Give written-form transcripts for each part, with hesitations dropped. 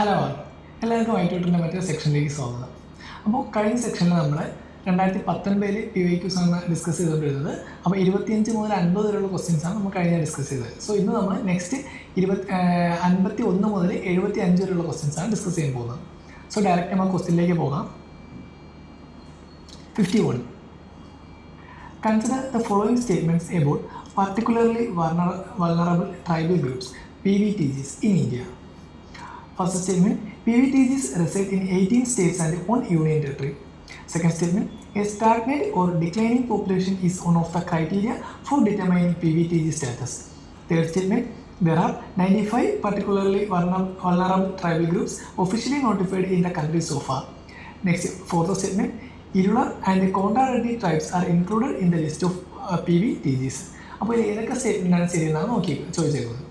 Hello എല്ലാവർക്കും വൈകിട്ടിൻ്റെ മറ്റൊരു സെക്ഷനിലേക്ക് സ്വാഗതം. അപ്പോൾ കഴിഞ്ഞ സെക്ഷനിൽ നമ്മൾ 2019 PYQs ആണ് ഡിസ്കസ് ചെയ്തുകൊണ്ടിരുന്നത്. അപ്പോൾ 25 മുതൽ 50 വരെയുള്ള ക്വസ്റ്റ്യൻസാണ് നമ്മൾ കഴിഞ്ഞ ഡിസ്കസ് ചെയ്തത്. സോ ഇന്ന് നമ്മൾ നെക്സ്റ്റ് 51 മുതൽ 75 വരെയുള്ള ക്വസ്റ്റ്യൻസാണ് ഡിസ്കസ് ചെയ്യാൻ പോകുന്നത്. സോ ഡയറക്റ്റ് നമ്മൾ ക്വസ്റ്റ്യനിലേക്ക് പോകാം. 51. Consider the following statements about particularly vulnerable tribal groups, PVTGs, in India. First statement, PVTGs reside in 18 states and one union territory. Second statement, a stagnant or declining population is one of the criteria for determining PVTG status. Third statement, there are 95 particularly vulnerable tribal groups officially notified in the country so far. Next, fourth statement, irregular and Konda Reddy tribes are included in the list of PVTGs. അപ്പോൾ ഏതൊക്കെ സ്റ്റേറ്റ്മെൻറ്റാണ് ശരിയെന്നാണ് ചോദിച്ചേക്കുന്നത്.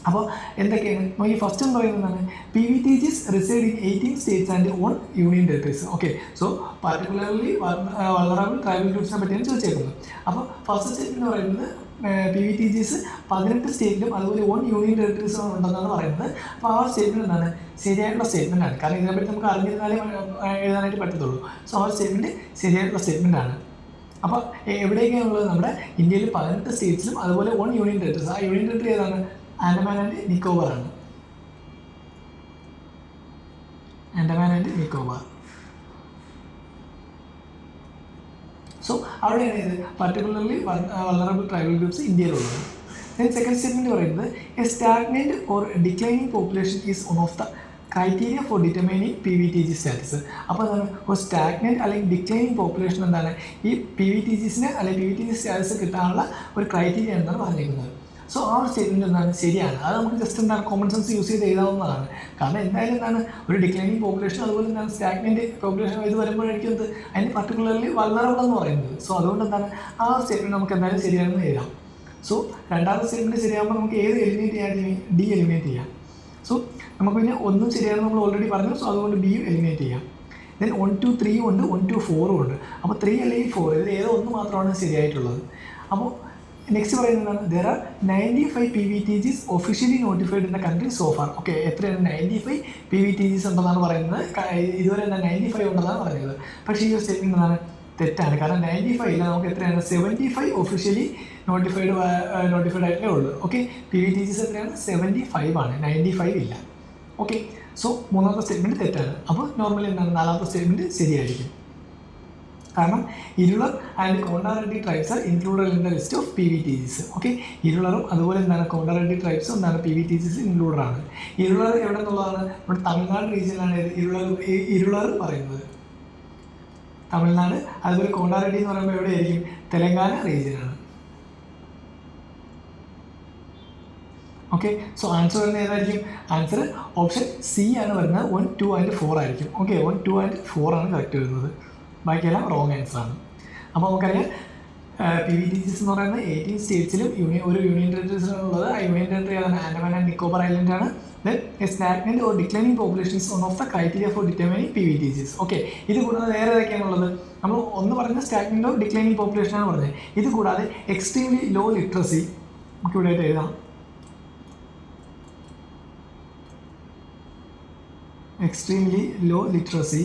അപ്പോൾ എന്തൊക്കെയാണ് നോക്കി? First എന്ന് പറയുന്നതാണ് PVTGs reside in 18 states and 1 union territories. Okay, so particularly vulnerable tribal ഗ്രൂപ്പ്സിനെ പറ്റിയാണ് ചോദിച്ചേക്കുന്നത്. അപ്പോൾ ഫസ്റ്റ് സ്റ്റേറ്റ്മെൻറ്റ് എന്ന് പറയുന്നത് PVTGs 18 സ്റ്റേറ്റിലും അതുപോലെ 1 യൂണിയൻ ടെറിട്ടറീസും ഉണ്ടെന്നാണ് പറയുന്നത്. അപ്പോൾ ആ സ്റ്റേറ്റ്മെൻറ്റ് എന്താണ്? ശരിയായിട്ടുള്ള സ്റ്റേറ്റ്മെൻ്റ് ആണ്. കാരണം ഇതിനെപ്പറ്റി നമുക്ക് അറിഞ്ഞിരുന്നാലേ എഴുതാനായിട്ട് പറ്റത്തുള്ളൂ. സോ ആ സ്റ്റേറ്റ്മെൻറ്റ് ശരിയായിട്ടുള്ള സ്റ്റേറ്റ്മെൻ്റ് ആണ്. അപ്പോൾ എവിടെയൊക്കെയാണുള്ളത്? നമ്മുടെ ഇന്ത്യയിൽ 18 സ്റ്റേറ്റ്സിലും അതുപോലെ 1 യൂണിയൻ ടെറിട്ടറീസ്. ആ യൂണിയൻ ടെറിട്ടറി ഏതാണ്? ആൻഡമാൻ ആൻഡ് നിക്കോബാർ ആണ്. ആൻഡമാൻ ആൻഡ് നിക്കോബാർ. സോ അവിടെയാണ് ഇത് പർട്ടിക്കുലർലി വൾനറബിൾ ട്രൈബൽ ഗ്രൂപ്പ്സ് ഇന്ത്യയിലുള്ളത്. ദെൻ സെക്കൻഡ് സ്റ്റേറ്റ്മെൻറ്റ് പറയുന്നത് a stagnant or declining population is one of the criteria for determining PVTG status. അപ്പോൾ എന്താണ് ഒരു സ്റ്റാഗ്നന്റ് അല്ലെങ്കിൽ ഡിക്ലൈനിങ് പോപ്പുലേഷൻ? എന്താണ് ഈ PVTGസിന് അല്ലെങ്കിൽ PVTG സ്റ്റാറ്റസ് കിട്ടാനുള്ള ഒരു ക്രൈറ്റീരിയ എന്നാണ് പറഞ്ഞിരിക്കുന്നത്. സോ ആ ഒരു സ്റ്റേറ്റ്മെൻറ്റ് എന്താണ്? ശരിയാണ്. അത് നമുക്ക് ജസ്റ്റ് എന്താണ് കോമൺ സെൻസ് യൂസ് ചെയ്ത് എഴുതാവുന്നതാണ്. കാരണം എന്തായാലും എന്താണ് ഒരു ഡിക്ലൈനിങ് പോപ്പുലേഷൻ അതുപോലെ എന്താണ് സ്റ്റാഗ്നന്റ് പോപ്പുലേഷൻ ഇത് വരുമ്പോഴായിരിക്കും അത് അതിന് പർട്ടിക്കുലർലി വൾനറബിൾ എന്ന് പറയുന്നത്. സോ അതുകൊണ്ട് എന്താണ് ആ സ്റ്റേറ്റ്മെൻറ്റ് നമുക്ക് എന്തായാലും ശരിയാണെന്ന് എഴുതാം. സോ രണ്ടാമത്തെ സ്റ്റേറ്റ്മെൻറ്റ് ശരിയാകുമ്പോൾ നമുക്ക് ഏത് എലിമിനേറ്റ് ചെയ്യാൻ? ഡി എലിമിനേറ്റ് ചെയ്യാം. സോ നമുക്ക് പിന്നെ ഒന്നും ശരിയാണെന്ന് നമ്മൾ ഓൾറെഡി പറഞ്ഞു. സോ അതുകൊണ്ട് ബിയും എലിമിനേറ്റ് ചെയ്യാം. ദെൻ 1 2 3 ഉണ്ട്, 1 2 4 ഉണ്ട്. അപ്പോൾ 3 അല്ലെങ്കിൽ 4 ഇതിൽ ഏതോ ഒന്ന് മാത്രമാണ് ശരിയായിട്ടുള്ളത്. അപ്പോൾ നെക്സ്റ്റ് പറയുന്നതാണ് there are 95 PVTGs officially notified in the country so far. Okay, എത്രയാണ്? 95 PVTGs ഉണ്ടെന്നാണ് പറയുന്നത്. ഇതുവരെ 95 ഉണ്ടെന്നാണ് പറയുന്നത്. പക്ഷേ ഈ ഒരു സ്റ്റേറ്റ്മെൻറ്റ് എന്താണ്? തെറ്റാണ്. കാരണം 95 ഇല്ല, നമുക്ക് എത്രയാണ്? 75 ഒഫീഷ്യലി നോട്ടിഫൈഡ് ആയിട്ടേ ഉള്ളൂ. ഓക്കെ, PVTGs എത്രയാണ്? 75 ആണ്, 95 ഇല്ല. ഓക്കെ, സോ മൂന്നാമത്തെ സ്റ്റേറ്റ്മെൻറ്റ് തെറ്റാണ്. അപ്പോൾ നോർമലി എന്താണ്? നാലാമത്തെ സ്റ്റേറ്റ്മെൻറ്റ് ശരിയായിരിക്കും. കാരണം Irular and Konda Reddy tribes are included in the list of PVTGs. Okay, ഇരുളറും അതുപോലെ എന്താണ് കോണ്ടാ റെഡ്ഡി ട്രൈബ്സും എന്താണ് PVTGs ഇൻക്ലൂഡഡ് ആണ്. ഇരുളർ എവിടെ നിന്നുള്ളതാണ്? നമ്മുടെ തമിഴ്നാട് റീജിയനിലാണ് ഇരുളർ പറയുന്നത്. തമിഴ്നാട്. അതുപോലെ കോണ്ടാ റെഡ്ഡി എന്ന് പറയുമ്പോൾ എവിടെയായിരിക്കും? തെലങ്കാന റീജിയനാണ്. ഓക്കെ, സോ ആൻസർ വരുന്നത് ഏതായിരിക്കും? ആൻസർ ഓപ്ഷൻ സി ആണ് വരുന്നത്. 1 2 and 4 ആയിരിക്കും. ഓക്കെ, 1 2 and 4 ആണ് കറക്റ്റ് വരുന്നത്. ബാക്കിയെല്ലാം റോങ് ആൻസറാണ്. അപ്പോൾ നമുക്കറിയാം PVTGs എന്ന് പറയുന്നത് 18 സ്റ്റേറ്റ്സിലും ഒരു യൂണിയൻ ടെറിട്ടറീസിലുള്ളത്. ആ യൂണിയൻ ടെറിട്ടറി ആണ് ആൻഡമാൻ ആൻഡ് നിക്കോബാർ ഐലൻഡ് ആണ്. Then A stagnant or declining population is one of the criteria for determining PVTGs. Okay, ഇത് കൂടാതെ വേറെ ഏതൊക്കെയാണുള്ളത്? നമ്മൾ ഒന്ന് പറഞ്ഞ സ്റ്റാഗ്നന്റ് ഓർ ഡിക്ലൈനിങ് പോപ്പുലേഷൻ ആണ് പറഞ്ഞത്. ഇത് കൂടാതെ എക്സ്ട്രീംലി ലോ ലിറ്ററസി നമുക്ക് ഇവിടെ ആയിട്ട് എഴുതാം. Extremely low literacy.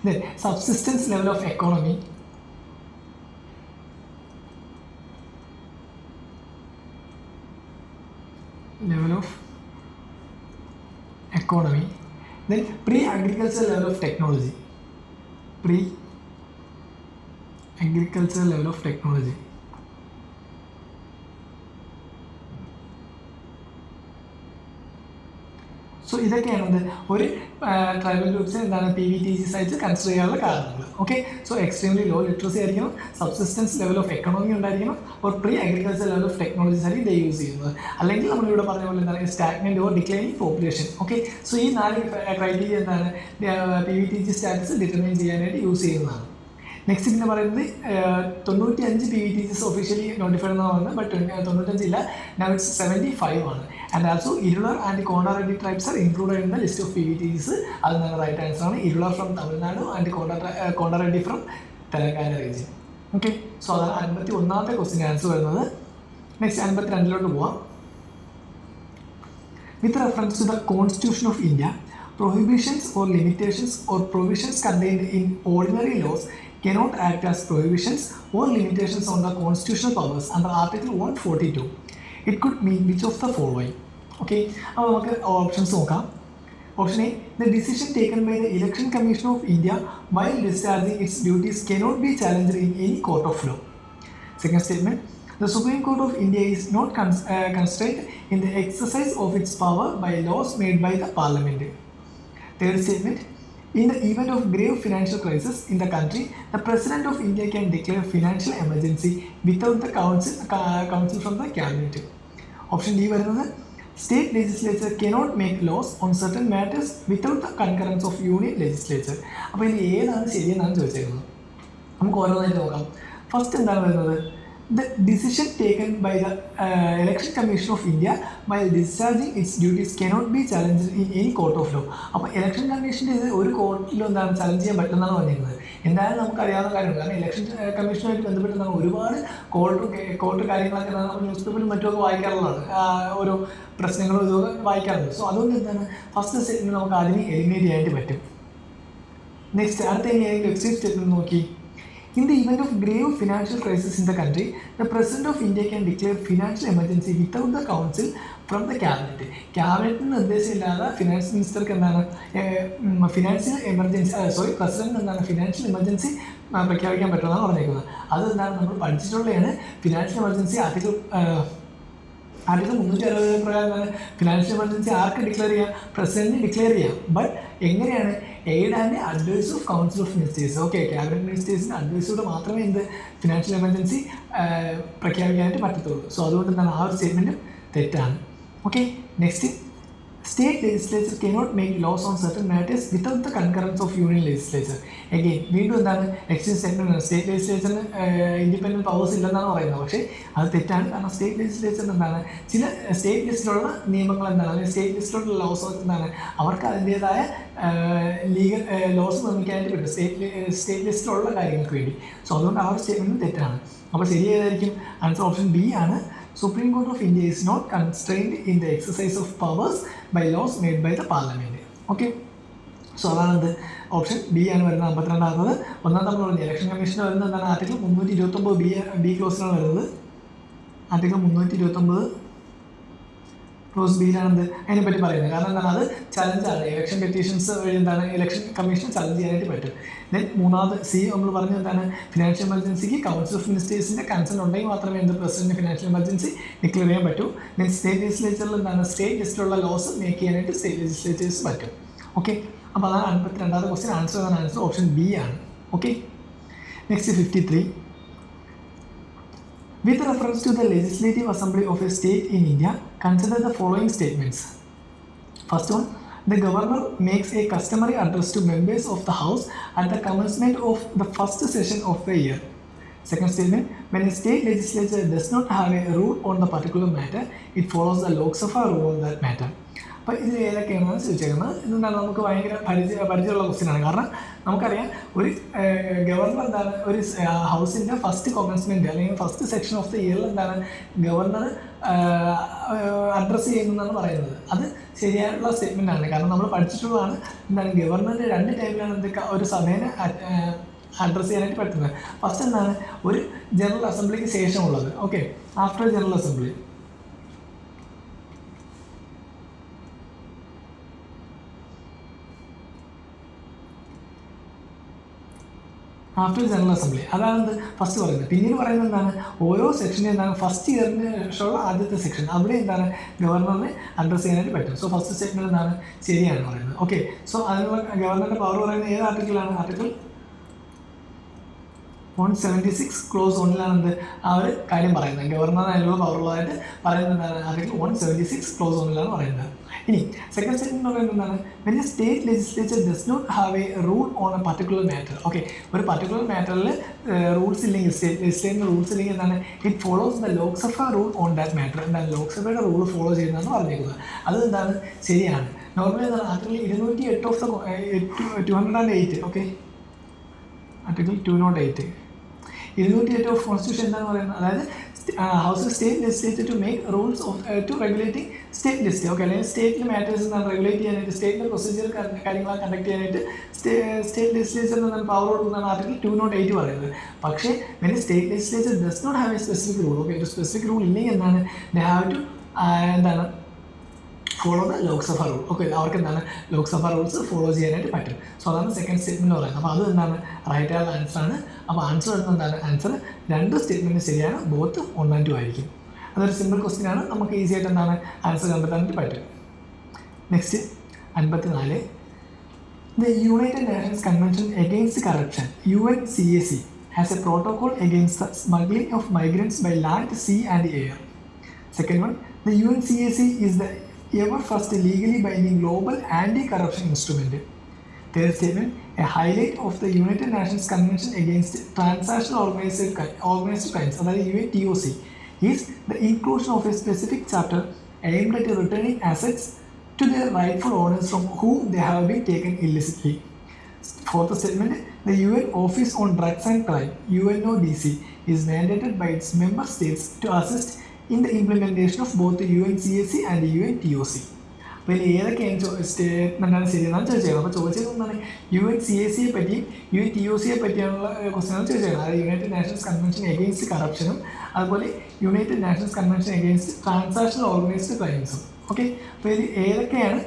Then subsistence level of economy, then pre-agricultural level of technology, so ഇതൊക്കെയാണ് ഒരു ട്രൈബൽ ഗ്രൂപ്പ്സ് എന്താണ് PVTGs ആയിട്ട് കൺസിഡർ ചെയ്യാനുള്ള കാരണങ്ങൾ. Okay, so extremely low literacy ആയിരിക്കണം, സബ്സിസ്റ്റൻസ് ലെവൽ ഓഫ് എക്കണോമി ഉണ്ടായിരിക്കണം, ഒരു pre agriculture level of technologies ആയിരിക്കും ഇത് യൂസ് ചെയ്യുന്നത്. അല്ലെങ്കിൽ നമ്മളിവിടെ പറഞ്ഞ പോലെ എന്താണ് stagnant or declining population. Okay, so ഈ 4 ക്രൈറ്റീരിയ എന്താണ് PVTG സ്റ്റാറ്റസ് ഡിറ്റർമൈൻ ചെയ്യാനായിട്ട് യൂസ് ചെയ്യുന്നതാണ്. നെക്സ്റ്റ് പിന്നെ പറയുന്നത് 95 PVTGs ഒഫീഷ്യലി നോട്ടിഫൈഡ് എന്നാണ് പറയുന്നത്. ബട്ട് 95 ഇല്ല, നൗ ഇറ്റ്സ് 75 ആണ്. And also Irular and Konda Reddy tribes are included in the list of PVTGs. അത് നല്ല റൈറ്റ് ആൻസർ ആണ്. Irular from Tamil Nadu and Konda Reddy from Telangana region. Okay, so അതാണ് 51ാമത്തെ ക്വസ്റ്റിൻ്റെ ആൻസർ വരുന്നത്. നെക്സ്റ്റ് 52 പോവാം. with reference to the Constitution of India, prohibitions or limitations or provisions contained in ordinary laws cannot act as prohibitions or limitations on the constitutional powers under Article 142. It could mean which of the following? Okay, അപ്പോൾ നമുക്ക് options നോക്കാം. Option A, the decision taken by the Election Commission of India while discharging its duties cannot be challenged in any court of law. Second statement, the Supreme Court of India is not constrained in the exercise of its power by laws made by the Parliament. Third statement, in the event of grave financial crisis in the country, the President of India can declare financial emergency without the counsel from the cabinet. Option D വരുന്നത്, state legislature cannot make laws on certain matters without the concurrence of union legislature. അപ്പോൾ ഇതിൽ ഏതാണ് ശരിയെന്നാണ് ചോദിച്ചേക്കുന്നത്. നമുക്ക് ഓരോന്നായിട്ട് നോക്കാം. First എന്താണ് വരുന്നത്, the decision taken by the Election Commission of India while discharging its duties cannot be challenged in any court of law. അപ്പോൾ election കമ്മീഷൻ്റെ ഇത് ഒരു കോർട്ടിലും എന്താണ് ചലഞ്ച് ചെയ്യാൻ പറ്റുന്നതാണ് പറഞ്ഞിരുന്നത്. എന്തായാലും നമുക്കറിയാവുന്ന കാര്യമാണ്. കാരണം ഇലക്ഷൻ കമ്മീഷനുമായിട്ട് ബന്ധപ്പെട്ട് നമ്മൾ ഒരുപാട് കോർട്ട് കാര്യങ്ങളൊക്കെ നമ്മൾ ന്യൂസ് പേപ്പറിലും മറ്റുമൊക്കെ വായിക്കാറുള്ളതാണ്. ഓരോ പ്രശ്നങ്ങളും ഇതൊക്കെ വായിക്കാറുണ്ട്. സോ അതുകൊണ്ട് എന്താണ് ഫസ്റ്റ് സ്റ്റേറ്റ്മെൻറ്റ് നമുക്ക് ആദ്യമേ എലിമിനേറ്റ് ചെയ്യാനായിട്ട് പറ്റും. നെക്സ്റ്റ് അടുത്ത ഏതെങ്കിലും എക്സ്ട്രീം സ്റ്റേറ്റ്മെൻറ്റ് നോക്കി, in the event of grave financial crisis in the country, the President of India can declare financial emergency without the counsel from the cabinet. ക്യാബിനറ്റിന് നിർദ്ദേശമില്ലാതെ ഫിനാൻസ് മിനിസ്റ്റർക്ക് എന്താണ് ഫിനാൻഷ്യൽ എമർജൻസി പ്രസിഡന്റ് എന്താണ് financial emergency പ്രഖ്യാപിക്കാൻ പറ്റുമെന്നാണ് പറഞ്ഞേക്കുന്നത്. അത് എന്താണ് നമ്മൾ പഠിച്ചിട്ടുള്ളതാണ്. ഫിനാൻഷ്യൽ എമർജൻസി ആർട്ടിക്കിൾ 360 പ്രകാരം ഫിനാൻഷ്യൽ എമർജൻസി ആർക്ക് ഡിക്ലെയർ ചെയ്യാം? പ്രസിഡന്റിന് ഡിക്ലെയർ ചെയ്യാം. ബട്ട് എങ്ങനെയാണ്? Aid and advice of council of ministers. Okay, cabinet മിനിസ്റ്റേഴ്സിൻ്റെ അഡ്വൈസോടെ മാത്രമേ എന്ത് ഫിനാൻഷ്യൽ എമർജൻസി പ്രഖ്യാപിക്കാനായിട്ട് പറ്റത്തുള്ളൂ. സോ അതുകൊണ്ട് എന്താണ് ആ ഒരു സ്റ്റേറ്റ്മെൻറ്റും തെറ്റാണ്. Okay, next, state legislature cannot make laws on certain matters without the concurrence of union legislature. Again വീണ്ടും എന്താണ് എക്സ്റ്റീൻ സ്റ്റേറ്റ്മെൻറ്റ്, സ്റ്റേറ്റ് ലെജിസ്ലേച്ചറിന് ഇൻഡിപെൻഡൻറ്റ് പവേഴ്സ് ഇല്ലെന്നാണ് പറയുന്നത്. പക്ഷേ അത് തെറ്റാണ്. കാരണം സ്റ്റേറ്റ് ലെജിസ്ലേച്ചറിന് എന്താണ് ചില സ്റ്റേറ്റ് ലിസ്റ്റിലുള്ള നിയമങ്ങൾ എന്താണ് അല്ലെങ്കിൽ സ്റ്റേറ്റ് ലിസ്റ്റിലുള്ള ലോസ് എന്താണ് അവർക്ക് അതിൻ്റേതായ ലീഗൽ ലോസ് നിർമ്മിക്കാനായിട്ട് പറ്റും സ്റ്റേറ്റ് ലിസ്റ്റിലുള്ള കാര്യങ്ങൾക്ക് വേണ്ടി. സോ അതുകൊണ്ട് ആ ഒരു സ്റ്റേറ്റ്മെൻറ്റ് തെറ്റാണ്. അപ്പോൾ ശരി ഏതായിരിക്കും? ആൻസർ ഓപ്ഷൻ ബി ആണ്. Supreme Court of India is not constrained in the exercise of powers by laws made by the Parliament. Okay, so അതാണത് ഓപ്ഷൻ ബി ആണ് വരുന്നത്. 52ാമത് ഒന്നാം നമ്മൾ പറഞ്ഞു ഇലക്ഷൻ കമ്മീഷന് വരുന്നത് എന്താണ് ആർട്ടിക്കിൾ 329 ബി ക്ലോസിലാണ് വരുന്നത്. ആർട്ടിക്കിൾ 329 ക്ലോസ് ബിയിലാണെന്ത് അതിനെപ്പറ്റി പറയുന്നത്. കാരണം എന്താണ് അത് ചലഞ്ചാണ്. ഇലക്ഷൻ പെറ്റീഷൻസ് വഴി എന്താണ് ഇലക്ഷൻ കമ്മീഷൻ ചലഞ്ച് ചെയ്യാനായിട്ട് പറ്റും. ദെൻ മൂന്നാമത് സി നമ്മൾ പറഞ്ഞത് എന്താണ് ഫിനാൻഷ്യൽ എമർജൻസിക്ക് കൗൺസിൽ ഓഫ് മിനിസ്റ്റേഴ്സിൻ്റെ കൺസെൻറ്റ് ഉണ്ടെങ്കിൽ മാത്രമേ എന്ത് പ്രസിഡന്റ് ഫിനാൻഷ്യൽ എമർജൻസി ഡിക്ലെയർ ചെയ്യാൻ പറ്റൂ. ദെൻ സ്റ്റേറ്റ് ലെജിസ്ലേച്ചറിൽ എന്താണ് സ്റ്റേറ്റ് ലിസ്റ്റിലുള്ള ലോസ് മേക്ക് ചെയ്യാനായിട്ട് സ്റ്റേറ്റ് ലെജിസ്ലേച്ചേഴ്സ് പറ്റും. ഓക്കെ, അപ്പോൾ അതാണ് 52ാമത്തെ ക്വസ്റ്റ്യൻ. ആൻസർ ഏതാണ്? ആൻസർ ഓപ്ഷൻ ബി ആണ്. Okay, next 53. With reference to the Legislative Assembly of a state in India, consider the following statements. First one, the governor makes a customary address to members of the House at the commencement of the first session of the year. Second statement, when a state legislature does not have a rule on the particular matter, it follows the Lok Sabha rule on that matter. അപ്പോൾ ഇതിൽ ഏതൊക്കെയാണെന്ന് ചോദിച്ചേക്കുന്നത് ഇതെന്താണ് നമുക്ക് ഭയങ്കര പരിചയമുള്ള ക്വസ്റ്റ്യനാണ്. കാരണം നമുക്കറിയാം ഒരു ഗവർണർ എന്താണ് ഒരു ഹൗസിൻ്റെ ഫസ്റ്റ് കോമൻസ്മെൻറ്റ് അല്ലെങ്കിൽ ഫസ്റ്റ് സെക്ഷൻ ഓഫ് ദ ഇയറിൽ എന്താണ് ഗവർണർ അഡ്രസ്സ് ചെയ്യുന്നതെന്നാണ് പറയുന്നത്. അത് ശരിയായിട്ടുള്ള സ്റ്റേറ്റ്മെൻ്റ് ആണ്. കാരണം നമ്മൾ പഠിച്ചിട്ടുള്ളതാണ് എന്താണ് ഗവർണറിൻ്റെ 2 ടൈമിലാണ് ഒരു സഭേനെ അഡ്രസ്സ് ചെയ്യാനായിട്ട് പറ്റുന്നത്. ഫസ്റ്റ് എന്താണ് ഒരു ജനറൽ അസംബ്ലിക്ക് ശേഷമുള്ളത്. Okay, after general assembly. After general assembly അതാണ് ഫസ്റ്റ് പറയുന്നത്. പിന്നീട് പറയുന്നത് എന്താണ് ഓരോ സെക്ഷനും എന്താണ് ഫസ്റ്റ് ഇയറിന് ശേഷമുള്ള ആദ്യത്തെ സെക്ഷൻ അവിടെ എന്താണ് ഗവർണറിനെ അഡ്രസ്സ് ചെയ്യാനായിട്ട് പറ്റും. സോ ഫസ്റ്റ് സ്റ്റേറ്റ്മെൻറ്റ് എന്താണ് ശരിയാണ് പറയുന്നത്. ഓക്കെ, സോ അതിനുള്ള ഗവർണറുടെ പവർ പറയുന്നത് ഏത് ആർട്ടിക്കിളാണ്? ആർട്ടിക്കിൾ 176 ക്ലോസ് 1ലാണ് എന്ത് ആ ഒരു കാര്യം പറയുന്നത്. ഗവർണറിന് അതിനുള്ള പവറുള്ളതായിട്ട് പറയുന്നത് എന്താണ് ആർട്ടിക്കിൾ 176 ക്ലോസ് 1ലാണ് പറയുന്നത്. ഇനി സെക്കൻഡ് സ്റ്റേറ്റ്മെൻറ്റ് പറയുന്നത് എന്താണ് when a state legislature does not have a rule on a particular matter. Okay, ഒരു പർട്ടിക്കുലർ മാറ്ററിൽ റൂൾസ് ഇല്ലെങ്കിൽ സ്റ്റേറ്റ് ലെജിസ്ലേറ്ററിൻ്റെ റൂൾസ് ഇല്ലെങ്കിൽ എന്താണ് it follows the Lok Sabha rule on that matter. എന്താണ് ലോക്സഭയുടെ റൂൾ ഫോളോ ചെയ്യുന്നതെന്ന് പറഞ്ഞേക്കുന്നത്. അത് എന്താണ് ശരിയാണ്. നോർമലി എന്താണ് article 208 of the 208. Okay, article 208 of constitution എന്താണ് പറയുന്നത്? അതായത് House of State Legislature to make rules of to regulating state legislature. Okay, അല്ലെങ്കിൽ സ്റ്റേറ്റിൽ മാറ്റേഴ്സ് എന്താണ് റെഗുലേറ്റ് ചെയ്യാനായിട്ട് സ്റ്റേറ്റിലെ പ്രൊസീജിയർ കാര്യങ്ങൾ കണ്ടക്ട് ചെയ്യാനായിട്ട് സ്റ്റേറ്റ് ലെജിസ്ലേച്ചറിന് എന്താണ് പവർ കൊടുക്കുന്നതാണ് ആർട്ടിക്കിൾ 208 പറയുന്നത്. പക്ഷേ when state legislature does not have a specific rule, okay, ഒരു സ്പെസിഫിക് റൂൾ ഇല്ലെങ്കിൽ എന്താണ് ദേ ഹാവ് ടു എന്താണ് follow the Lok Sabha rule. Okay, അവർക്ക് എന്താണ് ലോക്സഭ റൂൾസ് ഫോളോ ചെയ്യാനായിട്ട് പറ്റും. സോ അതാണ് സെക്കൻഡ് സ്റ്റേറ്റ്മെൻറ്റ് പറയുന്നത്. അപ്പോൾ അത് എന്താണ് റൈറ്റ് ആയിട്ടുള്ള ആൻസറാണ്. അപ്പോൾ ആൻസർ വരുന്നത് എന്താണ്, ആൻസർ രണ്ട് സ്റ്റേറ്റ്മെൻറ്റ് ശരിയാണ്, ബോത്ത് 1 and 2 ആയിരിക്കും. അതൊരു സിമ്പിൾ ക്വസ്റ്റ്യൻ ആണ്, നമുക്ക് ഈസി ആയിട്ട് എന്താണ് ആൻസർ കണ്ടെത്താനായിട്ട് പറ്റും. Next 54, the United Nations convention against corruption UNCAC has a protocol against the smuggling of migrants by land, sea and air. Second one, the UNCAC is the ever first legally binding global anti-corruption instrument. Third statement, a highlight of the United Nations Convention Against Transnational Organized Crimes, UNTOC, is the inclusion of a specific chapter aimed at returning assets to their rightful owners from whom they have been taken illicitly. Fourth statement, the UN Office on Drugs and Crime, UNODC, is mandated by its member states to assist in the implementation of both the UNCAC and the UNTOC. അപ്പോൾ ഇതിൽ ഏതൊക്കെയാണ് സ്റ്റേറ്റ്മെൻറ്റാണ് ശരിയെന്നാണ് ചോദിച്ചത്. അപ്പോൾ ചോദിച്ചത് എന്താണ്, UNCACയെ പറ്റിയും UNTOCയെ പറ്റിയുള്ള ക്വസ്റ്റ്യനാണ് ചോദിച്ചത്. അതായത് യുണൈറ്റഡ് നേഷൻസ് കൺവെൻഷൻ എഗെയിൻസ്റ്റ് കറപ്ഷനും അതുപോലെ United Nations convention against transnational organised ക്രൈംസും. ഓക്കെ, അപ്പോൾ ഇതിൽ ഏതൊക്കെയാണ്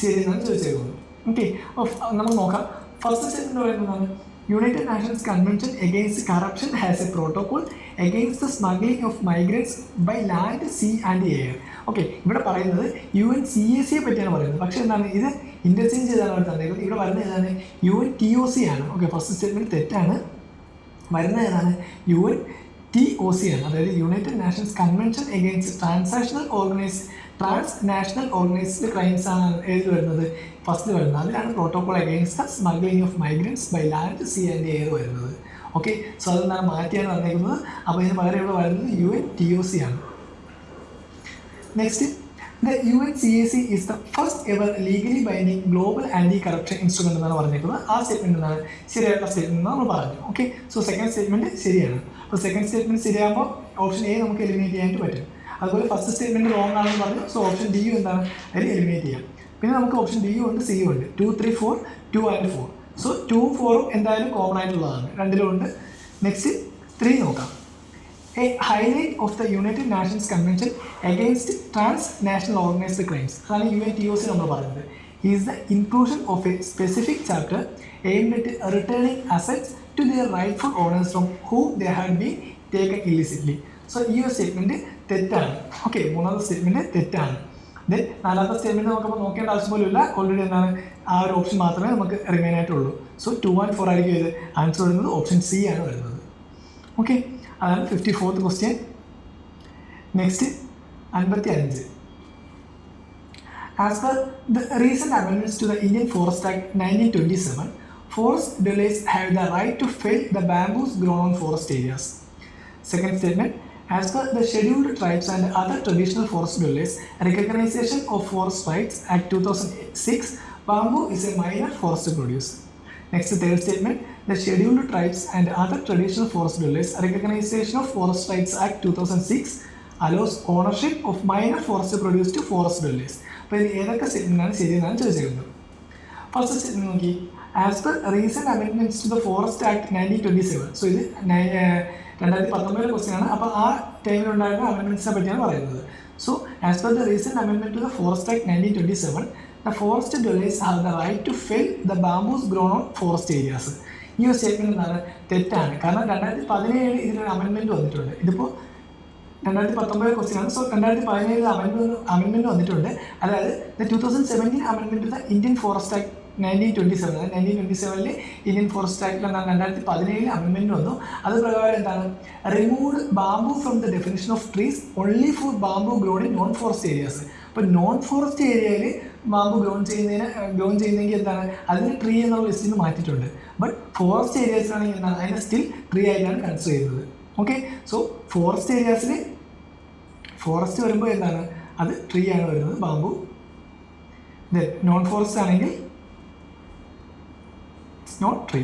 ശരിയെന്നാണ് ചോദിച്ചേക്കുന്നത്. ഓക്കെ, അപ്പോൾ നമുക്ക് നോക്കാം. ഫസ്റ്റ് സ്റ്റേറ്റ്മെൻറ്റ് പറയുന്നതാണ്, United Nations Convention Against Corruption has a protocol against the smuggling of migrants by land, sea and air. Okay, ഇവിടെ പറയുന്നത് UNCACയെ പറ്റിയാണ് പറയുന്നത്. പക്ഷേ എന്താണ് ഇത് ഇൻ്റർചേഞ്ച് ചെയ്താണ് അവിടെ തന്നേക്കുന്നത്. ഇവിടെ വരുന്നത് ഏതാണ്, UNTOC ആണ്. ഓക്കെ, ഫസ്റ്റ് സ്റ്റേറ്റ്മെൻറ്റ് തെറ്റാണ്. വരുന്നത് ഏതാണ്, UNTOC ആണ്. അതായത് United Nations convention against transnational organised crimes ആണ് ഏതിൽ വരുന്നത്, ഫസ്റ്റ് വരുന്നത്. അതിലാണ് protocol against the smuggling of migrants by land, sea and air വരുന്നത്. ഓക്കെ, സോ അതെന്താണ് മാറ്റിയാണ് വന്നേക്കുന്നത്. അപ്പോൾ ഇതിന് പകരം ഇവിടെ വരുന്നത് UNTOC ആണ്. Next, the UNCAC is the first ever legally binding global anti corruption instrument എന്നാണ് പറഞ്ഞേക്കുന്നത്. ആ സ്റ്റേറ്റ്മെൻറ്റ് എന്താണ് ശരിയായിട്ടുള്ള സ്റ്റേറ്റ്മെൻറ്റ് നമ്മൾ പറഞ്ഞു. ഓക്കെ, സോ സെക്കൻഡ് സ്റ്റേറ്റ്മെൻറ്റ് ശരിയാണ്. അപ്പോൾ സെക്കൻഡ് സ്റ്റേറ്റ്മെൻറ്റ് ശരിയാകുമ്പോൾ ഓപ്ഷൻ എ നമുക്ക് എലിമിനേറ്റ് ചെയ്യാനായിട്ട് പറ്റും. അതുപോലെ ഫസ്റ്റ് സ്റ്റേറ്റ്മെൻറ്റ് റോങ് ആണെന്ന് പറഞ്ഞു. സോ ഓപ്ഷൻ ഡി എന്താണ് അതിൽ എലിമിനേറ്റ് ചെയ്യാം. പിന്നെ നമുക്ക് ഓപ്ഷൻ ഡിയും ഉണ്ട്, സിയും ഉണ്ട്. 2, 3, 4, 2 and 4. സോ 2, 4 എന്തായാലും കോമൺ ആയിട്ടുള്ളതാണ്, രണ്ടിലും ഉണ്ട്. നെക്സ്റ്റ് 3 നോക്കാം. A highlight of the United Nations convention against transnational organised crimes, അതാണ് UNTOC നമ്മൾ പറയുന്നത്, is the inclusion of a specific chapter aimed at returning assets to their rightful owners from whom they had been taken illicitly. So ഈ ഒരു statement തെറ്റാണ്. Okay, മൂന്നാമത്തെ statement തെറ്റാണ്. Then നാലാമത്തെ statement നമുക്കപ്പോൾ നോക്കേണ്ട ആവശ്യം പോലും ഇല്ല. ഓൾറെഡി എന്താണ് ആ ഒരു ഓപ്ഷൻ മാത്രമേ നമുക്ക് റിമൈൻ ആയിട്ടുള്ളൂ. സോ 2 and 4 ആയിരിക്കും ഇത് ആൻസർ വരുന്നത്. ഓപ്ഷൻ സി ആണ് വരുന്നത്. ഓക്കെ, അതാണ് 54th question. Next 55. As per the recent amendments to the Indian forest act 1927, forest dwellers have the right to fell the bamboos grown on forest areas. Second statement, as per the Scheduled Tribes and Other Traditional Forest Dwellers Recognition of Forest Rights Act 2006, bamboo is a minor forest produce. Next, third statement, the Scheduled Tribes and Other Traditional Forest Dwellers Recognition of Forest Rights Act 2006 allows ownership of minor forest produce to forest dwellers. അപ്പോൾ ഇത് ഏതൊക്കെ സ്റ്റേറ്റ്മെൻറ്റാണ് ശരിയെന്നാണ് ചോദിച്ചിരിക്കുന്നത്. First statement നോക്കി, as per recent amendments to the forest act 1927. So ഇത് 2019 question ആണ്. അപ്പോൾ ആ ടൈമിലുണ്ടായിരുന്ന അമെൻഡ്മെൻറ്റ്സിനെ പറ്റിയാണ് പറയുന്നത്. So as per the recent amendment to the forest act 1927, the forest dwellers have the right to fell the bamboos grown on forest areas. ഈ ഒരു statement എന്താണ് തെറ്റാണ്. കാരണം 2017 ഇതിനൊരു അമെൻഡ്മെൻറ്റ് വന്നിട്ടുണ്ട്. ഇതിപ്പോൾ 2019 ക്വസ്റ്റ്യൻ ആണ്. സോ 2017 അമെൻഡ്മെൻറ്റ് വന്നിട്ടുണ്ട്. അതായത് the 2017 amendment to the Indian forest act 1927, അതായത് 1927 ഇന്ത്യൻ ഫോറസ്റ്റ് ആക്ടിൽ എന്താണ് 2017 അമെൻഡ്മെൻറ്റ് വന്നു. അത് പ്രകാരം എന്താണ്, removed bamboo from the definition of trees only for bamboo grown in non forest areas. അപ്പോൾ നോൺ ഫോറസ്റ്റ് ഏരിയയിൽ ബാംബു ഗ്രോൺ ചെയ്യുന്നെങ്കിൽ എന്താണ് അതിന് ട്രീ എന്നുള്ള ലിസ്റ്റിൽ നിന്ന് മാറ്റിയിട്ടുണ്ട്. ബട്ട് ഫോറസ്റ്റ് ഏരിയാസിലാണെങ്കിൽ എന്താണ് അതിനെ സ്റ്റിൽ ട്രീ ആയിട്ടാണ് കൺസിഡർ ചെയ്യുന്നത്. ഓക്കെ, സോ ഫോറസ്റ്റ് ഏരിയാസിൽ ഫോറസ്റ്റ് വരുമ്പോൾ എന്താണ് അത് ട്രീ ആണ് വരുന്നത്, ബാംബു. നോൺ ഫോറസ്റ്റ് ആണെങ്കിൽ നോട്ട് ട്രീ.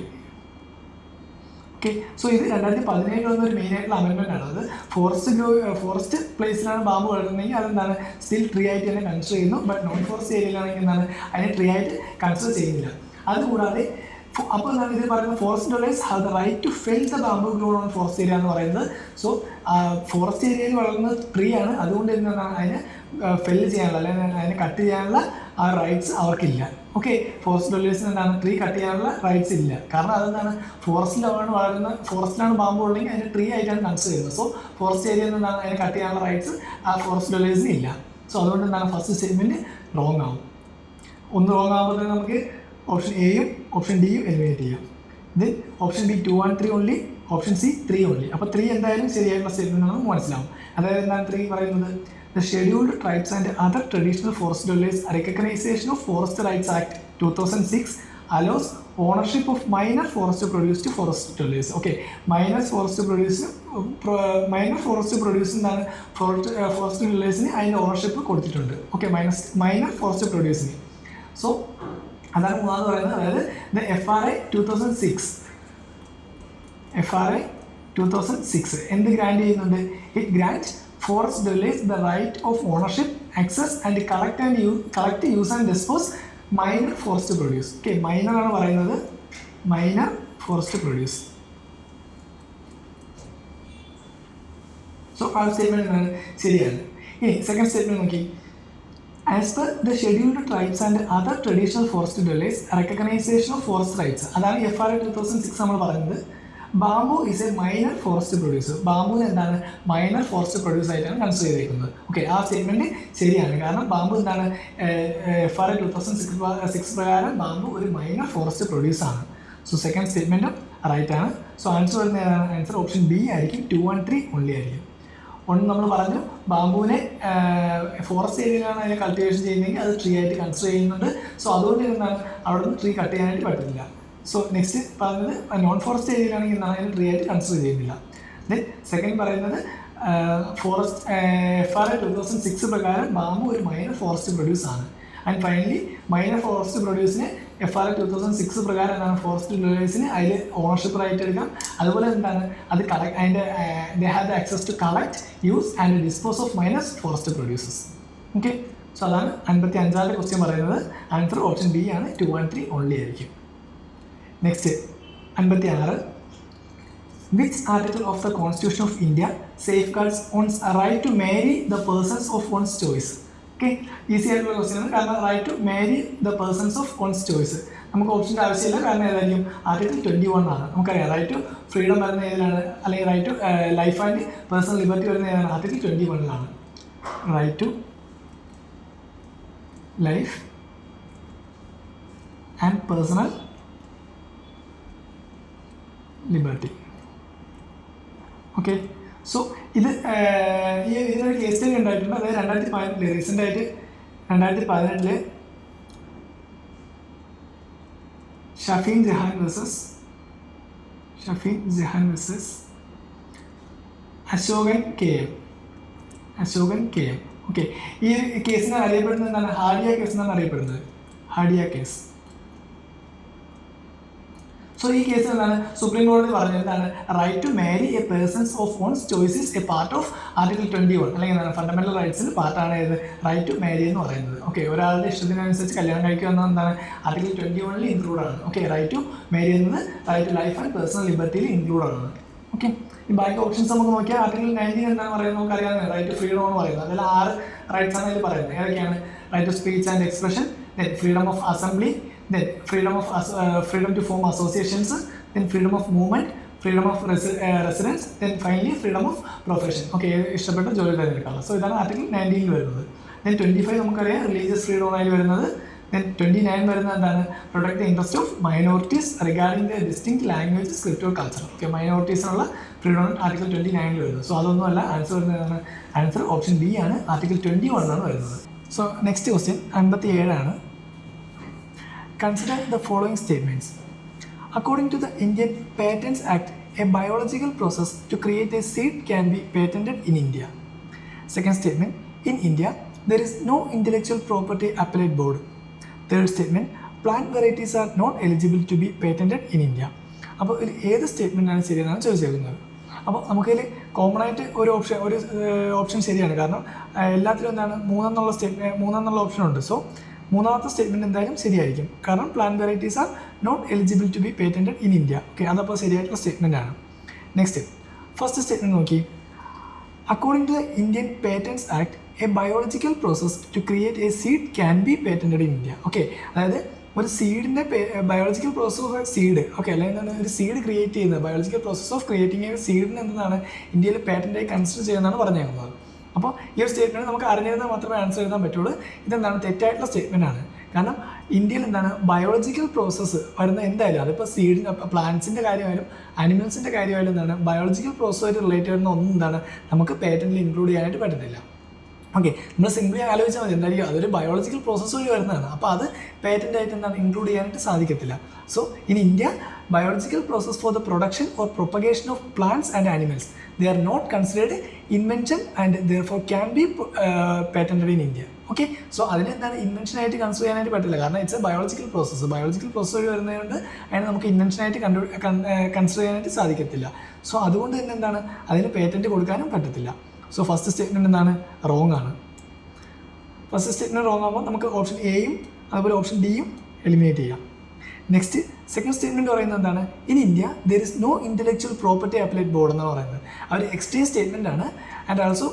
ഓക്കെ, സോ ഇത് 2017 വന്ന ഒരു മെയിനായിട്ടുള്ള അമെൻമെൻ്റ് ആണ്. അത് ഫോറസ്റ്റ് പ്ലേസിലാണ് ബാമ്പു വളരുന്നതെങ്കിൽ അതെന്താണ് സ്റ്റിൽ ട്രീ ആയിട്ട് തന്നെ കൺസിഡർ ചെയ്യുന്നു. ബട്ട് നോൺ ഫോറസ്റ്റ് ഏരിയയിലാണെങ്കിൽ എന്താണ് അതിനെ ട്രീ ആയിട്ട് കൺസിഡർ ചെയ്യുന്നില്ല. അതുകൂടാതെ അപ്പോൾ എന്താണ് ഇതിൽ പറയുന്നത്, forest dwellers have the right to fell the bamboo grown on forest area എന്ന് പറയുന്നത്. സോ ഫോറസ്റ്റ് ഏരിയയിൽ വളർന്ന ട്രീ ആണ്, അതുകൊണ്ട് എന്താണ് അതിനെ ഫെല്ല് ചെയ്യാനുള്ള അല്ലെങ്കിൽ അതിനെ കട്ട് ചെയ്യാനുള്ള ആ റൈറ്റ്സ് അവർക്കില്ല. ഓക്കെ, ഫോറസ്റ്റ് ഡ്വല്ലേഴ്സിന് എന്താണ് ട്രീ കട്ട് ചെയ്യാനുള്ള റൈറ്റ്സ് ഇല്ല. കാരണം അതെന്താണ് ഫോറസ്റ്റിലാണ് ബാമ്പു ഉള്ളെങ്കിൽ അതിനെ ട്രീ ആയിട്ടാണ് കൺസിഡർ ചെയ്യുന്നത്. സോ ഫോറസ്റ്റ് ഏരിയയിൽ നിന്നാണ് അതിനെ കട്ട് ചെയ്യാനുള്ള റൈറ്റ്സ് ആ ഫോറസ്റ്റ് ഡ്വല്ലേഴ്സിന് ഇല്ല. സോ അതുകൊണ്ട് എന്താണ് ഫസ്റ്റ് സ്റ്റേറ്റ്മെൻറ്റ് റോങ് ആവും. ഒന്ന് റോങ് ആകുമ്പോൾ തന്നെ നമുക്ക് ഓപ്ഷൻ എയും ഓപ്ഷൻ ഡിയും എലിമിനേറ്റ് ചെയ്യാം. ഇത് option B 2 and 3 only, option C 3 only. അപ്പോൾ 3 എന്തായാലും ശരിയായിട്ടുള്ള സ്റ്റേറ്റ്മെൻ്റ് ആണെന്ന് മനസ്സിലാവും. അതായത് എന്താണ് 3 പറയുന്നത്, the scheduled tribes and other traditional forest dwellers recognition of forest rights act 2006 allows ownership of minor forest produce to forest dwellers. Okay, minor forest produce എന്താണ് forest ഡ്വല്ലേഴ്സിന് അതിൻ്റെ ഓണർഷിപ്പ് കൊടുത്തിട്ടുണ്ട്. ഓക്കെ, മൈനർ ഫോറസ്റ്റ് പ്രൊഡ്യൂസിന്. So അതാണ് മൂന്നാമത് പറയുന്നത്. അതായത് the FRA 2006 എന്ത് ഗ്രാൻഡ് ചെയ്യുന്നുണ്ട്? It grant forest dwellers the right of ownership, access and collect use and dispose minor forest produce. Okay, minor ആണ് പറയുന്നത്, മൈനർ ഫോറസ്റ്റ് പ്രൊഡ്യൂസ്. സോ ആ സ്റ്റേറ്റ്മെൻറ്റ് എന്താണ് ശരിയാണ്. ഇനി സെക്കൻഡ് സ്റ്റേറ്റ്മെൻറ്റ് നോക്കി, as per the scheduled tribes and other traditional forest dwellers recognition of forest rights. അതാണ് FRA 2006 നമ്മൾ പറയുന്നത്. Bamboo is a minor forest producer. ബാമ്പുവിന് എന്താണ് മൈനർ ഫോറസ്റ്റ് പ്രൊഡ്യൂസ് ആയിട്ടാണ് കൺസിഡർ ചെയ്തിരിക്കുന്നത്. ഓക്കെ, ആ സ്റ്റേറ്റ്മെൻറ്റ് ശരിയാണ്. കാരണം ബാമ്പു എന്താണ് FRA 2006 പ്രകാരം ബാമ്പു ഒരു മൈനർ ഫോറസ്റ്റ് പ്രൊഡ്യൂസാണ്. സോ സെക്കൻഡ് സ്റ്റേറ്റ്മെൻറ്റും റൈറ്റ് ആണ്. സോ ആൻസർ വരുന്ന ഏതാണ്? ആൻസർ ഓപ്ഷൻ ബി ആയിരിക്കും, 2 and 3 ഓൺലി ആയിരിക്കും. ഒന്ന് നമ്മൾ പറഞ്ഞു ബാമ്പുവിനെ ഫോറസ്റ്റ് ഏരിയയിലാണ് അതിനെ കൾട്ടിവേഷൻ ചെയ്യുന്നതെങ്കിൽ അത് ട്രീ ആയിട്ട് കൺസിഡർ ചെയ്യുന്നുണ്ട്. സോ അതുകൊണ്ട് എന്താണ് അവിടെ നിന്ന് ട്രീ കട്ട് ചെയ്യാനായിട്ട് പറ്റുന്നില്ല. സോ നെക്സ്റ്റ് പറഞ്ഞത് നോൺ ഫോറസ്റ്റ് ഏരിയയിലാണെങ്കിൽ എന്താണ് അതിന് ട്രീ ആയിട്ട് കൺസിഡർ ചെയ്യുന്നില്ല. ദെൻ സെക്കൻഡ് പറയുന്നത് FRA 2006 പ്രകാരം ബാമ്പു ഒരു മൈനർ ഫോറസ്റ്റ് പ്രൊഡ്യൂസ് ആണ്. ആൻഡ് ഫൈനലി മൈനർ ഫോറസ്റ്റ് പ്രൊഡ്യൂസിന് FRA 2006 പ്രകാരം എന്താണ് ഫോറസ്റ്റ് ഡ്വല്ലേഴ്സിന് അതിൽ ഓണർഷിപ്പ് റൈറ്റ് എടുക്കാം. അതുപോലെ എന്താണ് അത് അതിൻ്റെ they have the access to collect, use and dispose of minor forest producers. Okay, so അതാണ് 55ാമത്തെ ക്വസ്റ്റ്യൻ പറയുന്നത്. ആൻസർ ഓപ്ഷൻ ബി ആണ്, 2 and 3 ഓൺലി ആയിരിക്കും. Next 56, which article of the constitution of India safeguards one's right to marry the persons of one's choice. Okay, easy ആയിട്ടുള്ള question ആണ്. കാരണം right to marry the persons of one's choice നമുക്ക് ഓപ്ഷൻ്റെ ആവശ്യമില്ല. കാരണം ഏതായിരിക്കും? Article 21 ആണ്. നമുക്കറിയാം റൈറ്റ് ടു ഫ്രീഡം വരുന്ന ഏതിലാണ്, അല്ലെങ്കിൽ right to life and personal liberty വരുന്ന ഏതാണ്? Article 21 right to life and personal liberty. Okay, so ഇതിനൊരു കേസ് സ്റ്റഡി ഉണ്ടായിട്ടുണ്ട്. അതായത് 2018 റീസെൻ്റായിട്ട് 2018 Shafin Jahan versus Asokan K M. Okay, ഈ കേസിനെ അറിയപ്പെടുന്നത് എന്താണ്? ഹാഡിയ കേസ് എന്നാണ് അറിയപ്പെടുന്നത്. ഹാഡിയ കേസ്. സോ ഈ കേസിൽ എന്താണ് സുപ്രീം കോടതി പറഞ്ഞത്? എന്താണ്? Right to marry a persons of one's choices a part of article 21 അല്ലെങ്കിൽ എന്താണ് ഫണ്ടമെന്റൽ റൈറ്റ്സിൽ പാർട്ടാണ് ഏത്? റൈറ്റ് ടു മാരി എന്ന് പറയുന്നത്. ഓക്കെ, ഒരാളുടെ ഇഷ്ടത്തിനനുസരിച്ച് കല്യാണം കഴിക്കുക എന്നത് എന്താണ്? ആർട്ടിക്കിൾ 21 ഇൻക്ലൂഡ് ആണ്. ഓക്കെ, റൈറ്റ് ടു മാരി എന്നത് right to life and personal ലിബർട്ടിയിൽ ഇൻക്ലൂഡ് ആണ്. ഓക്കെ, ഈ ബാക്കി ഓപ്ഷൻസ് നമുക്ക് നോക്കിയാൽ ആർട്ടിക്കിൾ 19 എന്താണ് പറയുന്നത്? നമുക്കറിയാവുന്നത് റൈറ്റ് ടു ഫ്രീഡം എന്ന് പറയുന്നത്. അതിൽ 6 റൈറ്റ്സ് ആണ് ഇതിൽ പറയുന്നത്. ഏതൊക്കെയാണ്? Right to speech and expression, then freedom of assembly, then freedom to form associations, then freedom of movement, freedom of residence, then finally freedom of profession. Okay, ഇഷ്ടപ്പെട്ട ജോലി തിരഞ്ഞെടുക്കാം. സോ ഇതാണ് ആർട്ടിക്കിൾ 19 വരുന്നത്. then 25 നമുക്കറിയാം റിലീജിയസ് ഫ്രീഡം ആയി വരുന്നത്. then 29 വരുന്നത് എന്താണ്? Protect the interest of minorities regarding the distinct language, script or culture. Okay, മൈനോറിറ്റീസിനുള്ള ഫ്രീഡം ആർട്ടിക്കിൾ 29 വരുന്നത്. സോ അതൊന്നുമല്ല, ആൻസർ വരുന്നതാണ്. ആൻസർ ഓപ്ഷൻ ബി ആണ്, ആർട്ടിക്കിൾ 21 ആണ് വരുന്നത്. സോ നെക്സ്റ്റ് ക്വസ്റ്റ്യൻ 57 ആണ്. Consider the following statements. According to the Indian Patents Act, a biological process to create a seed can be patented in India. Second statement, in India, there is no intellectual property appellate board. Third statement, plant varieties are not eligible to be patented in India. അപ്പോൾ ഇതിൽ ഏത് സ്റ്റേറ്റ്മെൻറ്റാണ് ശരിയെന്നാണ് ചോദിച്ചേക്കുന്നത്. അപ്പോൾ നമുക്കതിൽ common ആയിട്ട് ഒരു option ശരിയാണ്, കാരണം എല്ലാത്തിലും എന്താണ് മൂന്നെന്നുള്ള ഓപ്ഷൻ ഉണ്ട്. സോ മൂന്നാമത്തെ സ്റ്റേറ്റ്മെൻറ്റ് എന്തായാലും ശരിയായിരിക്കും, കാരണം plant varieties are not eligible to be patented in India. Okay, അതപ്പോൾ ശരിയായിട്ടുള്ള സ്റ്റേറ്റ്മെൻ്റ് ആണ്. നെക്സ്റ്റ് ഫസ്റ്റ് സ്റ്റേറ്റ്മെൻറ്റ് നോക്കി. According to the Indian patents act a biological process to create a seed can be patented in India. Okay, അതായത് ഒരു സീഡിൻ്റെ biological process of a seed, okay, അല്ലെങ്കിൽ ഒരു seed create ചെയ്യുന്നത്, biological process of creating A സീഡിന് എന്താണ് ഇന്ത്യയിൽ പേറ്റൻ്റായി consider ചെയ്യുന്നതാണ് പറഞ്ഞേക്കുന്നത്. അപ്പോൾ ഈ ഒരു സ്റ്റേറ്റ്മെൻറ്റ് നമുക്ക് അറിഞ്ഞിരുന്നാൽ മാത്രമേ ആൻസർ എഴുതാൻ പറ്റുള്ളൂ. ഇതെന്താണ് തെറ്റായിട്ടുള്ള സ്റ്റേറ്റ്മെൻ്റ് ആണ്. കാരണം ഇന്ത്യയിൽ എന്താണ് ബയോളജിക്കൽ പ്രോസസ്സ് വരുന്ന എന്തായാലും, അതിപ്പോൾ സീഡിന് പ്ലാന്റ്സിൻ്റെ കാര്യമായാലും അനിമൽസിൻ്റെ കാര്യമായാലും എന്താണ് ബയോളജിക്കൽ പ്രോസസ്സുമായിട്ട് റിലേറ്റ് വരുന്ന ഒന്നും എന്താണ് നമുക്ക് പേറ്റൻറ്റിൽ ഇൻക്ലൂഡ് ചെയ്യാനായിട്ട് പറ്റത്തില്ല. ഓക്കെ, നമ്മൾ സിംപ്ലി ആലോചിച്ചാൽ മതി എന്തായിരിക്കും, അതൊരു ബയോളജിക്കൽ പ്രോസസ്സ് വഴി വരുന്നതാണ്. അപ്പോൾ അത് പേറ്റൻ്റ് ആയിട്ട് എന്താണ് ഇൻക്ലൂഡ് ചെയ്യാനായിട്ട് സാധിക്കത്തില്ല. So in India biological process for the production or propagation of plants and animals they are not considered invention and therefore can be patented in India. Okay, so അതിനെന്താണ് ഇൻവെൻഷനായിട്ട് കൺസിഡർ ചെയ്യാനായിട്ട് പറ്റില്ല, കാരണം it's A biological process വഴി വരുന്നതുകൊണ്ട് അതിനെ നമുക്ക് ഇൻവെൻഷനായിട്ട് consider ചെയ്യാനായിട്ട് സാധിക്കത്തില്ല. സോ അതുകൊണ്ട് തന്നെ എന്താണ് അതിന് പേറ്റൻറ്റ് കൊടുക്കാനും പറ്റത്തില്ല. സോ ഫസ്റ്റ് സ്റ്റേറ്റ്മെൻറ്റ് എന്താണ് റോങ് ആണ്. ഫസ്റ്റ് സ്റ്റേറ്റ്മെൻറ്റ് റോങ് ആകുമ്പോൾ നമുക്ക് ഓപ്ഷൻ എയും അതുപോലെ ഓപ്ഷൻ ഡിയും എലിമിനേറ്റ് ചെയ്യാം. നെക്സ്റ്റ് സെക്കൻഡ് സ്റ്റേറ്റ്മെൻറ്റ് പറയുന്നത് എന്താണ്, in India there is no intellectual property appellate board എന്നാണ് പറയുന്നത്. അവർ എക്സ്ട്രീം സ്റ്റേറ്റ്മെൻ്റ് ആണ്. ആൻഡ് ആൾസോ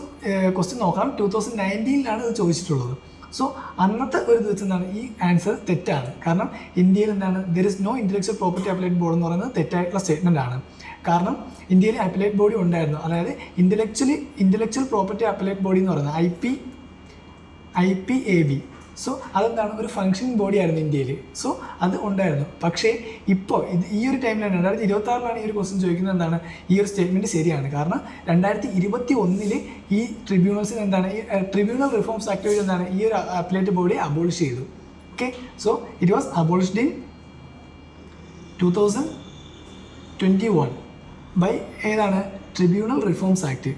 ക്വസ്റ്റ്യൻ നോക്കാം 2019 ഇത് ചോദിച്ചിട്ടുള്ളത്. സോ അന്നത്തെ ഒരു ദിവസം എന്താണ് ഈ ആൻസർ തെറ്റാണ്, കാരണം ഇന്ത്യയിൽ എന്താണ് there is no intellectual property appellate board എന്ന് പറയുന്നത് തെറ്റായിട്ടുള്ള സ്റ്റേറ്റ്മെൻ്റ് ആണ്. കാരണം ഇന്ത്യയിൽ അപ്പലേറ്റ് ബോഡി ഉണ്ടായിരുന്നു, അതായത് ഇൻ്റലക്ച്വൽ പ്രോപ്പർട്ടി അപ്പലേറ്റ് ബോഡി എന്ന് പറയുന്നത് IPAB. സോ അതെന്താണ് ഒരു ഫങ്ഷനിങ് ബോഡി ആയിരുന്നു ഇന്ത്യയിൽ. സോ അത് ഉണ്ടായിരുന്നു. പക്ഷേ ഇപ്പോൾ ഈ ഒരു ടൈമിലാണ് 2026 ഈ ഒരു ക്വസ്റ്റ്യൻ ചോദിക്കുന്നത് എന്താണ് ഈ ഒരു സ്റ്റേറ്റ്മെൻറ്റ് ശരിയാണ്, കാരണം 2021 ഈ ട്രിബ്യൂണൽസിന് എന്താണ് ഈ ട്രിബ്യൂണൽ റിഫോംസ് ആക്ട് വഴി എന്താണ് ഈ ഒരു അപ്പലേറ്റ് ബോഡി അബോളിഷ് ചെയ്തു. Okay, so it was abolished in 2021 by ഏതാണ് tribunal reforms act.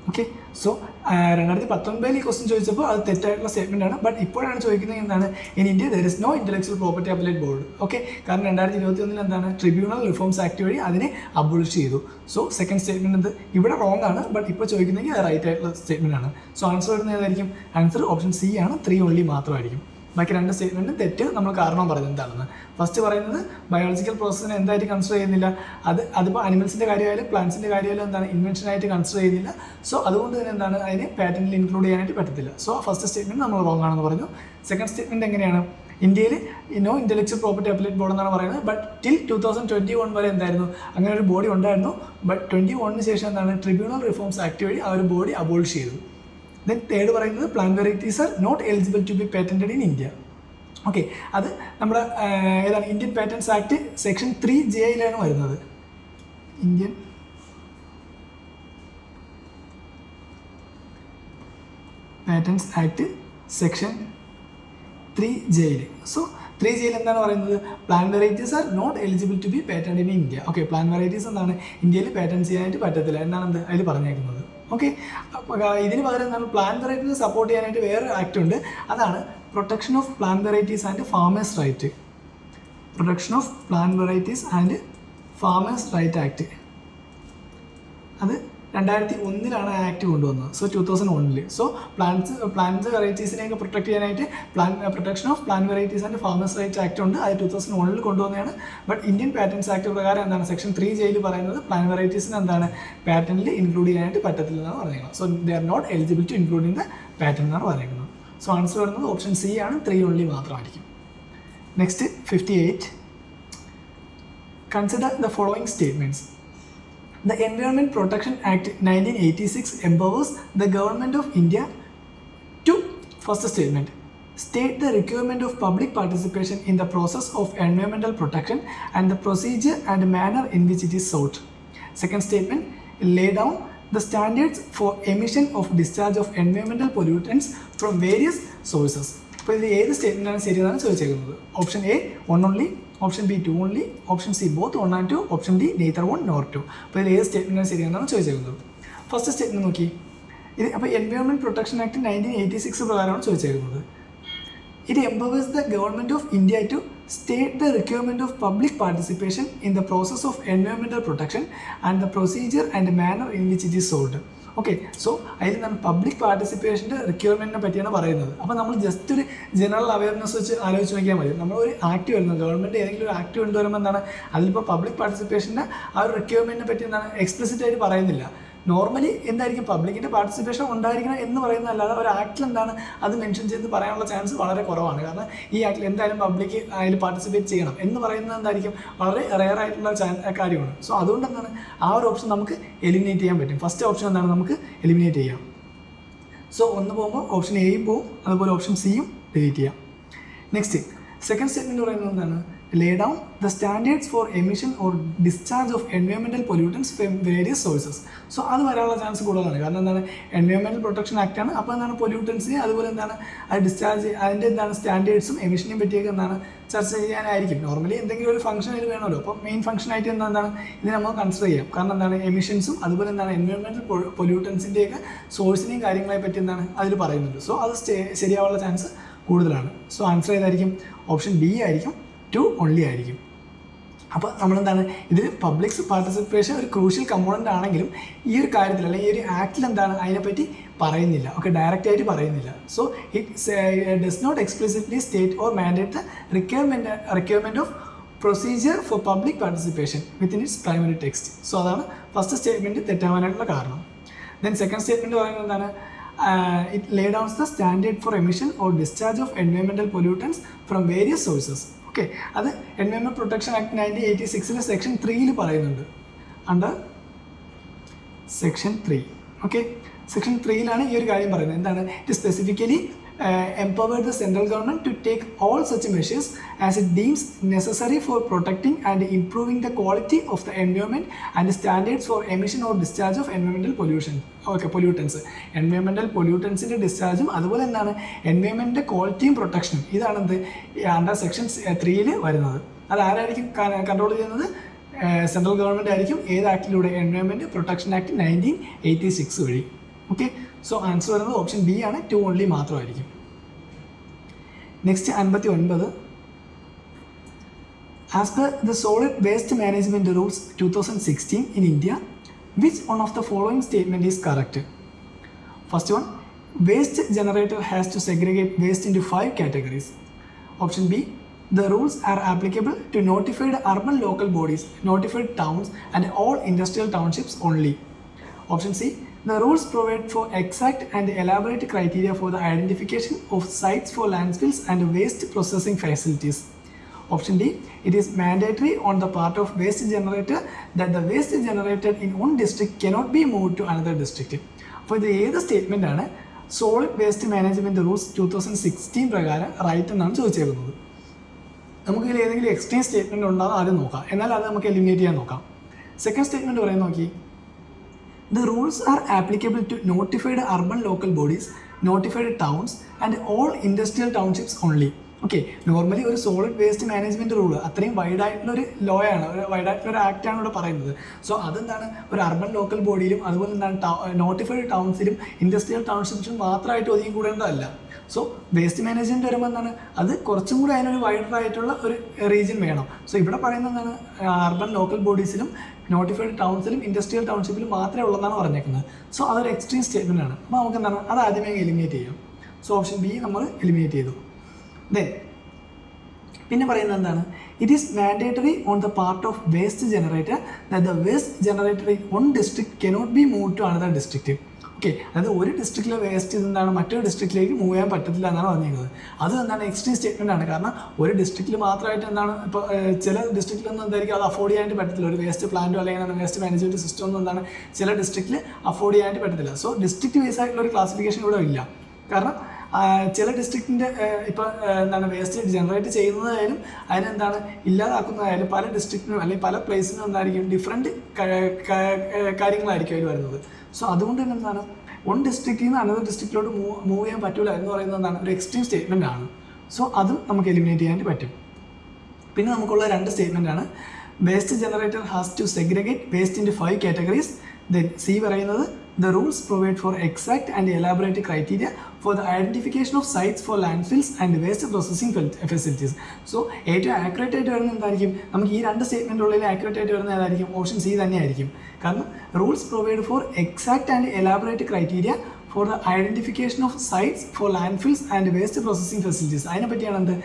Okay, so 2019 ഈ ക്വസ്റ്റ്യൻ ചോദിച്ചപ്പോൾ അത് തെറ്റായിട്ടുള്ള സ്റ്റേറ്റ്മെൻ്റ് ആണ്. ബട്ട് ഇപ്പോഴാണ് ചോദിക്കുന്നത് എന്താണ് in India there is no intellectual property appellate board. Okay, കാരണം 2021 എന്താണ് ട്രിബ്യൂണൽ റിഫോംസ് ആക്ട് വഴി അതിനെ അബോളിഷ് ചെയ്തു. സോ സെക്കൻഡ് സ്റ്റേറ്റ്മെൻറ്റ് ഇവിടെ റോങ് ആണ്, ബട്ട് ഇപ്പോൾ ചോദിക്കുന്നെങ്കിൽ അത് റൈറ്റ് ആയിട്ടുള്ള സ്റ്റേറ്റ്മെൻ്റ് ആണ്. സോ ആൻസർ വരുന്നത് ഏതായിരിക്കും, ആൻസർ ഓപ്ഷൻ സി ആണ്, 3 ഓൺലി മാത്രമായിരിക്കും. ബാക്കി രണ്ട് സ്റ്റേറ്റ്മെൻറ്റും തെറ്റ്. നമ്മൾ കാരണം പറയുന്നത് എന്താണെന്ന് ഫസ്റ്റ് പറയുന്നത് ബയോളജിക്കൽ പ്രോസസ്സിനെ എന്തായിട്ട് കൺസിഡർ ചെയ്യുന്നില്ല, അതിപ്പോൾ അനിമൽസിൻ്റെ കാര്യമായാലും പ്ലാന്റ്സിൻ്റെ കാര്യമായാലും എന്താണ് ഇൻവെൻഷനായിട്ട് കൺസിഡർ ചെയ്യുന്നില്ല. സോ അതുകൊണ്ട് തന്നെ എന്താണ് അതിനെ പാറ്റൻറ്റിൽ ഇൻക്ലൂഡ് ചെയ്യാനായിട്ട് പറ്റത്തില്ല. സോ ഫസ്റ്റ് സ്റ്റേറ്റ്മെൻറ്റ് നമ്മൾ റോങ് ആണെന്ന് പറഞ്ഞു. സെക്കൻഡ് സ്റ്റേറ്റ്മെൻറ്റ് എങ്ങനെയാണ്, ഇന്ത്യയിൽ no intellectual property appellate board എന്നാണ് പറയുന്നത്. ബട്ട് ടിൽ 2021 വരെ എന്തായിരുന്നു അങ്ങനെ ഒരു ബോഡി ഉണ്ടായിരുന്നു. ബട്ട് 2021 ശേഷം എന്താണ് ട്രിബ്യൂണൽ റിഫോംസ് ആക്ട് വഴി ആ ഒരു ബോഡി അബോളിഷ് ചെയ്തു. ദെൻ തേർഡ് പറയുന്നത് plant varieties are not eligible to be patented in India. Okay, അത് നമ്മുടെ ഏതാണ് Indian patents act section 3J വരുന്നത്. Indian patents act section 3J. So 3J എന്താണ് പറയുന്നത്, plant varieties are not eligible to be patented in India. Okay, plant varieties എന്താണ് ഇന്ത്യയിൽ patent ചെയ്യാനായിട്ട് പറ്റത്തില്ല എന്നാണ് അതിൽ പറഞ്ഞേക്കുന്നത്. ഓക്കെ, ഇതിന് പകരം നമ്മൾ പ്ലാന്റ് വെറൈറ്റീസ് സപ്പോർട്ട് ചെയ്യാനായിട്ട് വേറൊരു ആക്ട് ഉണ്ട്, അതാണ് protection of plant varieties and farmers right. Protection of plant varieties and farmers right act. അത് 2001 ആ ആക്ട് കൊണ്ടുവന്നത്. സോ 2001. സോ പ്ലാന്റ് വെറൈറ്റീസിനെയൊക്കെ പ്രൊട്ടക്ട് ചെയ്യാനായിട്ട് protection of plant varieties and farmers rights act ഉണ്ട്, അത് 2001 കൊണ്ടുവന്നതാണ്. ബട്ട് ഇന്ത്യൻ പാറ്റൻറ്റ്സ് ആക്ട് പ്രകാരം എന്താണ് സെക്ഷൻ 3J പറയുന്നത് പ്ലാന്റ് വെറൈറ്റീസിന് എന്താണ് പാറ്റൻറ്റിൽ ഇൻക്ലൂഡ് ചെയ്യാനായിട്ട് പറ്റത്തില്ല എന്നാണ് പറയുന്നത്. So they are not eligible to include in the patent എന്നാണ് പറയുന്നത്. സോ ആൻസർ വരുന്നത് ഓപ്ഷൻ സി ആണ്, 3 ഓൺലി മാത്രമായിരിക്കും. Next 58. Consider the following statements. The Environment Protection Act 1986 empowers the Government of India to, first statement, state the requirement of public participation in the process of environmental protection and the procedure and manner in which it is sought. Second statement, lay down the standards for emission of discharge of environmental pollutants from various sources. അപ്പോൾ ഇത് ഏത് സ്റ്റേറ്റ്മെൻറ്റാണ് ശരിയെന്നാണ് ചോദിച്ചേക്കുന്നത്. Option A 1 only, option B 2 only, option C both 1 and 2, option D neither 1 nor 2. അപ്പോൾ ഇതിൽ ഏത് സ്റ്റേറ്റ്മെൻറ്റാണ് ശരിയെന്നാണ് ചോദിച്ചേക്കുന്നത്. ഫസ്റ്റ് സ്റ്റേറ്റ്മെൻറ്റ് നോക്കി, ഇത് അപ്പോൾ എൻവയോൺമെൻറ്റ് പ്രൊട്ടക്ഷൻ ആക്ട് 1986 പ്രകാരമാണ് ചോദിച്ചേക്കുന്നത്. It empowers the government of India to state the requirement of public participation in the process of environmental protection and the procedure and manner in which it is sought. Okay, so അതിൽ നമ്മൾ public പാർട്ടിസിപ്പേഷൻ്റെ റിക്വയർമെൻറ്റിനെ പറ്റിയാണ് പറയുന്നത്. അപ്പോൾ നമ്മൾ just ഒരു general awareness വെച്ച് ആലോചിച്ച് നോക്കിയാൽ മതി. നമ്മളൊരു ആക്ട് വരുന്നത്, ഗവൺമെൻറ് ഏതെങ്കിലും ഒരു ആക്ട് കൊണ്ടുവരുമ്പോൾ എന്താണ് അതിലിപ്പോൾ പബ്ലിക് പാർട്ടിസിപ്പേഷൻ്റെ ആ ഒരു റിക്വയർമെൻറ്റിനെ പറ്റി എന്താണ് എക്സ്പ്ലിസിറ്റ് ആയിട്ട് പറയുന്നില്ല. നോർമലി എന്തായിരിക്കും പബ്ലിക്കിൻ്റെ പാർട്ടിസിപ്പേഷൻ ഉണ്ടായിരിക്കണം എന്ന് പറയുന്നതല്ലാതെ ഒരു ആക്ടിൽ എന്താണ് അത് മെൻഷൻ ചെയ്ത് പറയാനുള്ള ചാൻസ് വളരെ കുറവാണ്. കാരണം ഈ ആക്ടിൽ എന്തായാലും പബ്ലിക്ക് അതിൽ പാർട്ടിസിപ്പേറ്റ് ചെയ്യണം എന്ന് പറയുന്നത് എന്തായിരിക്കും വളരെ റെയർ ആയിട്ടുള്ള കാര്യമാണ്. സോ അതുകൊണ്ട് എന്താണ് ആ ഒരു ഓപ്ഷൻ നമുക്ക് എലിമിനേറ്റ് ചെയ്യാൻ പറ്റും. ഫസ്റ്റ് ഓപ്ഷൻ എന്താണ് നമുക്ക് എലിമിനേറ്റ് ചെയ്യാം. സോ ഒന്ന് പോകുമ്പോൾ ഓപ്ഷൻ എയും പോവും, അതുപോലെ ഓപ്ഷൻ സിയും ഡിലീറ്റ് ചെയ്യാം. നെക്സ്റ്റ് സെക്കൻഡ് സ്റ്റേറ്റ്മെൻറ്റ് പറയുന്നത് എന്താണ്? lay down the standards for emission or discharge of environmental pollutants from various sources. So അത് വരാനുള്ള ചാൻസ് കൂടുതലാണ്. കാരണം എന്താണ് എൻവയോൺമെൻറ്റൽ പ്രൊട്ടക്ഷൻ ആക്ട് ആണ്. അപ്പോൾ എന്താണ് പൊല്യൂട്ടൻസിന് അതുപോലെ എന്താണ് അത് ഡിസ്ചാർജ് അതിൻ്റെ എന്താണ് സ്റ്റാൻഡേർഡ്സും എമിഷനെയും പറ്റിയൊക്കെ എന്താണ് ചർച്ച ചെയ്യാനായിരിക്കും. നോർമലി എന്തെങ്കിലും ഒരു ഫംഗ്ഷൻ ഇത് വേണമല്ലോ. അപ്പോൾ മെയിൻ ഫംഗ്ഷൻ ആയിട്ട് എന്താണ് ഇത് നമുക്ക് കൺസിഡർ ചെയ്യാം. കാരണം എന്താണ് എമിഷൻസും അതുപോലെ എന്താണ് എൻവയോൺമെൻറ്റൽ പൊല്യൂട്ടൻസിൻ്റെയൊക്കെ സോഴ്സിനെയും കാര്യങ്ങളെ പറ്റി എന്താണ് അതിൽ പറയുന്നുണ്ട്. സോ അത് ശരിയാവാനുള്ള ചാൻസ് കൂടുതലാണ്. സോ ആൻസർ ഏതായിരിക്കും? ഓപ്ഷൻ ബി ആയിരിക്കും, 2 ഓൺലി ആയിരിക്കും. അപ്പോൾ നമ്മളെന്താണ് ഇതിൽ പബ്ലിക് പാർട്ടിസിപ്പേഷൻ ഒരു ക്രൂഷ്യൽ കമ്പോണൻ്റ് ആണെങ്കിലും ഈ ഒരു കാര്യത്തിൽ അല്ലെങ്കിൽ ഈ ഒരു ആക്ടിൽ എന്താണ് അതിനെപ്പറ്റി പറയുന്നില്ല. ഓക്കെ, ഡയറക്റ്റ് ആയിട്ട് പറയുന്നില്ല. So it does not explicitly state or mandate the requirement of procedure for public participation within its primary text. So അതാണ് ഫസ്റ്റ് സ്റ്റേറ്റ്മെൻറ്റ് തെറ്റാവാനായിട്ടുള്ള കാരണം. ദെൻ സെക്കൻഡ് സ്റ്റേറ്റ്മെൻറ്റ് പറയുന്നത് എന്താണ്? It lay down the standard for emission or discharge of environmental pollutants from various sources. Okay, അത് environment protection act 1986 section 3 പറയുന്നുണ്ട്. Under section 3. Okay, section 3 ഈ ഒരു കാര്യം പറയുന്നത്. എന്താണ്? It specifically empower the central government to take all such measures as it deems necessary for protecting and improving the quality of the environment and standards for emission or discharge of environmental pollution. Okay, pollutants environmental പൊല്യൂട്ടൻസിൻ്റെ ഡിസ്ചാർജും അതുപോലെ എന്താണ് എൻവയോൺമെൻറ്റിൻ്റെ ക്വാളിറ്റിയും പ്രൊട്ടക്ഷനും ഇതാണ് എന്ത് under section 3 വരുന്നത്. അത് ആരായിരിക്കും കൺട്രോൾ ചെയ്യുന്നത്? സെൻട്രൽ ഗവൺമെൻറ് ആയിരിക്കും. ഏത് ആക്ടിലൂടെ? എൻവയോൺമെൻറ്റ് പ്രൊട്ടക്ഷൻ ആക്ട് 1986 വഴി. ഓക്കെ, സോ ആൻസർ വരുന്നത് ഓപ്ഷൻ ബി ആണ്, 2 ഓൺലി മാത്രമായിരിക്കും. Next 59. As per the solid waste management rules 2016 in India, which one of the following statement is correct? First one, waste generator has to segregate waste into 5 categories. Option B, the rules are applicable to notified urban local bodies, notified towns and all industrial townships only. Option C, the rules provide for exact and elaborate criteria for the identification of sites for landfills and waste processing facilities. Option D, it is mandatory on the part of waste generator that the waste generated in one district cannot be moved to another district. അപ്പോൾ ഇത് ഏത് statement ആണ് solid waste management rules 2016 പ്രകാരം right എന്നാണ് ചോദിച്ചേക്കുന്നത്? നമുക്കിതിൽ ഏതെങ്കിലും extreme statement ഉണ്ടാകും ആദ്യം നോക്കാം, എന്നാൽ അത് നമുക്ക് എലിമിനേറ്റ് ചെയ്യാൻ നോക്കാം. സെക്കൻഡ് സ്റ്റേറ്റ്മെൻറ്റ് പറയുന്നത് നോക്കി, the rules are applicable to notified urban local bodies, notified towns and all industrial townships only. Okay, normally ഒരു സോളിഡ് വേസ്റ്റ് മാനേജ്മെൻറ്റ് റൂള് അത്രയും വൈഡായിട്ടുള്ളൊരു ലോ ആണ്, ഒരു വൈഡായിട്ടുള്ളൊരു ആക്റ്റാണ് ഇവിടെ പറയുന്നത്. സോ അതെന്താണ് ഒരു അർബൻ ലോക്കൽ ബോഡിയിലും അതുപോലെ എന്താണ് നോട്ടിഫൈഡ് ടൗൺസിലും ഇൻഡസ്ട്രിയൽ ടൗൺഷിപ്സിലും മാത്രമായിട്ട് ഒതുങ്ങി കൂടേണ്ടതല്ല. സോ വേസ്റ്റ് മാനേജ്മെൻറ്റ് വരുമ്പോൾ എന്താണ് അത് കുറച്ചും കൂടി അതിനൊരു വൈഡറായിട്ടുള്ള ഒരു റീജിയൻ വേണം. സോ ഇവിടെ പറയുന്നത് എന്താണ് അർബൻ ലോക്കൽ ബോഡീസിലും നോട്ടിഫൈഡ് ടൗൺസിലും ഇൻഡസ്ട്രിയൽ ടൗൺഷിപ്പിലും മാത്രമേ ഉള്ളതെന്നാണ് പറഞ്ഞേക്കുന്നത്. സോ അതൊരു എക്സ്ട്രീം സ്റ്റേറ്റ്മെൻ്റ് ആണ്. അപ്പോൾ നമുക്ക് എന്താണ് അത് ആദ്യമേ എലിമിനേറ്റ് ചെയ്യാം. സോ ഓപ്ഷൻ ബി നമ്മൾ എലിമിനേറ്റ് ചെയ്തു. പിന്നെ പറയുന്നത് എന്താണ്? It is mandatory on the part of waste generator that the waste generator in one district cannot be move to another district. Okay, അതായത് ഒരു ഡിസ്ട്രിക്റ്റിലെ വേസ്റ്റ് എന്താണ് മറ്റൊരു ഡിസ്ട്രിക്റ്റിലേക്ക് മൂവ് ചെയ്യാൻ പറ്റത്തില്ല എന്നാണ് പറഞ്ഞിരിക്കുന്നത്. അത് എന്താണ് എക്സ്ട്രീം സ്റ്റേറ്റ്മെൻ്റ് ആണ്. കാരണം ഒരു ഡിസ്ട്രിക്റ്റിൽ മാത്രമായിട്ട് എന്താണ് ഇപ്പോൾ ചില ഡിസ്ട്രിക്റ്റിലൊന്നും എന്തായിരിക്കും അത് അഫോർഡ് ചെയ്യാനായിട്ട് പറ്റത്തില്ല. ഒരു വേസ്റ്റ് പ്ലാന്റോ അല്ലെങ്കിൽ വേസ്റ്റ് മാനേജ്മെൻറ്റ് സിസ്റ്റം ഒന്നും എന്താണ് ചില ഡിസ്ട്രിക്റ്റിൽ അഫോർഡ് ചെയ്യാനായിട്ട് പറ്റത്തില്ല. സോ ഡിസ്ട്രിക്റ്റ് ബേസ് ആയിട്ടുള്ള ഒരു ക്ലാസിഫിക്കേഷൻ ഇവിടെ ഇല്ല. കാരണം ചില ഡിസ്ട്രിക്റ്റിൻ്റെ ഇപ്പോൾ എന്താണ് വേസ്റ്റ് ജനറേറ്റ് ചെയ്യുന്നതായാലും അതിനെന്താണ് ഇല്ലാതാക്കുന്നതായാലും പല ഡിസ്ട്രിക്റ്റിനും അല്ലെങ്കിൽ പല പ്ലേസിനും എന്തായിരിക്കും ഡിഫറെൻറ്റ് കാര്യങ്ങളായിരിക്കും അതിൽ വരുന്നത്. സോ അതുകൊണ്ട് തന്നെ എന്താണ് വൺ ഡിസ്ട്രിക്റ്റിൽ നിന്ന് അനദർ ഡിസ്ട്രിക്റ്റിലോട്ട് മൂവ് ചെയ്യാൻ പറ്റില്ല എന്ന് പറയുന്നത് എന്താണ് ഒരു എക്സ്ട്രീം സ്റ്റേറ്റ്മെൻ്റ് ആണ്. സോ അതും നമുക്ക് എലിമിനേറ്റ് ചെയ്യാനായിട്ട് പറ്റും. പിന്നെ നമുക്കുള്ള 2 സ്റ്റേറ്റ്മെൻ്റ് ആണ്. Waste generator has to segregate waste in to 5 categories. Then C പറയുന്നത് the rules provide for exact and elaborate criteria for the identification of sites for landfills and waste processing facilities. So ഏറ്റവും accurate ആയിട്ട് വരുന്നത് എന്തായിരിക്കും? നമുക്ക് ഈ രണ്ട് സ്റ്റേറ്റ്മെൻറ്റുള്ളിൽ accurate ആയിട്ട് വരുന്നത് ഏതായിരിക്കും? ഓപ്ഷൻ സി തന്നെയായിരിക്കും. കാരണം rules provide for exact and elaborate criteria for the identification of sites for landfills and waste processing facilities. അതിനെ പറ്റിയാണ് എന്ത്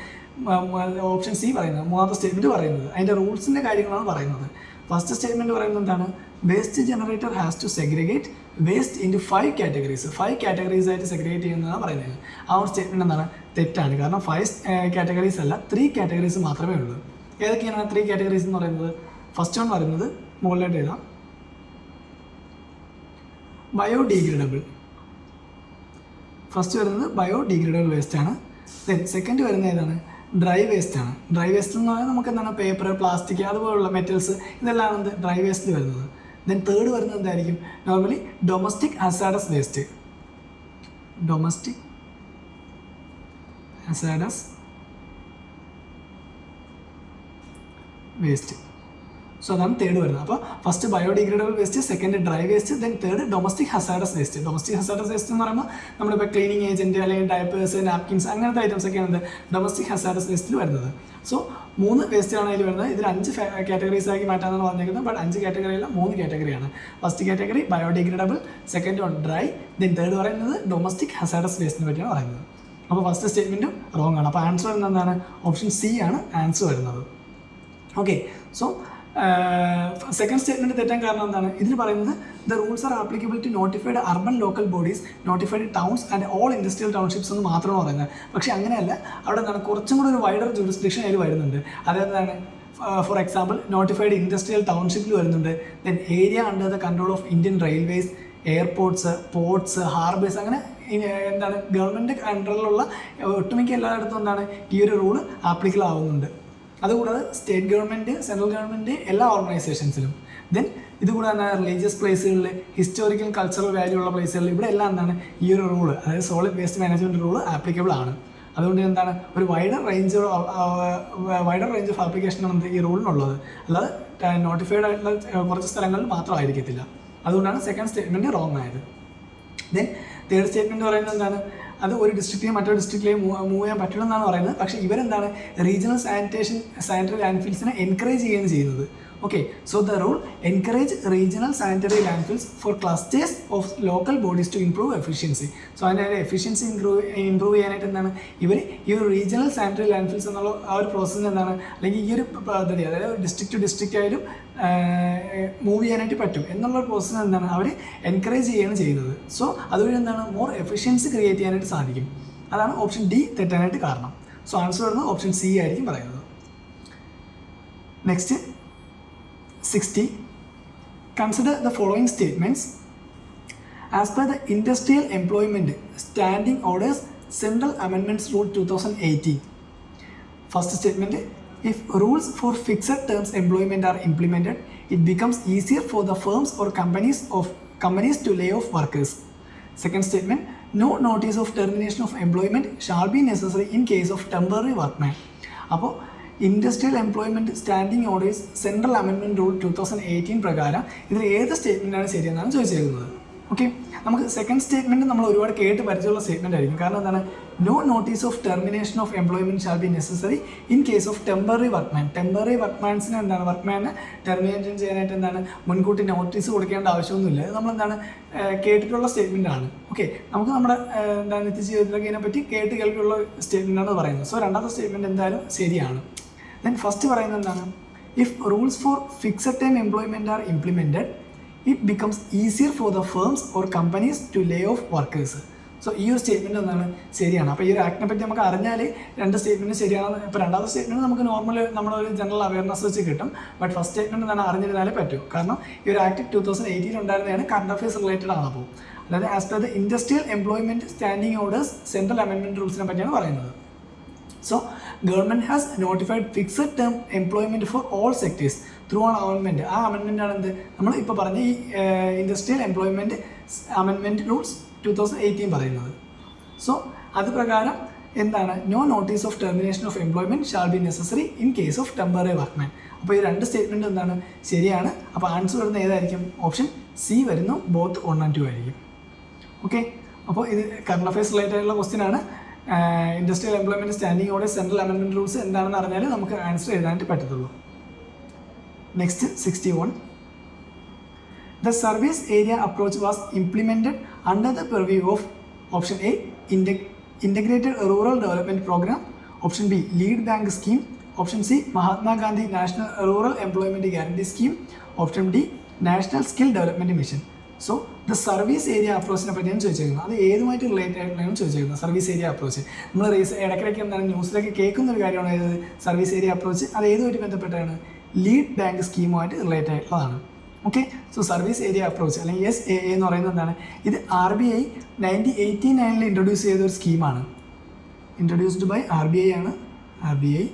ഓപ്ഷൻ സി പറയുന്നത്, മൂന്നാമത്തെ സ്റ്റേറ്റ്മെൻറ്റ് പറയുന്നത്. അതിൻ്റെ റൂൾസിൻ്റെ കാര്യങ്ങളാണ് പറയുന്നത്. ഫസ്റ്റ് സ്റ്റേറ്റ്മെൻറ്റ് പറയുന്നത് എന്താണ്? Waste generator has to segregate waste into 5 categories. 5 categories ആയിട്ട് സെഗ്രിഗേറ്റ് ചെയ്യുന്നതാണ് പറയുന്നത്. ആ ഒരു സ്റ്റേറ്റ്മെൻറ്റ് എന്താണ്? തെറ്റാണ്. കാരണം 5 കാറ്റഗറീസ് അല്ല, 3 കാറ്റഗറീസ് മാത്രമേ ഉള്ളൂ. ഏതൊക്കെയാണ് 3 കാറ്റഗറീസ് എന്ന് പറയുന്നത്? ഫസ്റ്റ് വൺ പറയുന്നത് മുകളിലായിട്ട് എഴുതാം, ബയോഡീഗ്രേഡബിൾ. ഫസ്റ്റ് വരുന്നത് ബയോഡീഗ്രേഡബിൾ വേസ്റ്റ് ആണ്. ദെൻ സെക്കൻഡ് വരുന്നത് ഏതാണ്? ഡ്രൈ വേസ്റ്റ് ആണ്. ഡ്രൈ വേസ്റ്റ് എന്ന് പറഞ്ഞാൽ നമുക്ക് എന്താണ്? പേപ്പർ, പ്ലാസ്റ്റിക്, അതുപോലുള്ള മെറ്റൽസ്, ഇതെല്ലാം എന്ത് ഡ്രൈ വേസ്റ്റിൽ വരുന്നത്. ദെൻ തേർഡ് വരുന്നത് എന്തായിരിക്കും? Normally domestic hazardous waste. Domestic hazardous waste. So അതാണ് തേർഡ് വരുന്നത്. അപ്പോൾ first biodegradable waste, second dry waste, then third domestic hazardous waste. Domestic hazardous waste എന്ന് പറയുമ്പോൾ നമ്മളിപ്പോൾ ക്ലീനിങ് ഏജൻറ്റ് അല്ലെങ്കിൽ ഡയപ്പേഴ്സ്, നാപ്കിൻസ്, അങ്ങനത്തെ ഐറ്റംസ് ഒക്കെയാണ് ഡൊമസ്റ്റിക് ഹസാഡസ് വേസ്റ്റിൽ വരുന്നത്. സോ 3 വേസ്റ്റാണ് അതിൽ വരുന്നത്. ഇതിൽ 5 കാറ്റഗറീസ് ആക്കി മാറ്റാമെന്നാണ് പറഞ്ഞിരിക്കുന്നത്. ബട്ട് 5 കാറ്റഗറിയല്ല, 3 കാറ്റഗറിയാണ്. First category biodegradable, second one dry, then third പറയുന്നത് ഡൊമസ്റ്റിക് ഹസാഡസ് വേസ്റ്റിനെ പറ്റിയാണ് പറയുന്നത്. അപ്പോൾ ഫസ്റ്റ് സ്റ്റേറ്റ്മെൻറ്റും റോങ് ആണ്. അപ്പോൾ ആൻസർ വരുന്നത് എന്താണ്? ഓപ്ഷൻ സി ആണ് ആൻസർ വരുന്നത്. ഓക്കെ, സോ സെക്കൻഡ് സ്റ്റേറ്റ്മെൻറ്റ് തെറ്റാൻ കാരണം എന്താണ്? ഇതിൽ പറയുന്നത് the rules are applicable to notified urban local bodies, notified towns and all industrial townships എന്ന് മാത്രമാണ് പറയുന്നത്. പക്ഷേ അങ്ങനെയല്ല, അവിടെ എന്താണ് കുറച്ചും കൂടി ഒരു വൈഡർ ജൂറിസ്ഡിക്ഷൻ അതിൽ വരുന്നുണ്ട്. അതെന്താണ്? ഫോർ എക്സാമ്പിൾ നോട്ടിഫൈഡ് ഇൻഡസ്ട്രിയൽ ടൗൺഷിപ്പിൽ വരുന്നുണ്ട്. Then area under the control of Indian railways, airports, ports, harbours, അങ്ങനെ എന്താണ് ഗവൺമെൻറ് അണ്ടറിലുള്ള ഒട്ടുമിക്ക എല്ലായിടത്തും എന്താണ് ഈ ഒരു റൂൾ ആപ്ലിക്കബിൾ ആവുന്നുണ്ട്. അതുകൂടാതെ സ്റ്റേറ്റ് ഗവൺമെൻറ്, സെൻട്രൽ ഗവൺമെൻറ്, എല്ലാ ഓർഗനൈസേഷൻസിലും. ദെൻ ഇതുകൂടാതെ എന്താണ് റിലീജിയസ് പ്ലേസുകളിൽ, ഹിസ്റ്റോറിക്കൽ കൾച്ചറൽ വാല്യൂ ഉള്ള പ്ലേസുകളിൽ, ഇവിടെ എല്ലാം എന്താണ് ഈ ഒരു റൂള്, അതായത് solid waste management rule applicable ആണ്. അതുകൊണ്ട് എന്താണ് ഒരു വൈഡർ റേഞ്ച് ഓഫ് ആപ്ലിക്കേഷനാണ് ഈ റൂളിനുള്ളത്. അല്ലാതെ നോട്ടിഫൈഡ് ആയിട്ടുള്ള കുറച്ച് സ്ഥലങ്ങളിൽ മാത്രമായിരിക്കത്തില്ല. അതുകൊണ്ടാണ് സെക്കൻഡ് സ്റ്റേറ്റ്മെൻറ്റ് റോങ് ആയത്. ദെൻ തേർഡ് സ്റ്റേറ്റ്മെൻറ്റ് പറയുന്നത് എന്താണ്? അത് ഒരു ഡിസ്ട്രിക്റ്റിലെയും മറ്റൊരു ഡിസ്ട്രിക്റ്റിലെയും മൂവ് ചെയ്യാൻ പറ്റണമെന്നാണ് പറയുന്നത്. പക്ഷേ ഇവരെന്താണ് റീജിയണൽ സാനിറ്ററി ലാൻഡ്ഫിൽസിനെ എൻകറേജ് ചെയ്യുകയാണ് ചെയ്യുന്നത്. Okay, so the rule encourage regional sanitary landfills for clusters of local bodies to improve efficiency. So അതിൻ്റെ എഫിഷ്യൻസി ഇംപ്രൂവ് ചെയ്യാനായിട്ട് എന്താണ് ഇവർ ഈ ഒരു റീജിയണൽ സാനിറ്ററി ലാൻഡ്ഫിൽസ് എന്നുള്ള ആ ഒരു പ്രോസസ്സിന് എന്താണ്, അല്ലെങ്കിൽ ഈ ഒരു പദ്ധതി, അതായത് ഡിസ്ട്രിക്ട് ടു ഡിസ്ട്രിക്റ്റ് ആയാലും മൂവ് ചെയ്യാനായിട്ട് പറ്റും എന്നുള്ള പ്രോസസ്സിന് എന്താണ് അവർ എൻകറേജ് ചെയ്യുകയാണ് ചെയ്യുന്നത്. സോ അതുവഴി എന്താണ് മോർ എഫിഷ്യൻസി ക്രിയേറ്റ് ചെയ്യാനായിട്ട് സാധിക്കും. അതാണ് ഓപ്ഷൻ ഡി തെറ്റാനായിട്ട് കാരണം. സോ ആൻസർ വരുന്നത് ഓപ്ഷൻ സി ആയിരിക്കും പറയുന്നത്. Next 60. Consider the following statements. As per the Industrial Employment Standing Orders Central Amendments Rule 2018. First statement, if rules for fixed terms employment are implemented, it becomes easier for the firms or companies to lay off workers. Second statement, no notice of termination of employment shall be necessary in case of temporary workman. അപ്പോൾ industrial employment standing orders central amendment rule 2018 പ്രകാരം ഇതിൽ ഏത് സ്റ്റേറ്റ്മെൻറ്റാണ് ശരിയെന്നാണ് ചോദിച്ചിരിക്കുന്നത്. Okay, നമുക്ക് second statement നമ്മൾ ഒരുപാട് കേട്ട് പരിചയമുള്ള സ്റ്റേറ്റ്മെൻറ്റ് ആയിരിക്കും. കാരണം എന്താണ്? No notice of termination of employment shall be necessary in case of temporary workman. Temporary വർക്ക്മാൻസിന് എന്താണ് വർക്ക്മാനെ ടെർമിനേഷൻ ചെയ്യാനായിട്ട് എന്താണ് മുൻകൂട്ടി നോട്ടീസ് കൊടുക്കേണ്ട ആവശ്യമൊന്നുമില്ല. ഇത് നമ്മളെന്താണ് കേട്ടിട്ടുള്ള സ്റ്റേറ്റ്മെൻ്റ് ആണ്. ഓക്കെ, നമുക്ക് നമ്മുടെ എന്താണ് നിത്യജീവിതത്തിലൊക്കെ ഇതിനെപ്പറ്റി കേട്ട് കേൾക്കുള്ള സ്റ്റേറ്റ്മെൻറ്റാണ് പറയുന്നത്. സോ രണ്ടാമത്തെ സ്റ്റേറ്റ്മെൻറ്റ് എന്തായാലും ശരിയാണ്. ദെൻ ഫസ്റ്റ് പറയുന്നത് എന്താണ്? If rules for fixed time employment are implemented, it becomes easier for the firms or companies to lay off workers. So ഈ ഒരു സ്റ്റേറ്റ്മെൻറ്റ് എന്താണ് ശരിയാണ്. അപ്പോൾ ഈ ഒരു ആക്ടിനെ പറ്റി നമുക്ക് അറിഞ്ഞാൽ രണ്ട് സ്റ്റേറ്റ്മെൻറ്റ് ശരിയാണ്. ഇപ്പോൾ രണ്ടാമത്തെ സ്റ്റേറ്റ്മെൻറ്റ് നമുക്ക് നോർമൽ നമ്മുടെ ഒരു ജനറൽ അവയർനെസ് വെച്ച് കിട്ടും. ബട്ട് ഫസ്റ്റ് സ്റ്റേറ്റ്മെൻറ്റ് എന്താണ് അറിഞ്ഞിരുന്നാലേ പറ്റൂ. കാരണം ഈ ഒരു ആക്ട് 2018 ഉണ്ടായിരുന്നതാണ്, കറണ്ട് അഫയേഴ്സ് റിലേറ്റഡ് ആണ്. അപ്പോൾ അതായത് as per the industrial employment standing orders central amendment റൂൾസിനെ പറ്റിയാണ് പറയുന്നത്. So, government has notified fixed term employment for all sectors through an amendment. ആ അമെൻമെൻ്റ് ആണ് എന്ത് നമ്മൾ ഇപ്പോൾ പറഞ്ഞ ഈ ഇൻഡസ്ട്രിയൽ എംപ്ലോയ്മെൻറ്റ് അമെൻമെൻറ്റ് റൂൾസ് 2018 പറയുന്നത്. സോ അത് പ്രകാരം എന്താണ് no notice of termination of employment shall be necessary in case of temporary workman. അപ്പോൾ ഈ രണ്ട് സ്റ്റേറ്റ്മെൻറ്റ് എന്താണ് ശരിയാണ്. അപ്പോൾ ആൻസർ വരുന്ന ഏതായിരിക്കും? ഓപ്ഷൻ സി വരുന്നു, ബോത്ത് 1 and 2 ആയിരിക്കും. ഓക്കെ, അപ്പോൾ ഇത് കറണ്ട് അഫയേഴ്സ് റിലേറ്റഡ് ആയിട്ടുള്ള ക്വസ്റ്റ്യൻ ആണ്. Industrial employment standing order central amendment rules എന്താണെന്ന് അറിഞ്ഞാൽ നമുക്ക് ആൻസർ എഴുതാനായിട്ട് പറ്റത്തുള്ളൂ. Next 61. The service area approach was implemented under the purview of option A, Integrated Rural Development Program, option B, Lead Bank Scheme, option C, Mahatma Gandhi National Rural Employment Guarantee Scheme, option D, National Skill Development Mission. So the service area അപ്രോച്ചിനെ പറ്റിയാണ് ചോദിച്ചിരിക്കുന്നത്. അത് ഏതുമായിട്ട് related ആയിട്ടാണ് ചോദിച്ചിരിക്കുന്നത് service area approach. നമ്മൾ ഇടയ്ക്കിടയ്ക്ക് എന്താണ് ന്യൂസിലൊക്കെ കേൾക്കുന്ന ഒരു കാര്യമാണ് ഏത് സർവീസ് ഏരിയ അപ്രോച്ച്. അത് ഏതുമായിട്ട് ബന്ധപ്പെട്ടാണ്? ലീഡ് ബാങ്ക് സ്കീമുമായിട്ട് റിലേറ്റഡ് ആയിട്ടുള്ളതാണ്. Okay, so service area approach അല്ലെങ്കിൽ SAA എന്ന് പറയുന്നത് എന്താണ്? ഇത് RBI 1989 ഇൻട്രൊഡ്യൂസ് ചെയ്ത ഒരു സ്കീമാണ്. ഇൻട്രൊഡ്യൂസ്ഡ് ബൈ RBI ആണ്. RBI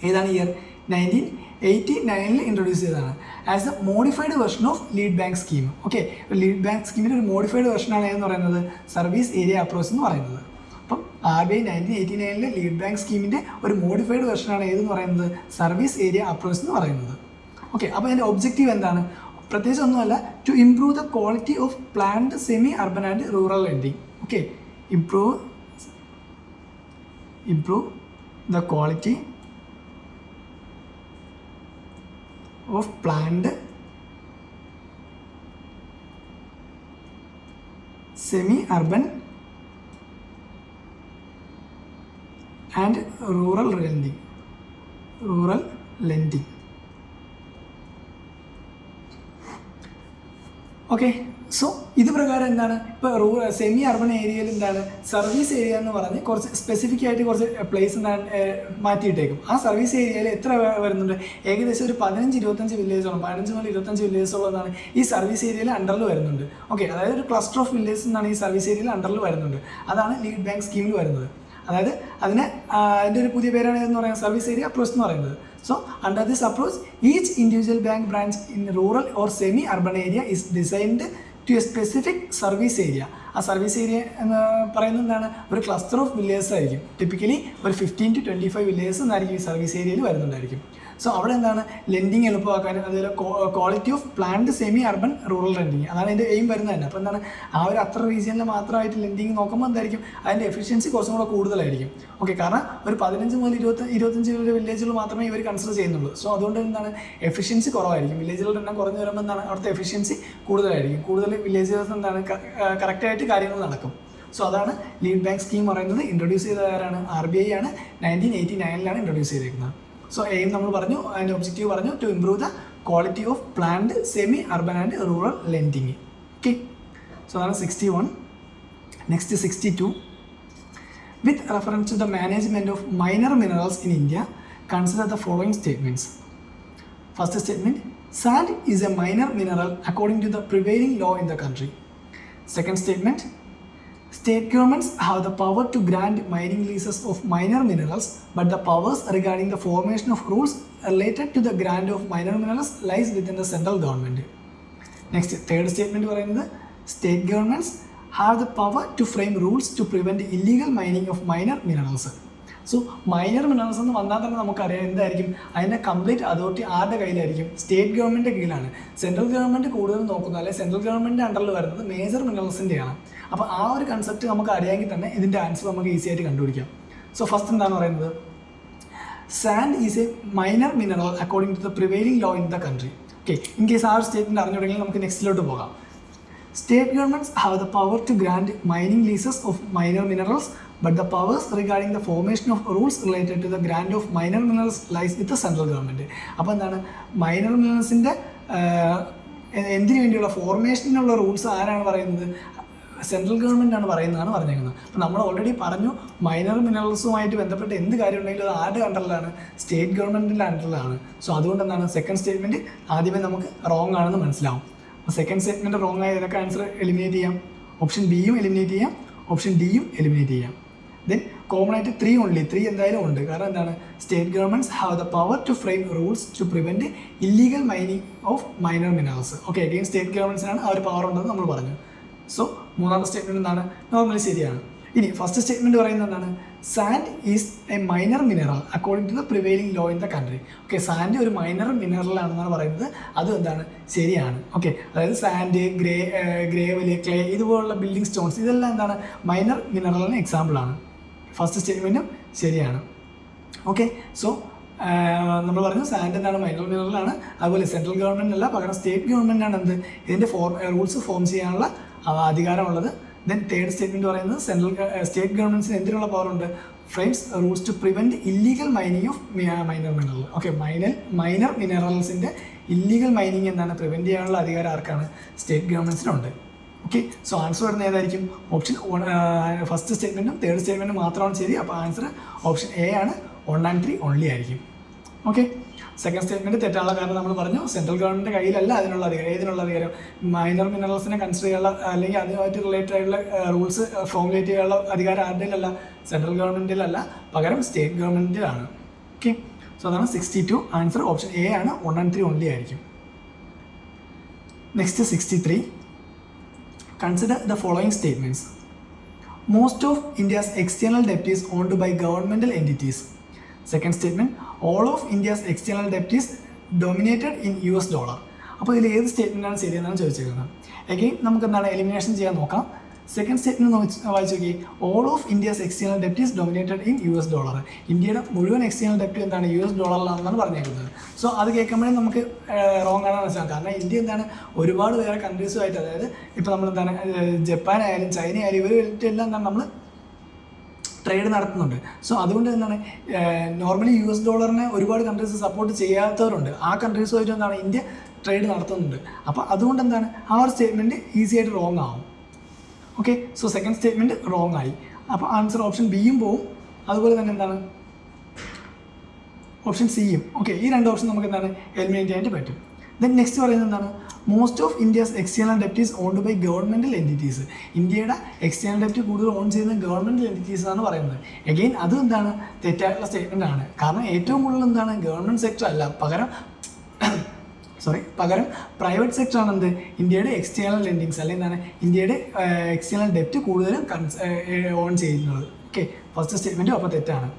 ഏതാണ് ഇയർ? 1989 ഇൻട്രൊഡ്യൂസ് ചെയ്തതാണ് as a modified version of lead bank scheme. Okay, lead bank സ്കീമിൻ്റെ ഒരു മോഡിഫൈഡ് വെർഷനാണ് ഏതെന്ന് പറയുന്നത് സർവീസ് ഏരിയ അപ്രോച്ച് എന്ന് പറയുന്നത്. അപ്പം RBI 1989 ലീഡ് ബാങ്ക് സ്കീമിൻ്റെ ഒരു മോഡിഫൈഡ് വെർഷനാണ് ഏതെന്ന് പറയുന്നത് സർവീസ് ഏരിയ അപ്രോച്ച് എന്ന് പറയുന്നത്. ഓക്കെ, അപ്പോൾ അതിൻ്റെ ഒബ്ജക്റ്റീവ് എന്താണ്? പ്രത്യേകിച്ച് ഒന്നുമല്ല, to improve the quality of planned semi urban and rural lending. Okay, improve the quality of planned semi urban and rural lending. Okay, so ഇത് പ്രകാരം എന്താണ് ഇപ്പോൾ സെമി അർബൻ ഏരിയയിൽ എന്താണ് സർവീസ് ഏരിയ എന്ന് പറഞ്ഞ് കുറച്ച് സ്പെസിഫിക് ആയിട്ട് കുറച്ച് പ്ലേസ് എന്താണ് മാറ്റിയിട്ടേക്കും. ആ സർവീസ് ഏരിയയിൽ എത്ര വരുന്നുണ്ട്? ഏകദേശം ഒരു 15-25 വില്ലേജോളം, 15 മുതൽ 25 വില്ലേജോളം ഈ സർവീസ് ഏരിയയിൽ അണ്ടറിൽ വരുന്നുണ്ട്. ഓക്കെ, അതായത് ഒരു ക്ലസ്റ്റർ ഓഫ് വില്ലേജ് എന്നാണ് ഈ സർവീസ് ഏരിയയിൽ അണ്ടറിൽ വരുന്നുണ്ട്. അതാണ് ലീഡ് ബാങ്ക് സ്കീമിൽ വരുന്നത്. അതായത് അതിൻ്റെ ഒരു പുതിയ പേരാണ് എന്ന് പറയുന്നത് സർവീസ് ഏരിയ അപ്രോച്ച് എന്ന് പറയുന്നത്. So, under this approach, each individual bank branch in rural or semi-urban area is designed to a specific service area. ആ സർവീസ് ഏരിയ എന്ന് പറയുന്നത് എന്താണ്? ഒരു ക്ലസ്റ്റർ ഓഫ് വില്ലേജസ് ആയിരിക്കും. ടിപ്പിക്കലി ഒരു 15 to 25 വില്ലേജസ് എന്നായിരിക്കും ഈ സർവീസ് ഏരിയയിൽ വരുന്നുണ്ടായിരിക്കും. സോ അവിടെ എന്താണ് ലെൻഡിങ് എളുപ്പമാക്കാനും അതുപോലെ quality of planned semi urban rural lending അതാണ് അതിൻ്റെ എയിം വരുന്നത് തന്നെ. അപ്പോൾ എന്താണ് ആ ഒരു അത്ര റീജിയനിൽ മാത്രമായിട്ട് ലെൻഡിങ് നോക്കുമ്പോൾ എന്തായിരിക്കും അതിൻ്റെ എഫിഷ്യൻസി കുറച്ചും കൂടെ കൂടുതലായിരിക്കും. ഓക്കെ, കാരണം ഒരു 15 മുതൽ 25 വില്ലേജുകൾ മാത്രമേ ഇവർ കൺസിഡർ ചെയ്യുന്നുള്ളൂ. സോ അതുകൊണ്ട് എന്താണ് എഫിഷ്യൻസി കുറവായിരിക്കും. വില്ലേജുകളുടെ എണ്ണം കുറഞ്ഞു വരുമ്പോൾ എന്താണ് അവിടുത്തെ എഫിഷ്യൻസി കൂടുതലായിരിക്കും. കൂടുതൽ വില്ലേജസ് എന്താണ് കറക്റ്റായിട്ട് കാര്യങ്ങൾ നടക്കും. സോ അതാണ് ലീഡ് ബാങ്ക് സ്കീം പറയുന്നത്. ഇൻട്രൊഡ്യൂസ് ചെയ്ത ആരാണ്? RBI ആണ്. 1989 ഇൻട്രൊഡ്യൂസ് ചെയ്തിരിക്കുന്നത്. സോ എയിം നമ്മൾ പറഞ്ഞു, അതിൻ്റെ ഒബ്ജക്റ്റീവ് പറഞ്ഞു, to improve the quality of planned semi urban and rural lending. Okay, so അതാണ് 61. Next 62. With reference to the management of minor minerals in India consider the following statements. First statement, sand is a minor mineral according to the prevailing law in the country. Second statement, state governments have the power to grant mining leases of minor minerals, but the powers regarding the formation of rules related to the grant of minor minerals lies within the central government. Next, third statement പറയുന്നത്, state governments have the power to frame rules to prevent illegal mining of minor minerals. So minor minerals എന്ന് വന്നാൽ തന്നെ നമുക്കറിയാം എന്തായിരിക്കും അതിൻ്റെ complete authority ആരുടെ കയ്യിലായിരിക്കും? State ഗവൺമെൻറ്റിൻ്റെ കീഴിലാണ്. സെൻട്രൽ ഗവൺമെൻറ് കൂടുതൽ നോക്കുന്നത് അല്ലെങ്കിൽ സെൻട്രൽ ഗവൺമെൻറ്റിൻ്റെ അണ്ടറിൽ വരുന്നത് മേജർ മിനറൽസിൻ്റെയാണ്. അപ്പോൾ ആ ഒരു കൺസെപ്റ്റ് നമുക്ക് അറിയാമെങ്കിൽ തന്നെ ഇതിൻ്റെ ആൻസർ നമുക്ക് ഈസി ആയിട്ട് കണ്ടുപിടിക്കാം. സോ ഫസ്റ്റ് എന്താണ് പറയുന്നത്? Sand is a minor mineral according to the prevailing law in the country. Okay, in case ആ ഒരു സ്റ്റേറ്റ്മെൻറ്റ് അറിഞ്ഞുകൊണ്ടെങ്കിൽ നമുക്ക് നെക്സ്റ്റിലോട്ട് പോകാം. State governments have the power to grant mining leases of minor minerals, but the powers regarding the formation of rules related to the grant of minor minerals lies with the central government. അപ്പോൾ എന്താണ് minor മിനറൽസിൻ്റെ എന്തിനു വേണ്ടിയുള്ള ഫോർമേഷനുള്ള rules ആരാണ് പറയുന്നത്? Central ഗവൺമെൻറ്റാണ് പറയുന്നതാണ് പറഞ്ഞേക്കുന്നത്. അപ്പോൾ നമ്മൾ ഓൾറെഡി പറഞ്ഞു മൈനർ മിനറൽസുമായിട്ട് ബന്ധപ്പെട്ട് എന്ത് കാര്യം ഉണ്ടെങ്കിലും അത് ആരുടെ അണ്ടറിലാണ്? സ്റ്റേറ്റ് ഗവൺമെൻറ്റിൻ്റെ അണ്ടറിലാണ്. സോ അതുകൊണ്ട് എന്താണ് സെക്കൻഡ് സ്റ്റേറ്റ്മെൻറ്റ് ആദ്യമേ നമുക്ക് റോങ് ആണെന്ന് മനസ്സിലാവും. അപ്പോൾ സെക്കൻഡ് സ്റ്റേറ്റ്മെൻറ്റ് റോങ് ആയ ഏതൊക്കെ ആൻസർ എലിമിനേറ്റ് ചെയ്യാം? ഓപ്ഷൻ ബിയും എലിമിനേറ്റ് ചെയ്യാം, ഓപ്ഷൻ ഡിയും എലിമിനേറ്റ് ചെയ്യാം. ദെൻ കോമൺ ആയിട്ട് 3 ഓൺലി 3 എന്തായാലും ഉണ്ട്. കാരണം എന്താണ് state governments have the power to frame rules to prevent illegal mining of minor minerals. Okay, again state ഗവൺമെൻറ്റ്സിനാണ് ആ ഒരു പവർ ഉണ്ടെന്ന് നമ്മൾ പറഞ്ഞു. സോ മൂന്നാമത്തെ സ്റ്റേറ്റ്മെൻറ്റ് എന്താണ്? നോർമലി ശരിയാണ്. ഇനി ഫസ്റ്റ് സ്റ്റേറ്റ്മെൻറ്റ് പറയുന്നത് എന്താണ്? Sand is a minor mineral according to the prevailing law in the country. Okay, sand ഒരു മൈനർ മിനറൽ ആണെന്നാണ് പറയുന്നത്. അത് എന്താണ്? ശരിയാണ്. ഓക്കെ, അതായത് സാൻഡ്, ഗ്രേവല്, ക്ലേ ഇതുപോലുള്ള ബിൽഡിംഗ് സ്റ്റോൺസ് ഇതെല്ലാം എന്താണ്? മൈനർ മിനറലിന് എക്സാമ്പിളാണ്. ഫസ്റ്റ് സ്റ്റേറ്റ്മെൻറ്റും ശരിയാണ്. ഓക്കെ, സോ നമ്മൾ പറഞ്ഞു സാൻഡ് എന്താണ്? മൈനർ മിനറലാണ്. അതുപോലെ സെൻട്രൽ ഗവൺമെൻറ് അല്ല, പകരം സ്റ്റേറ്റ് ഗവൺമെൻറ്റാണ് എന്ത് ഇതിൻ്റെ റൂൾസ് ഫോം ചെയ്യാനുള്ള അധികാരമുള്ളത്. ദെൻ തേർഡ് സ്റ്റേറ്റ്മെൻറ്റ് പറയുന്നത് സ്റ്റേറ്റ് ഗവൺമെൻറ്റ്സിന് എന്തിനുള്ള പവറുണ്ട്? Frames rules to prevent illegal mining of minor mineral. Okay, minor മിനറൽസിൻ്റെ ഇല്ലീഗൽ മൈനിങ് എന്താണ്? പ്രിവെൻറ്റ് ചെയ്യാനുള്ള അധികാരം ആർക്കാണ്? സ്റ്റേറ്റ് ഗവൺമെൻറ്റ്സിനുണ്ട്. ഓക്കെ, സോ ആൻസർ വരുന്നത് ഏതായിരിക്കും? ഓപ്ഷൻ ഫസ്റ്റ് സ്റ്റേറ്റ്മെൻറ്റും തേർഡ് സ്റ്റേറ്റ്മെൻറ്റും മാത്രമാണ് ശരി. അപ്പോൾ ആൻസർ ഓപ്ഷൻ എ ആണ്, 1 and 3 ഓൺലി ആയിരിക്കും. ഓക്കെ, സെക്കൻഡ് സ്റ്റേറ്റ്മെൻറ്റ് തെറ്റാനുള്ള കാരണം നമ്മൾ പറഞ്ഞു സെൻട്രൽ ഗവൺമെൻറ് കയ്യിലല്ല അതിനുള്ള അധികാരം. ഏതിനുള്ള അധികാരം? മൈനർ മിനറൽസിനെ കൺസിഡർ ചെയ്യാനുള്ള അല്ലെങ്കിൽ അതുമായിട്ട് റിലേറ്റഡ് ആയിട്ടുള്ള റൂൾസ് ഫോർമുലേറ്റ് ചെയ്യാനുള്ള അധികാരം ആരുടെയിലല്ല? സെൻട്രൽ ഗവൺമെൻറ്റിലല്ല, പകരം സ്റ്റേറ്റ് ഗവൺമെൻറ്റിലാണ്. ഓക്കെ, സോ അതാണ് 62. ആൻസർ ഓപ്ഷൻ എ ആണ്, 1 and 3 ഓൺലി ആയിരിക്കും. Next 63. Consider the following statements. Most of India's external debt is owned by governmental entities. Second statement, all of India's external debt is dominated in US dollar. അപ്പോൾ ഇതിൽ ഏത് സ്റ്റേറ്റ്മെൻറ്റാണ് ശരിയെന്നാണ് ചോദിച്ചിരിക്കുന്നത്. Again നമുക്ക് എന്താണ് എലിമിനേഷൻ ചെയ്യാൻ നോക്കാം. സെക്കൻഡ് സ്റ്റേറ്റ്മെൻറ്റ് വായിച്ചു നോക്കി. ഓൾ ഓഫ് ഇന്ത്യസ് എക്സ്റ്റേണൽ ഡെപ്റ്റ് is dominated in US dollar. ഇന്ത്യയുടെ മുഴുവൻ എക്സ്റ്റേണൽ ഡെപ്റ്റ് എന്താണ്? US ഡോളറിലാണെന്നാണ് പറഞ്ഞേക്കുന്നത്. സോ അത് കേൾക്കുമ്പോഴേ നമുക്ക് റോങ് ആണെന്ന് മനസ്സിലാക്കാം. കാരണം ഇന്ത്യ എന്താണ് ഒരുപാട് വേറെ കൺട്രീസുമായിട്ട്, അതായത് ഇപ്പോൾ നമ്മൾ എന്താണ് ജപ്പാൻ ആയാലും ചൈന ആയാലും ഇവരെല്ലാം എന്താണ് നമ്മൾ ട്രേഡ് നടത്തുന്നുണ്ട്. സോ അതുകൊണ്ട് എന്താണ് നോർമലി US ഡോളറിനെ ഒരുപാട് കൺട്രീസ് സപ്പോർട്ട് ചെയ്യാത്തവരുണ്ട്. ആ കൺട്രീസുമായിട്ട് എന്താണ് ഇന്ത്യ ട്രേഡ് നടത്തുന്നുണ്ട്. അപ്പോൾ അതുകൊണ്ട് എന്താണ് ആ ഒരു സ്റ്റേറ്റ്മെൻറ്റ് ഈസി ആയിട്ട് റോങ് ആവും. Okay, so second statement wrong ആയി. അപ്പോൾ ആൻസർ ഓപ്ഷൻ ബിയും പോവും, അതുപോലെ തന്നെ എന്താണ് ഓപ്ഷൻ സിയും. ഓക്കെ, ഈ രണ്ട് ഓപ്ഷൻ നമുക്ക് എന്താണ് എലിമിനേറ്റ് ചെയ്യാനായിട്ട് പറ്റും. ദെൻ നെക്സ്റ്റ് പറയുന്നത് എന്താണ്? മോസ്റ്റ് ഓഫ് ഇന്ത്യസ് എക്സ്റ്റേണൽ ഡെപ്റ്റ് is owned by governmental entities. ഇന്ത്യയുടെ എക്സ്റ്റേണൽ ഡെപ്റ്റ് കൂടുതൽ ഓൺ ചെയ്യുന്ന ഗവൺമെൻറ്റൽ എൻറ്റിറ്റീസ് ആണ് പറയുന്നത്. എഗെയിൻ അതും എന്താണ് തെറ്റായിട്ടുള്ള സ്റ്റേറ്റ്മെൻ്റ് ആണ്. കാരണം ഏറ്റവും കൂടുതൽ എന്താണ് ഗവൺമെൻറ് സെക്ടർ അല്ല, പകരം പ്രൈവറ്റ് സെക്ടറാണ് എന്ത് ഇന്ത്യയുടെ എക്സ്റ്റേണൽ ലെൻഡിങ്സ് അല്ലെങ്കിൽ എന്താണ് ഇന്ത്യയുടെ എക്സ്റ്റേണൽ ഡെപ്റ്റ് കൂടുതലും ഓൺ ചെയ്യുന്നത്. ഓക്കെ, ഫസ്റ്റ് സ്റ്റേറ്റ്മെൻറ്റും അപ്പോൾ തെറ്റാണ്.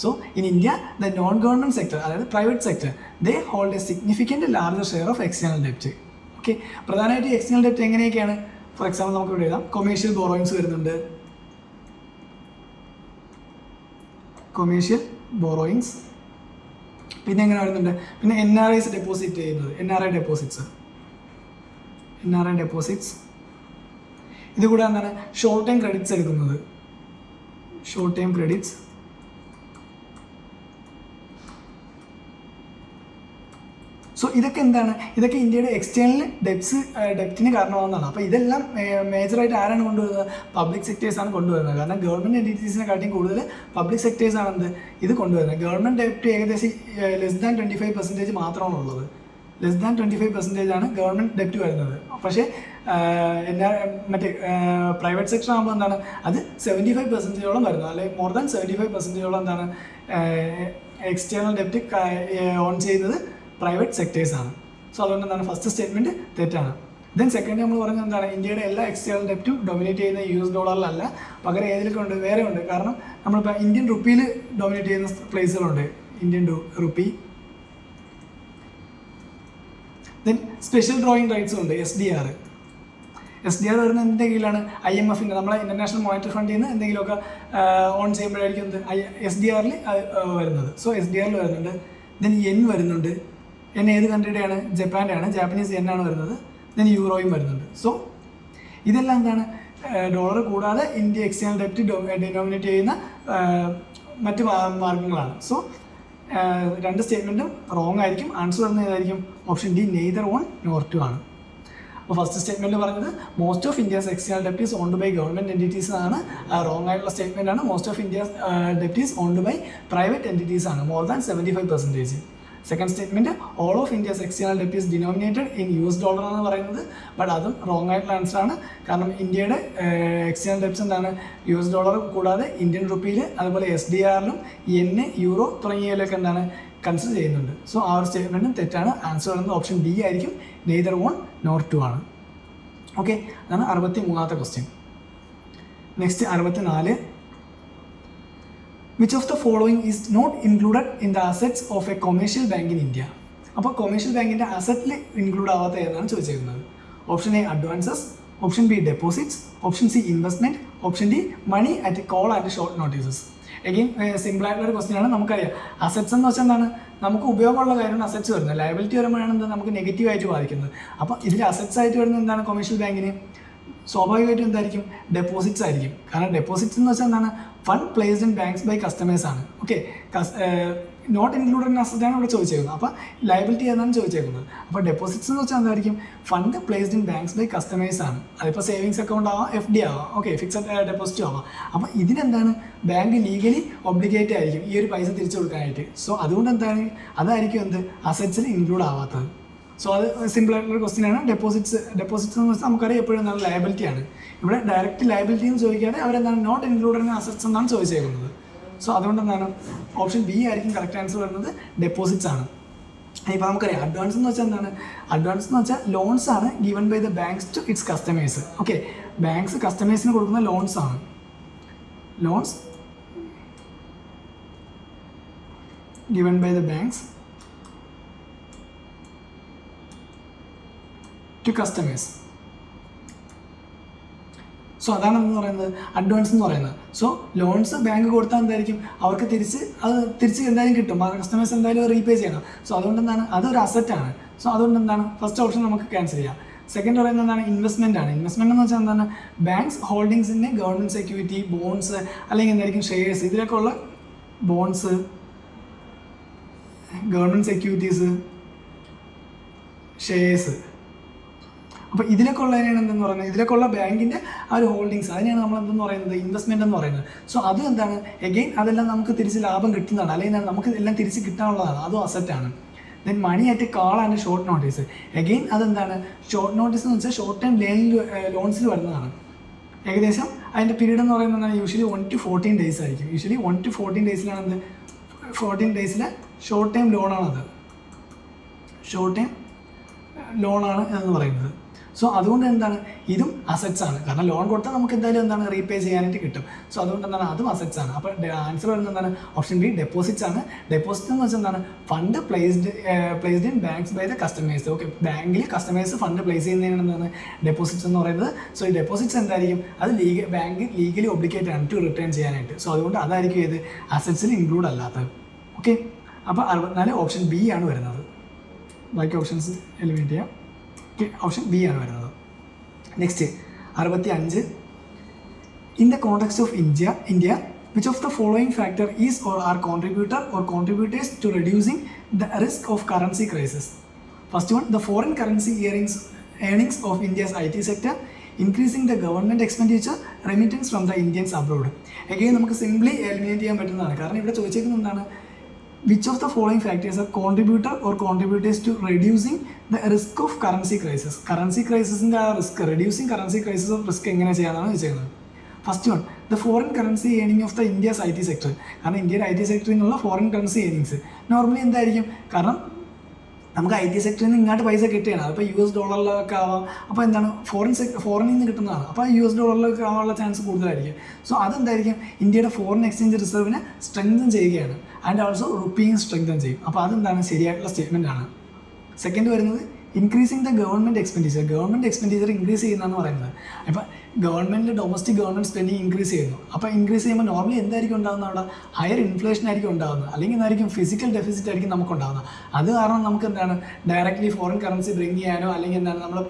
So in India the non government sector അതായത് private sector they hold a significant larger share of external ഡെപ്റ്റ്. ഓക്കെ, പ്രധാനമായിട്ട് എക്സ്റ്റേണൽ ഡെപ്റ്റ് എങ്ങനെയൊക്കെയാണ്? ഫോർ എക്സാമ്പിൾ നമുക്ക് ഇവിടെ എഴുതാം. കൊമേഴ്ഷ്യൽ ബോറോയിങ്സ് വരുന്നുണ്ട്, കൊമേഴ്ഷ്യൽ ബോറോയിങ്സ്. പിന്നെ എങ്ങനെ വരുന്നുണ്ട്? പിന്നെ NRIs ഡെപ്പോസിറ്റ് ചെയ്യുന്നത്, NRI ഡെപ്പോസിറ്റ്സ്. ഇതുകൂടാതെ എന്താണ് ഷോർട്ട് ടൈം ക്രെഡിറ്റ്സ് എടുക്കുന്നത്, ഷോർട്ട് ടൈം ക്രെഡിറ്റ്സ്. സോ ഇതൊക്കെ എന്താണ്? ഇതൊക്കെ ഇന്ത്യയുടെ എക്സ്റ്റേണൽ ഡെപ്റ്റിന് കാരണമാകുന്നതാണ്. അപ്പോൾ ഇതെല്ലാം മേജറായിട്ട് ആരാണ് കൊണ്ടുവരുന്നത്? പബ്ലിക് സെക്ടേഴ്സാണ് കൊണ്ടുവരുന്നത്. കാരണം ഗവൺമെൻറ് എൻറ്റിറ്റീസിനെക്കാട്ടിയും കൂടുതൽ പബ്ലിക് സെക്ടേഴ്സാണ് ഇത് കൊണ്ടുവരുന്നത്. ഗവൺമെൻറ് ഡെപ്റ്റ് ഏകദേശം <25% മാത്രമാണ് ഉള്ളത്. <25% ആണ് ഗവൺമെൻറ് ഡെപ്റ്റ് വരുന്നത്. പക്ഷേ മറ്റേ പ്രൈവറ്റ് സെക്ടർ ആകുമ്പോൾ എന്താണ് അത് 75%ഓളം വരുന്നത്, അല്ലെങ്കിൽ മോർ ദാൻ 75%ഓളം എന്താണ് എക്സ്റ്റേണൽ ഡെപ്റ്റ് ഓൺ ചെയ്യുന്നത് പ്രൈവറ്റ് സെക്ടേഴ്സാണ്. സോ അതുകൊണ്ട് എന്താണ് ഫസ്റ്റ് സ്റ്റേറ്റ്മെൻറ്റ് തെറ്റാണ്. ദെൻ സെക്കൻഡ് നമ്മൾ പറഞ്ഞത് എന്താണ് ഇന്ത്യയുടെ എല്ലാ എക്സ്റ്റേണൽ ഡെപ്റ്റും ഡൊമിനേറ്റ് ചെയ്യുന്ന US ഡോളറിലല്ല, പകരം ഏതിലൊക്കെ ഉണ്ട്? വേറെ ഉണ്ട്. കാരണം നമ്മളിപ്പോൾ ഇന്ത്യൻ റുപ്പിയിൽ ഡൊമിനേറ്റ് ചെയ്യുന്ന പ്ലേസുകളുണ്ട്, Indian rupee. Then special drawing റൈറ്റ്സും ഉണ്ട്, SDR വരുന്ന എന്തിൻ്റെ കീഴിലാണ്? IMFൻ്റെ നമ്മളെ ഇൻ്റർനാഷണൽ മോണിറ്ററി ഫണ്ടിൽ നിന്ന് എന്തെങ്കിലുമൊക്കെ ഓൺ ചെയ്യുമ്പോഴായിരിക്കും എന്ത് SDRൽ വരുന്നത്. സോ SDRൽ വരുന്നുണ്ട്. ദെൻ yen വരുന്നുണ്ട്. yen ഏത് കൺട്രിയുടെയാണ്? ജപ്പാൻ്റെ ആണ്, ജാപ്പനീസ് yen ആണ് വരുന്നത്. ദെൻ യൂറോയും വരുന്നുണ്ട്. സോ ഇതെല്ലാം എന്താണ് ഡോളർ കൂടാതെ ഇന്ത്യ എക്സ്റ്റേണൽ ഡെപ്റ്റ് ഡിനോമിനേറ്റ് ചെയ്യുന്ന മറ്റ് മാർഗങ്ങളാണ്. സോ രണ്ട് സ്റ്റേറ്റ്മെൻറ്റും റോങ് ആയിരിക്കും. ആൻസർ വരുന്നത് ഏതായിരിക്കും? ഓപ്ഷൻ ഡി, നെയ്തർ 1 nor 2 ആണ്. അപ്പോൾ ഫസ്റ്റ് സ്റ്റേറ്റ്മെൻറ്റ് പറഞ്ഞത് മോസ്റ്റ് ഓഫ് ഇന്ത്യസ് എക്സ്റ്റേണൽ ഡെപ്റ്റ് is owned by government entities ആണ്. റോങ് ആയിട്ടുള്ള സ്റ്റേറ്റ്മെൻ്റ് ആണ്. മോസ്റ്റ് ഓഫ് ഇന്ത്യസ് ഡെപ്റ്റ് is owned by private entities ആണ്, more than 75%. Second statement all of India's external ഡെപ്റ്റ് is denominated in US dollar എന്ന് പറയുന്നത്, but അതും റോങ് ആയിട്ടുള്ള ആൻസർ ആണ്. കാരണം ഇന്ത്യയുടെ എക്സ്റ്റേണൽ ഡെപ്റ്റ്സ് എന്താണ് US ഡോളർ കൂടാതെ ഇന്ത്യൻ റുപ്പിയിൽ, അതുപോലെ SDRലും yen, യൂറോ തുടങ്ങിയതിലൊക്കെ എന്താണ് കൺസിഡർ ചെയ്യുന്നുണ്ട്. സോ ആ ഒരു സ്റ്റേറ്റ്മെൻറ്റും തെറ്റാണ്. ആൻസർ വരുന്നത് ഓപ്ഷൻ ഡി ആയിരിക്കും, നെയ്തർ 1 nor 2 ആണ്. ഓക്കെ, അതാണ് 63ാമത്തെ question. Next 64, which of the following is not included in the assets of a commercial bank in India. അപ്പോൾ കൊമേഴ്ഷ്യൽ ബാങ്കിൻ്റെ അസറ്റിൽ ഇൻക്ലൂഡ് ആവാത്ത ഏതാണ് ചോദിച്ചേക്കുന്നത്. Option A advances, option B deposits, option C investment, option D money at call and short notices. Again simple ആയിട്ടുള്ള ഒരു question ആണ്. നമുക്കറിയാം അസറ്റ്സ് എന്ന് വെച്ചാൽ എന്താണ്, നമുക്ക് ഉപയോഗമുള്ള കാര്യമാണ് അസറ്റ്സ് വരുന്നത്. ലയബിലിറ്റി വരുമ്പോഴാണ് എന്താ നമുക്ക് നെഗറ്റീവായിട്ട് ബാധിക്കുന്നത്. അപ്പോൾ ഇതിൽ അസറ്റ്സ് ആയിട്ട് വരുന്നത് എന്താണ് കൊമേഴ്ഷ്യൽ ബാങ്കിന്? സ്വാഭാവികമായിട്ടും എന്തായിരിക്കും? ഡെപ്പോസിറ്റ്സ് ആയിരിക്കും. കാരണം ഡെപ്പോസിറ്റ്സ് എന്ന് വെച്ചാൽ എന്താണ്, fund placed in banks by customers ആണ്. Okay, not included in asset ആണ് ഇവിടെ ചോദിച്ചേക്കുന്നത്. അപ്പോൾ ലയബിലിറ്റി ഏതാണ് ചോദിച്ചേക്കുന്നത്. അപ്പോൾ ഡെപ്പോസിറ്റ്സ് എന്ന് വെച്ചാൽ എന്തായിരിക്കും? Fund placed in banks by customers ആണ്. അതിപ്പോൾ സേവിങ്സ് അക്കൗണ്ട് ആവാം, FD ആവാം, ഓക്കെ, ഫിക്സഡ് ഡെപ്പോസിറ്റ് ആവാം. അപ്പോൾ ഇതിനെന്താണ്, ബാങ്ക് ലീഗലി ഒബ്ലിഗേറ്റ് ആയിരിക്കും ഈ ഒരു പൈസ തിരിച്ചു കൊടുക്കാനായിട്ട്. സോ അതുകൊണ്ട് എന്താണ്, അതായിരിക്കും എന്ത് അസറ്റ്സിൽ ഇൻക്ലൂഡ് ആവാത്തത്. സോ അത് സിമ്പിൾ ആയിട്ടുള്ള ക്വസ്റ്റ്യൻ ആണ്. ഡെപ്പോസിറ്റ്സ് എന്ന് വെച്ചാൽ നമുക്കറിയാം എപ്പോഴും എന്താണ് ലയബിലിറ്റി ആണ്. ഇവിടെ ഡയറക്റ്റ് ലയബിലിറ്റി എന്ന് ചോദിക്കാതെ അവരെന്താണ് നോട്ട് ഇൻക്ലൂഡഡ് ഇൻ അസറ്റ്സ് എന്നാണ് ചോദിച്ചേക്കുന്നത്. സോ അതുകൊണ്ട് എന്താണ് ഓപ്ഷൻ ബി ആയിരിക്കും കറക്റ്റ് ആൻസർ വരുന്നത്, ഡെപ്പോസിറ്റ്സ് ആണ്. ഇപ്പോൾ നമുക്കറിയാം അഡ്വാൻസ് എന്ന് വെച്ചാൽ എന്താണ്, അഡ്വാൻസ് എന്ന് വെച്ചാൽ ലോൺസ് ആണ് given by the banks to its customers. Okay, banks കസ്റ്റമേഴ്സിന് കൊടുക്കുന്ന ലോൺസ് ആണ്. Loans given by the banks to customers. So അതാണെന്ന് പറയുന്നത് അഡ്വാൻസ് എന്ന് പറയുന്നത്. സോ ലോൺസ് ബാങ്ക് കൊടുത്താൽ എന്തായിരിക്കും, അവർക്ക് തിരിച്ച് എന്തായാലും കിട്ടും, കസ്റ്റമേഴ്സ് എന്തായാലും റീപേ ചെയ്യണം. സോ അതുകൊണ്ട് എന്താണ്, അതൊരു അസറ്റാണ്. സോ അതുകൊണ്ട് എന്താണ് ഫസ്റ്റ് ഓപ്ഷൻ നമുക്ക് ക്യാൻസൽ ചെയ്യാം. സെക്കൻഡ് പറയുന്നത് എന്താണ്, ഇൻവെസ്റ്റ്മെൻ്റ് ആണ്. ഇൻവെസ്റ്റ്മെൻ്റ് എന്ന് വെച്ചാൽ എന്താണ്, ബാങ്ക്സ് ഹോൾഡിങ്സിൻ്റെ ഗവൺമെൻറ് സെക്യൂരിറ്റി, ബോൺസ്, അല്ലെങ്കിൽ എന്തായിരിക്കും ഷെയർസ്, ഇതിലൊക്കെ ഉള്ള ബോൺസ്, ഗവൺമെൻറ് സെക്യൂരിറ്റീസ്, ഷെയർസ്. അപ്പോൾ ഇതിലൊക്കെ ഉള്ളതിനാണ് എന്തെന്ന് പറയുന്നത്, ഇതിലൊക്കെ ഉള്ള ബാങ്കിൻ്റെ ആ ഒരു ഹോൾഡിങ്സ്, അതിനെയാണ് നമ്മൾ എന്തെന്ന് പറയുന്നത്, ഇൻവെസ്റ്റ്മെൻ്റ് എന്ന് പറയുന്നത്. സോ അത് എന്താണ്, എഗെയിൻ അതെല്ലാം നമുക്ക് തിരിച്ച് ലാഭം കിട്ടുന്നതാണ്, അല്ലെങ്കിൽ നമുക്ക് എല്ലാം തിരിച്ച് കിട്ടാനുള്ളതാണ്, അതും അസറ്റാണ്. Then money at call and short notice. Again അതെന്താണ്, ഷോർട്ട് നോട്ടീസ് എന്ന് വെച്ചാൽ ഷോർട്ട് ടൈം ലോൺസിൽ വരുന്നതാണ്. ഏകദേശം അതിൻ്റെ പീരീഡ് എന്ന് പറയുന്നത് യൂഷ്വലി 1 to 14 days ആയിരിക്കും. യൂഷ്വലി 1 to 14 daysലാണ് എന്ത്, 14 daysലെ ഷോർട്ട് ടൈം ലോണാണത്, ഷോർട്ട് ടൈം ലോണാണ് എന്ന് പറയുന്നത്. സോ അതുകൊണ്ട് എന്താണ്, ഇതും അസറ്റ്സ് ആണ്. കാരണം ലോൺ കൊടുത്താൽ നമുക്ക് എന്തായാലും എന്താണ് റീപേ ചെയ്യാനായിട്ട് കിട്ടും. സോ അതുകൊണ്ട് എന്താണ്, അതും അസറ്റ്സ് ആണ്. അപ്പോൾ ആൻസർ വരുന്നത് എന്താണ്, ഓപ്ഷൻ ബി ഡെപ്പോസിറ്റ്സ് ആണ്. ഡെപ്പോസിറ്റ് എന്ന് വെച്ചാൽ എന്താണ്, fund placed in banks by the customers. Okay, ബാങ്കിൽ കസ്റ്റമേഴ്സ് ഫണ്ട് പ്ലേസ് ചെയ്യുന്നതിനാണ് എന്താണ് ഡെപ്പോസിറ്റ്സ് എന്ന് പറയുന്നത്. സോ ഈ ഡെപ്പോസിറ്റ്സ് എന്തായിരിക്കും, അത് ബാങ്ക് ലീഗലി ഒബ്ലിഗേറ്റഡ് ആണ് ടു റിട്ടേൺ ചെയ്യാനായിട്ട്. സോ അതുകൊണ്ട് അതായിരിക്കും ഏത് അസറ്റ്സിൽ ഇൻക്ലൂഡ് അല്ലാത്തത്. ഓക്കെ, അപ്പോൾ 64 ഓപ്ഷൻ ബി ആണ് വരുന്നത്. ബാക്കി ഓപ്ഷൻസ് എലിമിനേറ്റ് ചെയ്യാം. ഓക്കെ, ഓപ്ഷൻ ബി ആണ് വരുന്നത്. Next 65, in the context of India which of the following factor is or are contributors to reducing the risk of currency crisis. First one, the foreign currency earnings of India's IT sector, increasing the government expenditure, remittance from the Indians abroad. Again നമുക്ക് simply eliminate ചെയ്യാൻ പറ്റുന്നതാണ്. കാരണം ഇവിടെ ചോദിച്ചേക്കുന്നത് എന്താണ്, which of the following factors are contributor or contributors to reducing the risk of currency crisis. Currency crisis in the risk, reducing currency crisis of risk എങ്ങനെ ചെയ്യാനാണ് ചോദിക്കുന്നത്. First one, the foreign currency earning of the India's IT sector. കാരണം ഇന്ത്യയുടെ IT സെക്ടറിൽ നിന്നുള്ള foreign currency earnings normally എന്തായിരിക്കും, കാരണം നമുക്ക് IT സെക്ടറിൽ നിന്ന് ഇങ്ങോട്ട് പൈസ കിട്ടുകയാണ്, അതിപ്പോൾ US ഡോളറിലൊക്കെ ആവാം. അപ്പോൾ എന്താണ്, ഫോറിനിൽ നിന്ന് കിട്ടുന്നതാണ്, അപ്പോൾ US ഡോളറിലൊക്കെ ആവാനുള്ള ചാൻസ് കൂടുതലായിരിക്കും. സോ അതെന്തായിരിക്കും, ഇന്ത്യയുടെ ഫോറിൻ എക്സ്ചേഞ്ച് റിസർവിനെ സ്ട്രെങ്തൻ ചെയ്യുകയാണ്, ആൻഡ് ഓൾസോ റുപ്പിയും സ്ട്രെങ്തൻ ചെയ്യും. അപ്പോൾ അതെന്താണ്, ശരിയായിട്ടുള്ള സ്റ്റേറ്റ്മെൻ്റ് ആണ്. സെക്കൻഡ് വരുന്നത്, increasing the government expenditure increase ചെയ്യുന്നതെന്ന് പറയുന്നത്. അപ്പോൾ government domestic government spending increase ചെയ്യുന്നു. അപ്പോൾ ഇൻക്രീസ് ചെയ്യുമ്പോൾ നോർമലി എന്തായിരിക്കും ഉണ്ടാകുന്നത്, അവിടെ ഹയർ ഇൻഫ്ലേഷൻ ആയിരിക്കും ഉണ്ടാകുന്നത്, അല്ലെങ്കിൽ എന്തായിരിക്കും ഫിസിക്കൽ ഡെഫിസിറ്റ് ആയിരിക്കും നമുക്ക് ഉണ്ടാകുന്നത്. അത് കാരണം നമുക്ക് എന്താണ്, ഡയറക്റ്റ്ലി ഫോറിൻ കറൻസി ബ്രിങ് ചെയ്യാനോ അല്ലെങ്കിൽ എന്താണ് നമ്മൾ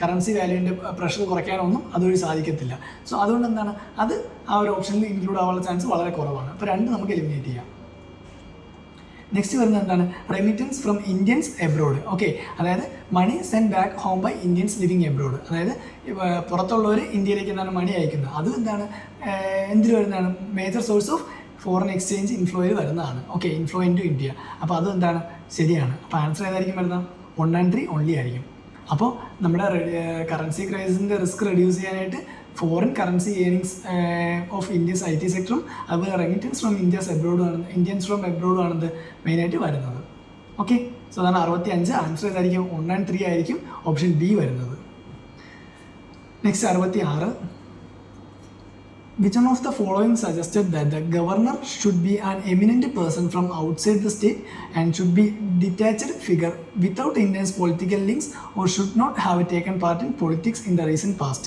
കറൻസി വാല്യൂവിൻ്റെ പ്രഷർ കുറയ്ക്കാനോ ഒന്നും അതുവഴി സാധിക്കത്തില്ല. സോ അതുകൊണ്ട് എന്താണ്, അത് ആ ഒരു ഓപ്ഷനിൽ ഇൻക്ലൂഡ് ആവാനുള്ള ചാൻസ് വളരെ കുറവാണ്. അപ്പോൾ രണ്ട് നമുക്ക് എലിമിനേറ്റ് ചെയ്യാം. നെക്സ്റ്റ് വരുന്നത് എന്താണ്, remittance from Indians abroad. Okay, അതായത് money send back home by Indians living abroad. അതായത് പുറത്തുള്ളവർ ഇന്ത്യയിലേക്ക് എന്താണ് മണി അയക്കുന്നത്. അത് എന്താണ്, എന്തിൽ വരുന്നതാണ്, major source of foreign exchange ഇൻഫ്ലോയിൽ വരുന്നതാണ്. Okay, inflow into India. അപ്പോൾ അത് എന്താണ്, ശരിയാണ്. അപ്പോൾ ആൻസർ ഏതായിരിക്കും വരുന്നത്, 1 and 3 ഓൺലി ആയിരിക്കും. അപ്പോൾ നമ്മുടെ കറൻസി ക്രൈസിൻ്റെ റിസ്ക് റെഡ്യൂസ് ചെയ്യാനായിട്ട് foreign currency earnings of India's IT സെക്ടറും അതുപോലെ റെമിറ്റൻസ് ഫ്രം ഇന്ത്യൻസ് ഫ്രം എബ്രോഡും ആണെന്ന് മെയിനായിട്ട് വരുന്നത്. ഓക്കെ, സോ അതാണ് 65. ആൻസർ ഏതായിരിക്കും, 1 and 3 ആയിരിക്കും ഓപ്ഷൻ ബി വരുന്നത്. Next 66, Which one of the following suggested that the governor should be an eminent person from outside the state and should be detached figure without intense political links or should not have taken part in politics in the recent past?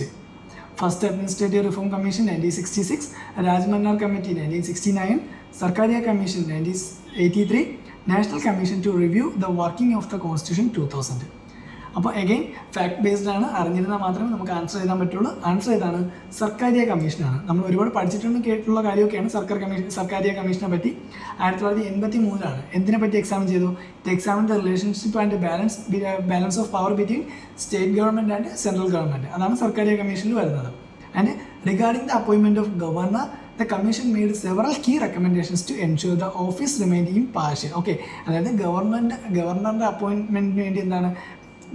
First Administrative Reform Commission 1966, Rajmannar Committee 1969, Sarkaria Commission 1983, National Commission to Review the Working of the Constitution 2000. അപ്പോൾ again fact based ആണ്, അറിഞ്ഞിരുന്നാൽ മാത്രമേ നമുക്ക് answer ചെയ്താൻ പറ്റുള്ളൂ. Answer ഏതാണ്? സർക്കാരിയ കമ്മീഷനാണ്. നമ്മൾ ഒരുപാട് പഠിച്ചിട്ടുണ്ട്, കേട്ടിട്ടുള്ള കാര്യമൊക്കെയാണ് സർക്കാരിയ കമ്മീഷനെ പറ്റി. 1983 എന്തിനെ പറ്റി എക്സാമിൻ ചെയ്തു? ഇത് എക്സാമിൻ്റെ relationship and balance of power between state government and central government, അതാണ് സർക്കാരിയ കമ്മീഷനിൽ വരുന്നത്. And regarding the appointment of governor, the commission made several key recommendations to ensure the office remained impartial. Okay, അതായത് ഗവർണറുടെ അപ്പോയിൻമെൻറ്റിന് വേണ്ടി എന്താണ്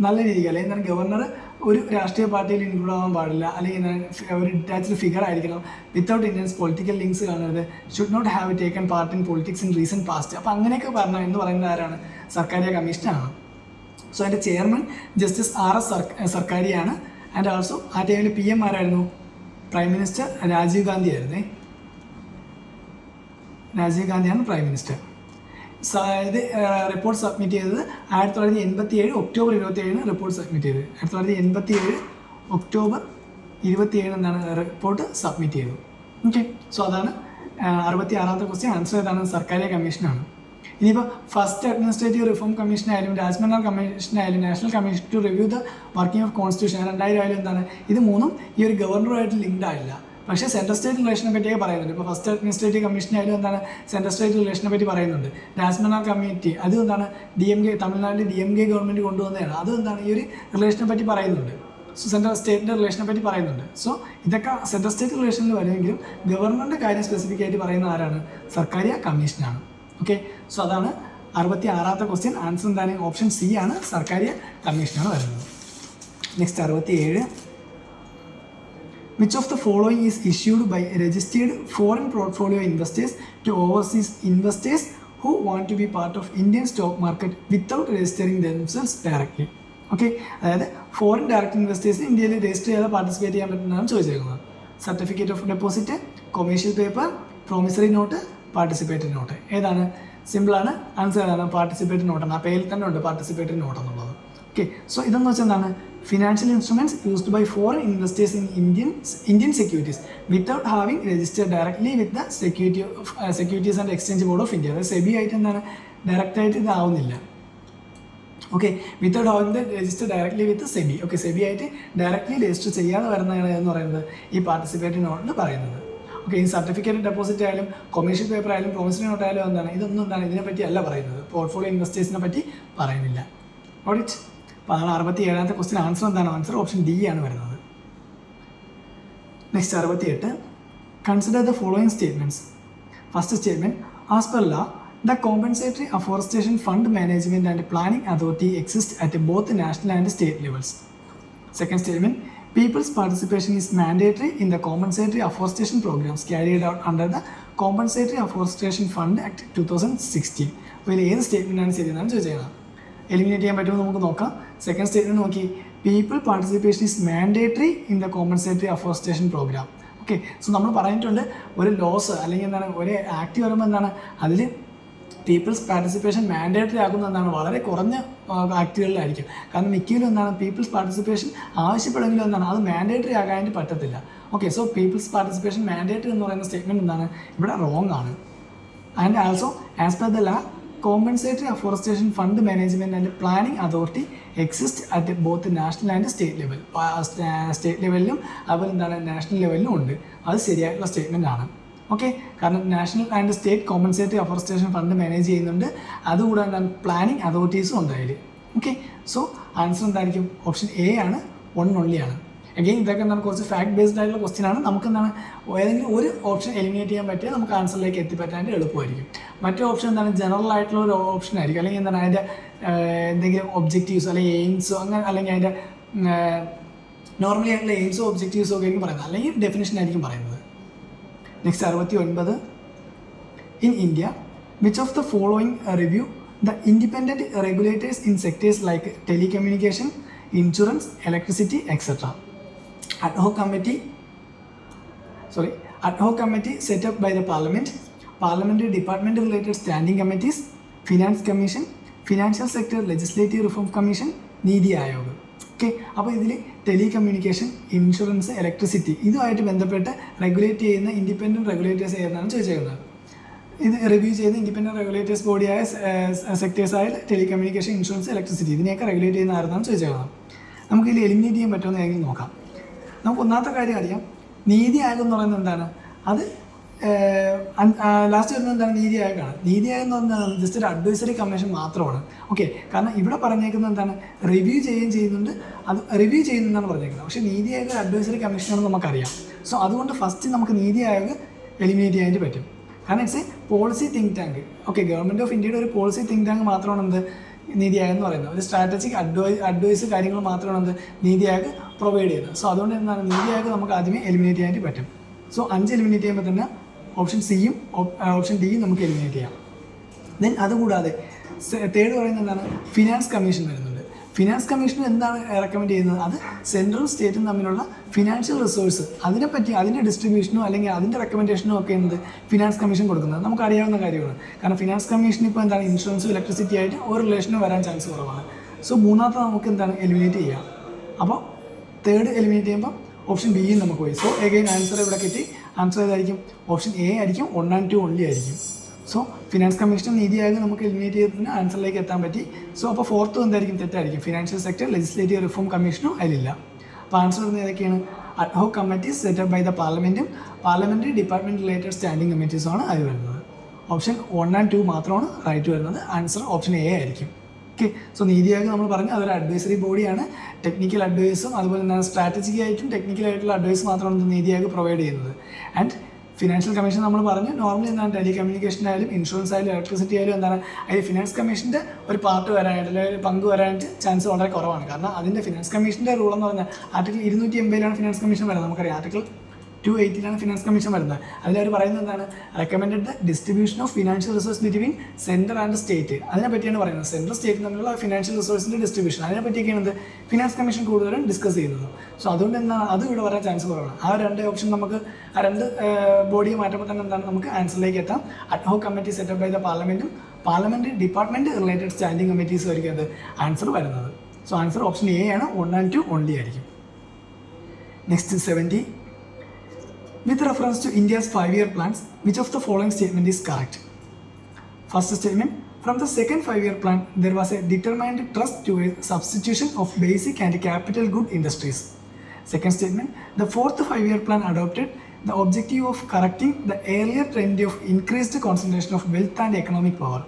നല്ല രീതിക്ക്, അല്ലെങ്കിൽ എന്താണ് ഗവർണർ ഒരു രാഷ്ട്രീയ പാർട്ടിയിൽ ഇൻക്ലൂഡ് ആവാൻ പാടില്ല, അല്ലെങ്കിൽ എന്താണ് ഒരു ഡിറ്റാച്ച്ഡ് ഫിഗർ ആയിരിക്കണം, വിത്തൗട്ട് ഇന്ത്യൻസ് പൊളിറ്റിക്കൽ ലിങ്ക്സ് കാണരുത്, should not have taken part in politics in recent past. അപ്പോൾ അങ്ങനെയൊക്കെ പറഞ്ഞ എന്ന് പറയുന്നത് ആരാണ്? സർക്കാരിയ കമ്മീഷനാണ്. സോ അതിൻ്റെ ചെയർമാൻ ജസ്റ്റിസ് RS സർക്കാരിയാണ്. ആൻഡ് ഓൾസോ ആ ടൈമിൽ PM ആരായിരുന്നു? പ്രൈം മിനിസ്റ്റർ രാജീവ് ഗാന്ധി ആയിരുന്നേ. രാജീവ് ഗാന്ധിയാണ് പ്രൈം മിനിസ്റ്റർ. ഇത് റിപ്പോർട്ട് സബ്മിറ്റ് ചെയ്തത് 1987 ഒക്ടോബർ 27 റിപ്പോർട്ട് സബ്മിറ്റ് ചെയ്തത്. 1987 ഒക്ടോബർ 27 എന്താണ് റിപ്പോർട്ട് സബ്മിറ്റ് ചെയ്തത്. ഓക്കെ, സോ അതാണ് 66ാമത്തെ ക്വസ്റ്റ്യൻ. ആൻസർ ഏതാണ്? സർക്കാരിയ കമ്മീഷനാണ്. ഇനിയിപ്പോൾ ഫസ്റ്റ് അഡ്മിനിസ്ട്രേറ്റീവ് റിഫോം കമ്മീഷനായാലും രാജ്മന്നാർ കമ്മീഷനായാലും national commission to review the working of constitution 2000 ആയാലും എന്താണ്, ഇത് മൂന്നും ഈ ഒരു ഗവർണറുമായിട്ട് ലിങ്ക്ഡ് ആയില്ല. പക്ഷേ സെൻട്രൽ സ്റ്റേറ്റ് റിലേഷനെ പറ്റിയൊക്കെ പറയുന്നുണ്ട്. ഇപ്പോൾ ഫസ്റ്റ് അഡ്മിനിസ്ട്രേറ്റീവ് കമ്മീഷനായാലും എന്താണ് സെൻട്രൽ സ്റ്റേറ്റ് റിലേഷനെ പറ്റി പറയുന്നുണ്ട്. രാജ്മന്നാർ കമ്മിറ്റി അതും എന്താണ് തമിഴ്നാട്ടിൽ DMK ഗവൺമെൻറ് കൊണ്ടുവന്നതാണ്. അതും എന്താണ് ഈ ഒരു റിലേഷനെ പറ്റി പറയുന്നുണ്ട്. സോ സെൻട്രൽ സ്റ്റേറ്റിൻ്റെ റിലേഷനെ പറ്റി പറയുന്നുണ്ട്. സോ ഇതൊക്കെ സെൻട്രൽ സ്റ്റേറ്റ് റിലേഷനിൽ വരുമെങ്കിലും ഗവർണറുടെ കാര്യം സ്പെസിഫിക് ആയിട്ട് പറയുന്ന ആരാണ്? സർക്കാരിയ കമ്മീഷനാണ്. ഓക്കെ, സോ അതാണ് 66ാമത്തെ ക്വസ്റ്റ്യൻ. ആൻസർ എന്താണ്? ഓപ്ഷൻ C ആണ്, സർക്കാരിയ കമ്മീഷനാണ് വരുന്നത്. Next 67. Which of the following is issued by registered foreign portfolio investors to overseas investors who want to be part of Indian stock market without registering themselves directly? Okay, അതായത് foreign direct investors ഇന്ത്യയിൽ register ചെയ്യാതെ participate ചെയ്യാൻ പറ്റുന്നതാണ് ചോദിച്ചേക്കുന്നത്. Certificate of deposit, commercial paper, promissory note, participatory note. ഏതാണ്? സിമ്പിളാണ്. Answer ഏതാണ്? Participatory നോട്ടാണ്. ആ പേരിൽ തന്നെ ഉണ്ട് പാർട്ടിസിപ്പേറ്ററി നോട്ട് എന്നുള്ളത്. ഓക്കെ, സോ ഇതെന്ന് വെച്ചാൽ എന്താണ്? Financial instruments used by foreign investors in Indian securities without having registered directly with the securities and exchange board of India. അതായത് SEBI ആയിട്ട് എന്താണ് ഡയറക്റ്റായിട്ട് ഇതാവുന്നില്ല. Okay, without having the register directly with SEBI. Okay, SEBI ആയിട്ട് directly register ചെയ്യാതെ വരുന്നതാണ് എന്ന് പറയുന്നത് ഈ പാർട്ടിസിപ്പേറ്ററി നോട്ടിൽ പറയുന്നത്. ഓക്കെ, ഈ സർട്ടിഫിക്കറ്റ് ഡെപ്പോസിറ്റ് ആയാലും കൊമേഴ്ഷ്യൽ പേപ്പർ ആയാലും പ്രോമിസറി നോട്ട് ആയാലും എന്താണ് ഇതൊന്നും എന്താണ് ഇതിനെപ്പറ്റി അല്ല പറയുന്നത്. പോർട്ട്ഫോളിയോ ഇൻവെസ്റ്റേഴ്സിനെ പറ്റി പറയുന്നില്ല. ഓഡിറ്റ്. അപ്പോൾ അതാണ് 67ാമത്തെ ക്വസ്റ്റ്യൻ. ആൻസർ എന്താണ്? ആൻസർ ഓപ്ഷൻ D ആണ് വരുന്നത്. Next 68. Consider the following statements. First statement, as per law, the compensatory afforestation fund management and planning authority exists at both national and state levels. Second statement, people's participation is mandatory in the compensatory afforestation programs carried out under the Compensatory Afforestation Fund Act 2016. അപ്പോൾ ഇതിൽ ഏത് സ്റ്റേറ്റ്മെൻറ്റാണ് ശരിയെന്നാണ് ചോദിച്ചത്. Eliminate ചെയ്യാൻ പറ്റുമെന്ന് നമുക്ക് നോക്കാം. Second statement നോക്കി, people participation is mandatory in the compensatory afforestation program. Okay, so നമ്മൾ പറഞ്ഞിട്ടുണ്ട് ഒരു ലോസ് അല്ലെങ്കിൽ എന്താണ് ഒരു ആക്ട് വരുമ്പോൾ എന്താണ് അതിൽ പീപ്പിൾസ് പാർട്ടിസിപ്പേഷൻ മാൻഡേറ്ററി ആക്കുന്നത് എന്താണ് വളരെ കുറഞ്ഞ ആക്ടുകളിലായിരിക്കും. കാരണം മിക്കയിലും എന്താണ് പീപ്പിൾസ് പാർട്ടിസിപ്പേഷൻ ആവശ്യപ്പെടുമെങ്കിലും എന്താണ് അത് മാൻഡേറ്ററി ആകാനായിട്ട് പറ്റത്തില്ല. Okay, so people's participation mandatory എന്ന് പറയുന്ന സ്റ്റേറ്റ്മെൻറ്റ് എന്താണ് ഇവിടെ റോങ് ആണ്. And also as per the law, Compensatory Afforestation Fund Management and Planning Authority exists at both national and state level. State ലെവലിലും അതുപോലെ എന്താണ് നാഷണൽ ലെവലിലും ഉണ്ട്. അത് ശരിയായിട്ടുള്ള സ്റ്റേറ്റ്മെൻ്റ് ആണ്. ഓക്കെ, കാരണം national and state compensatory afforestation fund manage ചെയ്യുന്നുണ്ട്. അതുകൂടാതെ എന്താണ് പ്ലാനിങ് അതോറിറ്റീസും ഉണ്ട് അതിൽ. ഓക്കെ, സോ ആൻസർ എന്തായിരിക്കും? ഓപ്ഷൻ A ആണ്, 1 only ആണ്. അഗെയിൻ ഇതൊക്കെ എന്താണ് കുറച്ച് ഫാക്ട് ബേസ്ഡ് ആയിട്ടുള്ള ക്വസ്റ്റ്യൻ ആണ്. നമുക്ക് എന്താണ് ഏതെങ്കിലും ഒരു ഓപ്ഷൻ എലിമിനേറ്റ് ചെയ്യാൻ പറ്റിയാൽ നമുക്ക് ആൻസറിലേക്ക് എത്തിപ്പറ്റാനായിട്ട് എളുപ്പമായിരിക്കും. മറ്റേ ഓപ്ഷൻ എന്താണ് ജനറൽ ആയിട്ടുള്ള ഒരു ഓപ്ഷൻ ആയിരിക്കും, അല്ലെങ്കിൽ എന്താണ് അതിൻ്റെ എന്തെങ്കിലും ഒബ്ജക്റ്റീവ്സോ അല്ലെങ്കിൽ എയിംസോ അങ്ങനെ, അല്ലെങ്കിൽ അതിൻ്റെ നോർമലി ആയിട്ടുള്ള എയിംസോ ഒബ്ജക്റ്റീവ്സോ ഒക്കെ ആയിരിക്കും പറയുന്നത്, അല്ലെങ്കിൽ ഡെഫിനിഷൻ ആയിരിക്കും പറയുന്നത്. Next 69. In India, which of the following review the independent regulators in sectors like telecommunication, insurance, electricity, etcetera. Ad-hoc committee set up by the Parliament, Parliamentary Department related standing committees, Finance Commission, Financial Sector Legislative Reform Commission, NITI Aayog. Okay, അപ്പോൾ ഇതിൽ telecommunication, insurance, electricity ഇതുമായിട്ട് ബന്ധപ്പെട്ട് regulate ചെയ്യുന്ന independent regulators ഏതെന്നാണ് ചോദിച്ചേക്കുന്നത്. ഇത് review ചെയ്ത് independent regulators ബോഡിയായ സെക്ടേഴ്സായ telecommunication, insurance, electricity ഇതിനെയൊക്കെ റെഗുലേറ്റ് ചെയ്യുന്ന ആരെന്നാണ് ചോദിച്ചേക്കുന്നത്. നമുക്ക് ഇതിൽ എലിമിനേറ്റ് ചെയ്യാൻ പറ്റുമെന്ന് ഏതെങ്കിലും നോക്കാം. നമുക്ക് ഒന്നാമത്തെ കാര്യം അറിയാം, നീതി ആയോഗ് എന്ന് പറയുന്നത് എന്താണ്? അത് ലാസ്റ്റ് വരുന്നത് എന്താണ്? നീതി ആയോഗാണ്. നീതി ആയോഗ് എന്ന് പറഞ്ഞാൽ ജസ്റ്റ് ഒരു അഡ്വൈസറി കമ്മീഷൻ മാത്രമാണ്. ഓക്കെ, കാരണം ഇവിടെ പറഞ്ഞേക്കുന്നത് എന്താണ്? റിവ്യൂ ചെയ്യുന്നുണ്ട്, അത് റിവ്യൂ ചെയ്യുന്നതാണ് പറഞ്ഞേക്കുന്നത്. പക്ഷേ നീതി ആയോഗ് അഡ്വൈസറി കമ്മീഷനാണെന്ന് നമുക്കറിയാം. സോ അതുകൊണ്ട് ഫസ്റ്റ് നമുക്ക് നീതി ആയോഗ് എലിമിനേറ്റ് ചെയ്യാനായിട്ട് പറ്റും. കാരണം it's A policy think tank. Okay, government of ഇന്ത്യയുടെ ഒരു പോളിസി തിങ്ക് ടാങ്ക് മാത്രമാണ് എന്ത് നീതി ആയോഗ് എന്ന് പറയുന്നത്. ഒരു സ്ട്രാറ്റജിക് അഡ്വൈസ് കാര്യങ്ങൾ മാത്രമാണ് എന്ത് നീതി ആയോഗ് പ്രൊവൈഡ് ചെയ്യുന്നത്. സോ അതുകൊണ്ട് എന്താണ് നീതി ആയോഗ് നമുക്ക് ആദ്യമേ എലിമിനേറ്റ് ചെയ്യാനായിട്ട് പറ്റും. സോ 5 എലിമിനേറ്റ് ചെയ്യുമ്പോൾ തന്നെ ഓപ്ഷൻ സിയും ഓപ്ഷൻ ഡിയും നമുക്ക് എലിമിനേറ്റ് ചെയ്യാം. ദെൻ അതുകൂടാതെ തേർഡ് പറയുന്നത് എന്താണ്? ഫിനാൻസ് കമ്മീഷൻ വരുന്നുണ്ട്. ഫിനാൻസ് കമ്മീഷൻ എന്താണ് റെക്കമെൻഡ് ചെയ്യുന്നത്? അത് സെൻട്രൽ സ്റ്റേറ്റും തമ്മിലുള്ള ഫിനാൻഷ്യൽ റിസോഴ്സ് അതിനെപ്പറ്റി അതിൻ്റെ ഡിസ്ട്രിബ്യൂഷനോ അല്ലെങ്കിൽ അതിൻ്റെ റെക്കമെൻഡേഷനോ ഒക്കെ എന്ത് ഫിനാൻസ് കമ്മീഷൻ കൊടുക്കുന്നത് നമുക്കറിയാവുന്ന കാര്യമാണ്. കാരണം ഫിനാൻസ് കമ്മീഷൻ ഇപ്പോൾ എന്താണ് ഇൻഷുറൻസും ഇലക്ട്രിസിറ്റി ആയിട്ട് ഒരു റിലേഷനും വരാൻ ചാൻസ് കുറവാണ്. സോ മൂന്നാമത്തെ നമുക്ക് എന്താണ് എലിമിനേറ്റ് ചെയ്യാം. അപ്പോൾ തേർഡ് എലിമിനേറ്റ് ചെയ്യുമ്പോൾ ഓപ്ഷൻ ബിയും നമുക്ക് പോയി. സോ എഗെയിൻ ആൻസർ ഇവിടെ കിട്ടി. ആൻസർ ഏതായിരിക്കും? ഓപ്ഷൻ എ ആയിരിക്കും. 1 and 2 ഓൺലി ആയിരിക്കും. സോ ഫിനാൻസ് കമ്മീഷനും നീതി ആയോഗ് നമുക്ക് എലിമിനേറ്റ് ചെയ്തതിന് ആൻസറിലേക്ക് എത്താൻ പറ്റി. സോ അപ്പോൾ ഫോർത്ത് എന്തായിരിക്കും? തെറ്റായിരിക്കും. ഫിനാൻഷ്യൽ സെക്ടർ ലെജിസ്ലേറ്റീവ് റിഫോം കമ്മീഷനും അതിലില്ല. അപ്പോൾ ആൻസർ വരുന്നത് ഏതൊക്കെയാണ്? Ad hoc committees set up by the പാർലമെൻറ്റും പാർലമെൻ്ററി ഡിപ്പാർട്ട്മെൻറ്റ് റിലേറ്റഡ് സ്റ്റാൻഡിംഗ് കമ്മിറ്റീസുമാണ് അത് വരുന്നത്. ഓപ്ഷൻ 1 and 2 മാത്രമാണ് റൈറ്റ് വരുന്നത്. ആൻസർ ഓപ്ഷൻ എ ആയിരിക്കും. ഓക്കെ, സോ നീതി ആയോഗ് നമ്മൾ പറഞ്ഞു അതൊരു അഡ്വൈസറി ബോഡിയാണ്. ടെക്നിക്കൽ അഡ്വൈസും അതുപോലെ തന്നെ സ്ട്രാറ്റജിക് ആയിട്ടും ടെക്നിക്കലായിട്ടുള്ള അഡ്വൈസ് മാത്രമാണ് നീതി ആയോഗ് പ്രൊവൈഡ് ചെയ്യുന്നത്. ആൻഡ് ഫിനാൻഷ്യൽ കമ്മീഷൻ നമ്മൾ പറഞ്ഞു നോർമലി എന്താണ് ടെലികമ്മ്യൂണിക്കേഷൻ ആയാലും ഇൻഷുറൻസ് ആയാലും ഇലക്ട്രിസിറ്റി ആയാലും എന്താണ് അതിൽ ഫിനാൻസ് കമ്മീഷൻ്റെ ഒരു പാർട്ട് വരാനായിട്ട് അല്ലെങ്കിൽ പങ്ക് വരാനായിട്ട് ചാൻസ് വളരെ കുറവാണ്. കാരണം അതിൻ്റെ ഫിനാൻസ് കമ്മീഷൻ്റെ റൂൾ എന്ന് പറഞ്ഞാൽ ആർട്ടിക്കിൾ 280 ഫിനാൻസ് കമ്മീഷൻ വരുന്നത്. നമുക്കറിയാം ആർട്ടിക്കിൾ 280 ഫിനാൻസ് കമ്മീഷൻ വരുന്നത്. അതിലവർ പറയുന്നത് എന്താണ്? Recommended the distribution of financial resource between centre and state. അതിനെ പറ്റിയാണ് പറയുന്നത്. സെൻട്രൽ സ്റ്റേറ്റ് തമ്മിലുള്ള ഫിനാൻഷ്യൽ റിസോഴ്സിൻ്റെ ഡിസ്ട്രിബ്യൂഷൻ അതിനെ പറ്റിയൊക്കെയാണ് എന്ത് ഫിനാൻസ് കമ്മീഷൻ കൂടുതലും ഡിസ്കസ് ചെയ്യുന്നത്. സോ അതുകൊണ്ട് എന്താണ് അത് ഇവിടെ വരാൻ ചാൻസ് കുറവാണ്. ആ രണ്ട് ഓപ്ഷൻ നമുക്ക് ആ രണ്ട് ബോഡിയെ മാറ്റുമ്പോൾ തന്നെ എന്താണ് നമുക്ക് ആൻസറിലേക്ക് എത്താം. Ad hoc committee set up by the പാർലമെൻറ്റും പാർലമെൻറ്റ് ഡിപ്പാർട്ട്മെൻറ്റ് റിലേറ്റഡ് സ്റ്റാൻഡിംഗ് കമ്മിറ്റീസും ആയിരിക്കും അത് ആൻസർ വരുന്നത്. സോ ആൻസർ ഓപ്ഷൻ എ ആണ്. 1 and 2 ഓൺലി ആയിരിക്കും. Next 70. With reference to India's 5-year plans, which of the following statement is correct? First statement, from the second 5-year plan, there was a determined trust towards substitution of basic and capital good industries. Second statement, the fourth 5-year plan adopted the objective of correcting the earlier trend of increased concentration of wealth and economic power.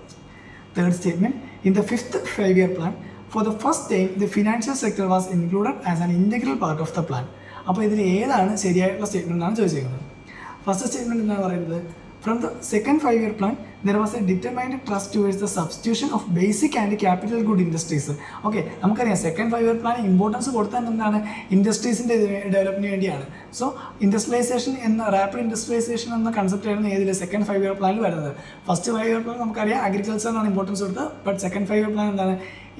Third statement, in the fifth 5-year plan, for the first time, the financial sector was included as an integral part of the plan. അപ്പോൾ ഇതിൽ ഏതാണ് ശരിയായിട്ടുള്ള statement എന്നാണ് ചോദിച്ചിരിക്കുന്നത്. First statement എന്താണ് പറയുന്നത്? From the second 5-year plan there was A determined trust towards the substitution of basic and capital good industries. Okay, നമുക്കറിയാം second 5-year plan importance കൊടുത്താൽ എന്താണ് ഇൻഡസ്ട്രീസിൻ്റെ ഡെവലപ്മെൻറ്റിന് വേണ്ടിയാണ്. സോ ഇൻഡസ്ട്രിയലൈസേഷൻ റാപ്പിഡ് ഇൻഡസ്ട്രിയലൈസേഷൻ എന്ന concept ആയിരുന്നു ഏതിൽ second 5-year പ്ലാനിൽ വരുന്നത്. First 5-year plan നമുക്കറിയാം അഗ്രികൾച്ചറിനാണ് ഇമ്പോർട്ടൻസ് കൊടുത്തത്. ബട്ട് സെക്കൻഡ് 5-year പ്ലാൻ എന്താണ്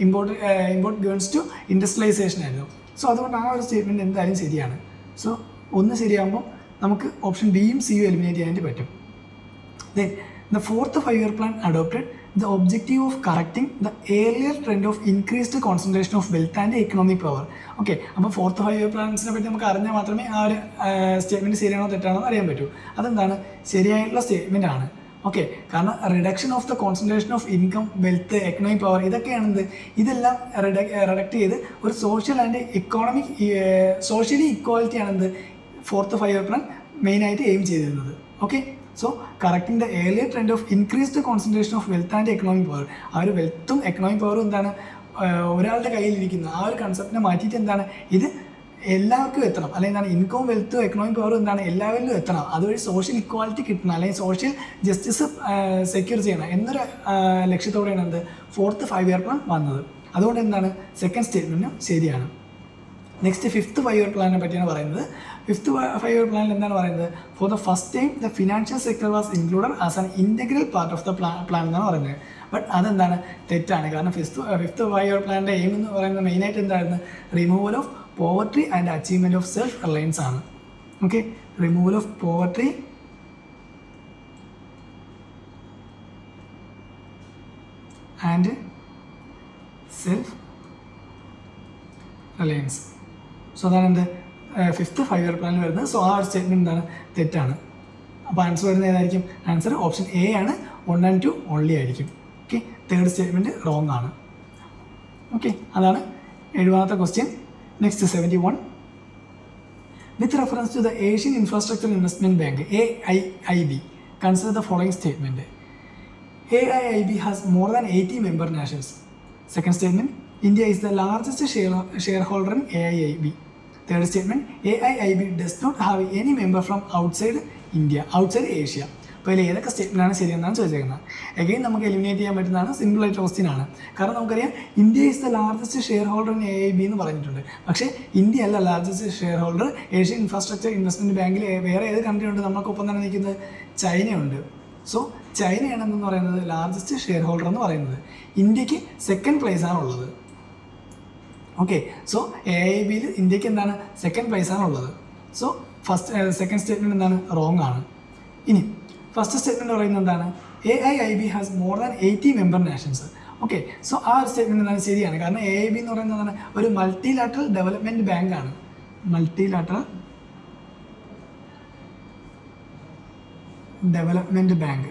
ഇമ്പോർട്ട് ഗേൺസ് ടു ഇൻഡസ്ട്രിയലൈസേഷൻ ആയിരുന്നു. സോ അതുകൊണ്ട് ആ ഒരു സ്റ്റേറ്റ്മെൻറ്റ് എന്തായാലും ശരിയാണ്. സോ ഒന്ന് ശരിയാകുമ്പോൾ നമുക്ക് ഓപ്ഷൻ ബിയും സിയും എലിമിനേറ്റ് ചെയ്യാനായിട്ട് പറ്റും. Then the fourth 5-year plan adopted the objective of correcting the earlier trend of increased concentration of wealth and economic power. Okay, അപ്പോൾ ഫോർത്ത് 5-year പ്ലാൻസിനെ പറ്റി നമുക്ക് അറിഞ്ഞാൽ മാത്രമേ ആ ഒരു സ്റ്റേറ്റ്മെൻറ്റ് ശരിയാണോ തെറ്റാണോ എന്ന് അറിയാൻ പറ്റൂ. അതെന്താണ് ശരിയായിട്ടുള്ള സ്റ്റേറ്റ്മെൻറ്റ് ആണ്. ഓക്കെ, കാരണം reduction of the concentration of income, wealth, economic power ഇതൊക്കെയാണെന്ത് ഇതെല്ലാം റിഡക്റ്റ് ചെയ്ത് ഒരു സോഷ്യൽ ആൻഡ് എക്കോണമിക് സോഷ്യലി ഇക്വാലിറ്റിയാണെന്ത് ഫോർത്ത് 5-year പ്ലാൻ മെയിനായിട്ട് എയിം ചെയ്തിരുന്നത്. Okay, so correcting the earlier trend of increased concentration of wealth and economic power. ആ ഒരു വെൽത്തും economic പവറും എന്താണ് ഒരാളുടെ കയ്യിലിരിക്കുന്ന ആ ഒരു കൺസെപ്റ്റിനെ മാറ്റിയിട്ട് എന്താണ് ഇത് എല്ലാവർക്കും എത്തണം, അല്ലെങ്കിൽ എന്താണ് ഇൻകം, വെൽത്ത്, എക്കണോമിക് പവർ എന്താണ് എല്ലാവരിലും എത്തണം. അതുവഴി സോഷ്യൽ ഇക്വാലിറ്റി കിട്ടണം, അല്ലെങ്കിൽ സോഷ്യൽ ജസ്റ്റിസ് സെക്യൂർ ചെയ്യണം എന്നൊരു ലക്ഷ്യത്തോടെയാണ് എന്ത് ഫോർത്ത് 5-year പ്ലാൻ വന്നത്. അതുകൊണ്ട് എന്താണ് സെക്കൻഡ് സ്റ്റേറ്റ്മെൻറ്റും ശരിയാണ്. നെക്സ്റ്റ് ഫിഫ്ത്ത് 5-year പ്ലാനിനെ പറ്റിയാണ് പറയുന്നത്. ഫിഫ്ത്ത് 5-year പ്ലാനിൽ എന്താണ് പറയുന്നത്? For the first time the financial sector was included as an integral part of the plan എന്നാണ് പറയുന്നത്. ബട്ട് അതെന്താണ് തെറ്റാണ്. കാരണം ഫിഫ്ത്ത് 5-year പ്ലാനിൻ്റെ എയിം എന്ന് പറയുന്നത് മെയിനായിട്ട് എന്തായിരുന്നു? Removal of poverty and achievement of self Reliance ആണ്. Okay, removal of poverty and self-reliance. So അതാണ് എന്ത് 5th 5-year പ്ലാനിൽ വരുന്നത്. സോ ആ ഒരു സ്റ്റേറ്റ്മെൻറ്റ് എന്താണ്, തെറ്റാണ്. അപ്പോൾ ആൻസർ വരുന്നത് ഏതായിരിക്കും? ആൻസർ ഓപ്ഷൻ എ ആണ്, 1 and 2 ഓൺലി ആയിരിക്കും. ഓക്കെ, തേർഡ് സ്റ്റേറ്റ്മെൻറ്റ് റോങ് ആണ്. ഓക്കെ, അതാണ് 70th question. Next 71. With reference to the Asian Infrastructure Investment Bank, AIIB, consider the following statement. AIIB has more than 80 member nations. Second statement, India is the largest shareholder in AIIB. Third statement, AIIB does not have any member from outside India, outside Asia. അപ്പോൾ ഇതിൽ ഏതൊക്കെ സ്റ്റേറ്റ്മെൻറ്റാണ് ശരിയെന്നാണ് ചോദിച്ചേക്കുന്നത്. Again നമുക്ക് eliminate ചെയ്യാൻ പറ്റുന്നതാണ്, സിമ്പിളായിട്ട് question ആണ്. കാരണം നമുക്കറിയാം India is the largest share holder in AIIB എന്ന് പറഞ്ഞിട്ടുണ്ട്. പക്ഷേ ഇന്ത്യ അല്ല largest share holder. Asian infrastructure investment ബാങ്കിൽ വേറെ ഏത് കൺട്രി ഉണ്ട് നമുക്കൊപ്പം തന്നെ നിൽക്കുന്നത്? ചൈനയുണ്ട്. സോ ചൈനയാണെന്ന് പറയുന്നത് ലാർജസ്റ്റ് ഷെയർ ഹോൾഡർ എന്ന് പറയുന്നത്. ഇന്ത്യക്ക് സെക്കൻഡ് പ്ലേസ് ആണുള്ളത്. ഓക്കെ, സോ AIIBയിൽ ഇന്ത്യക്ക് എന്താണ്, സെക്കൻഡ് പ്ലേസ് ആണുള്ളത്. സോ സെക്കൻഡ് സ്റ്റേറ്റ്മെൻറ്റ് എന്താണ്, റോങ് ആണ്. ഇനി ഫസ്റ്റ് സ്റ്റേറ്റ്മെൻറ്റ് പറയുന്നത് എന്താണ്, AIIB has more than 80 member nations. Okay, so ആ ഒരു സ്റ്റേറ്റ്മെൻറ്റ് എന്താണ്, ശരിയാണ്. കാരണം AIIB എന്ന് പറയുന്നത് എന്താണ്, ഒരു മൾട്ടിലാറ്ററൽ ഡെവലപ്മെൻറ്റ് ബാങ്ക് ആണ്. മൾട്ടിലാറ്ററൽ ഡെവലപ്മെൻറ്റ് ബാങ്ക്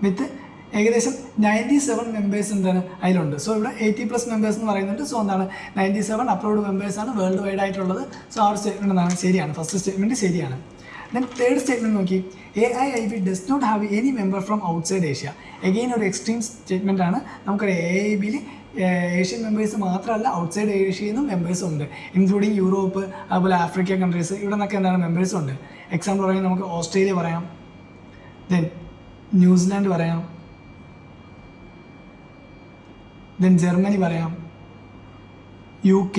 വിത്ത് ഏകദേശം 97 മെമ്പേഴ്സ് എന്താണ് അതിലുണ്ട്. സോ ഇവിടെ 80+ മെമ്പേഴ്സ് എന്ന് പറയുന്നുണ്ട്. സോ എന്താണ് 97 അപ്രൂവ്ഡ് മെമ്പേഴ്സാണ് വേൾഡ് വൈഡ് ആയിട്ടുള്ളത്. സോ ആ ഒരു സ്റ്റേറ്റ്മെൻറ്റ് എന്താണ്, ശരിയാണ്. ഫസ്റ്റ് സ്റ്റേറ്റ്മെൻറ്റ് ശരിയാണ്. ദെൻ തേർഡ് സ്റ്റേറ്റ്മെൻറ്റ് നോക്കി, AIIB does not have any member from outside Asia. Again ഒരു എക്സ്ട്രീം സ്റ്റേറ്റ്മെൻറ്റ് ആണ്. നമുക്കറിയാം AIIBയിൽ ഏഷ്യൻ മെമ്പേഴ്സ് മാത്രമല്ല ഔട്ട്സൈഡ് ഏഷ്യയിൽ നിന്നും മെമ്പേഴ്സും ഉണ്ട്, ഇൻക്ലൂഡിങ് യൂറോപ്പ്, അതുപോലെ ആഫ്രിക്ക കൺട്രീസ്. ഇവിടെ നിന്നൊക്കെ എന്താണ് മെമ്പേഴ്സും ഉണ്ട്. എക്സാമ്പിൾ പറയുന്നത് നമുക്ക് ഓസ്ട്രേലിയ പറയാം, ദെൻ ന്യൂസിലാൻഡ് പറയാം, ദെൻ ജർമ്മനി പറയാം, UK.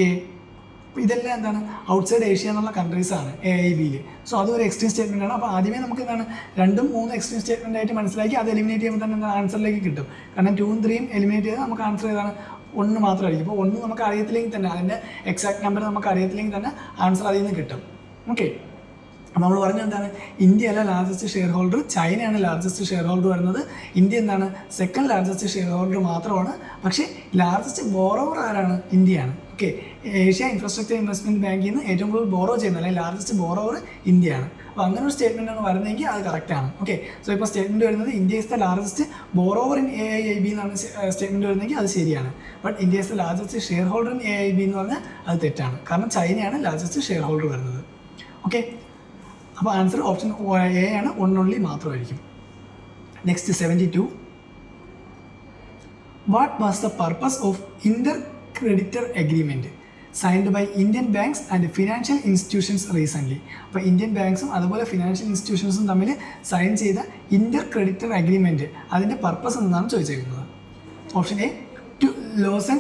ഇതെല്ലാം എന്താണ് ഔട്ട്സൈഡ് ഏഷ്യ എന്നുള്ള കൺട്രീസാണ് AIIBയിൽ. സോ അതൊരു എക്സ്ട്രീം സ്റ്റേറ്റ്മെൻ്റ് ആണ്. അപ്പോൾ ആദ്യമേ നമുക്ക് എന്താണ് 2ഉം 3ഉം എക്സ്ട്രീം സ്റ്റേറ്റ്മെൻ്റ് ആയിട്ട് മനസ്സിലാക്കി അത് എലിമിനേറ്റ് ചെയ്യുമ്പോൾ തന്നെ ആൻസറിലേക്ക് കിട്ടും. കാരണം 2ഉം 3ഉം എലിമിനേറ്റ് ചെയ്താൽ നമുക്ക് ആൻസർ ഏതാണ്, 1 മാത്രമായിരിക്കും. അപ്പോൾ 1 നമുക്ക് അറിയത്തില്ലെങ്കിൽ തന്നെ, അതിൻ്റെ എക്സാക്ട് നമ്പർ നമുക്ക് അറിയത്തില്ലെങ്കിൽ തന്നെ ആൻസർ അതിൽ നിന്ന് കിട്ടും. ഓക്കെ, അപ്പോൾ നമ്മൾ പറഞ്ഞത് എന്താണ്, ഇന്ത്യ അല്ല ലാർജസ്റ്റ് ഷെയർ ഹോൾഡർ, ചൈനയാണ് ലാർജസ്റ്റ് ഷെയർ ഹോൾഡർ വരുന്നത്. ഇന്ത്യ എന്താണ് സെക്കൻഡ് ലാർജസ്റ്റ് ഷെയർ ഹോൾഡർ മാത്രമാണ്. പക്ഷേ ലാർജസ്റ്റ് ബോറോവർ ആരാണ്, ഇന്ത്യയാണ്. ഓക്കെ, ഏഷ്യ ഇൻഫ്രാസ്ട്രക്ചർ ഇൻവെസ്റ്റ്മെൻറ്റ് ബാങ്കിൽ നിന്ന് ഏറ്റവും കൂടുതൽ ബോറോ ചെയ്യുന്നത് അല്ലെങ്കിൽ ലാർജസ്റ്റ് ബോറോവർ ഇന്ത്യയാണ്. അപ്പോൾ അങ്ങനെ ഒരു സ്റ്റേറ്റ്മെൻറ്റാണ് വരുന്നതെങ്കിൽ അത് കറക്റ്റാണ്. ഓക്കെ, സോ ഇപ്പോൾ സ്റ്റേറ്റ്മെൻറ്റ് വരുന്നത് India is the largest borrower in AIIB എന്നാണ് സ്റ്റേറ്റ്മെൻറ്റ് വരുന്നതെങ്കിൽ അത് ശരിയാണ്. But India is the largest share holder in AIIB എന്ന് പറഞ്ഞാൽ അത് തെറ്റാണ്. കാരണം ചൈനയാണ് ലാർജസ്റ്റ് ഷെയർ ഹോൾഡർ വരുന്നത്. ഓക്കെ, അപ്പോൾ ആൻസർ ഓപ്ഷൻ എ ആണ്, 1 only മാത്രമായിരിക്കും. Next 72. What was the purpose of inter creditor agreement signed by Indian banks and financial institutions recently? അപ്പോൾ ഇന്ത്യൻ ബാങ്ക്സും അതുപോലെ ഫിനാൻഷ്യൽ ഇൻസ്റ്റിറ്റ്യൂഷൻസും തമ്മിൽ സൈൻ ചെയ്ത ഇന്റർ ക്രെഡിറ്റർ അഗ്രിമെൻറ്റ് അതിൻ്റെ പർപ്പസ് എന്നാണ് ചോദിച്ചിരിക്കുന്നത്. Option A, to lessen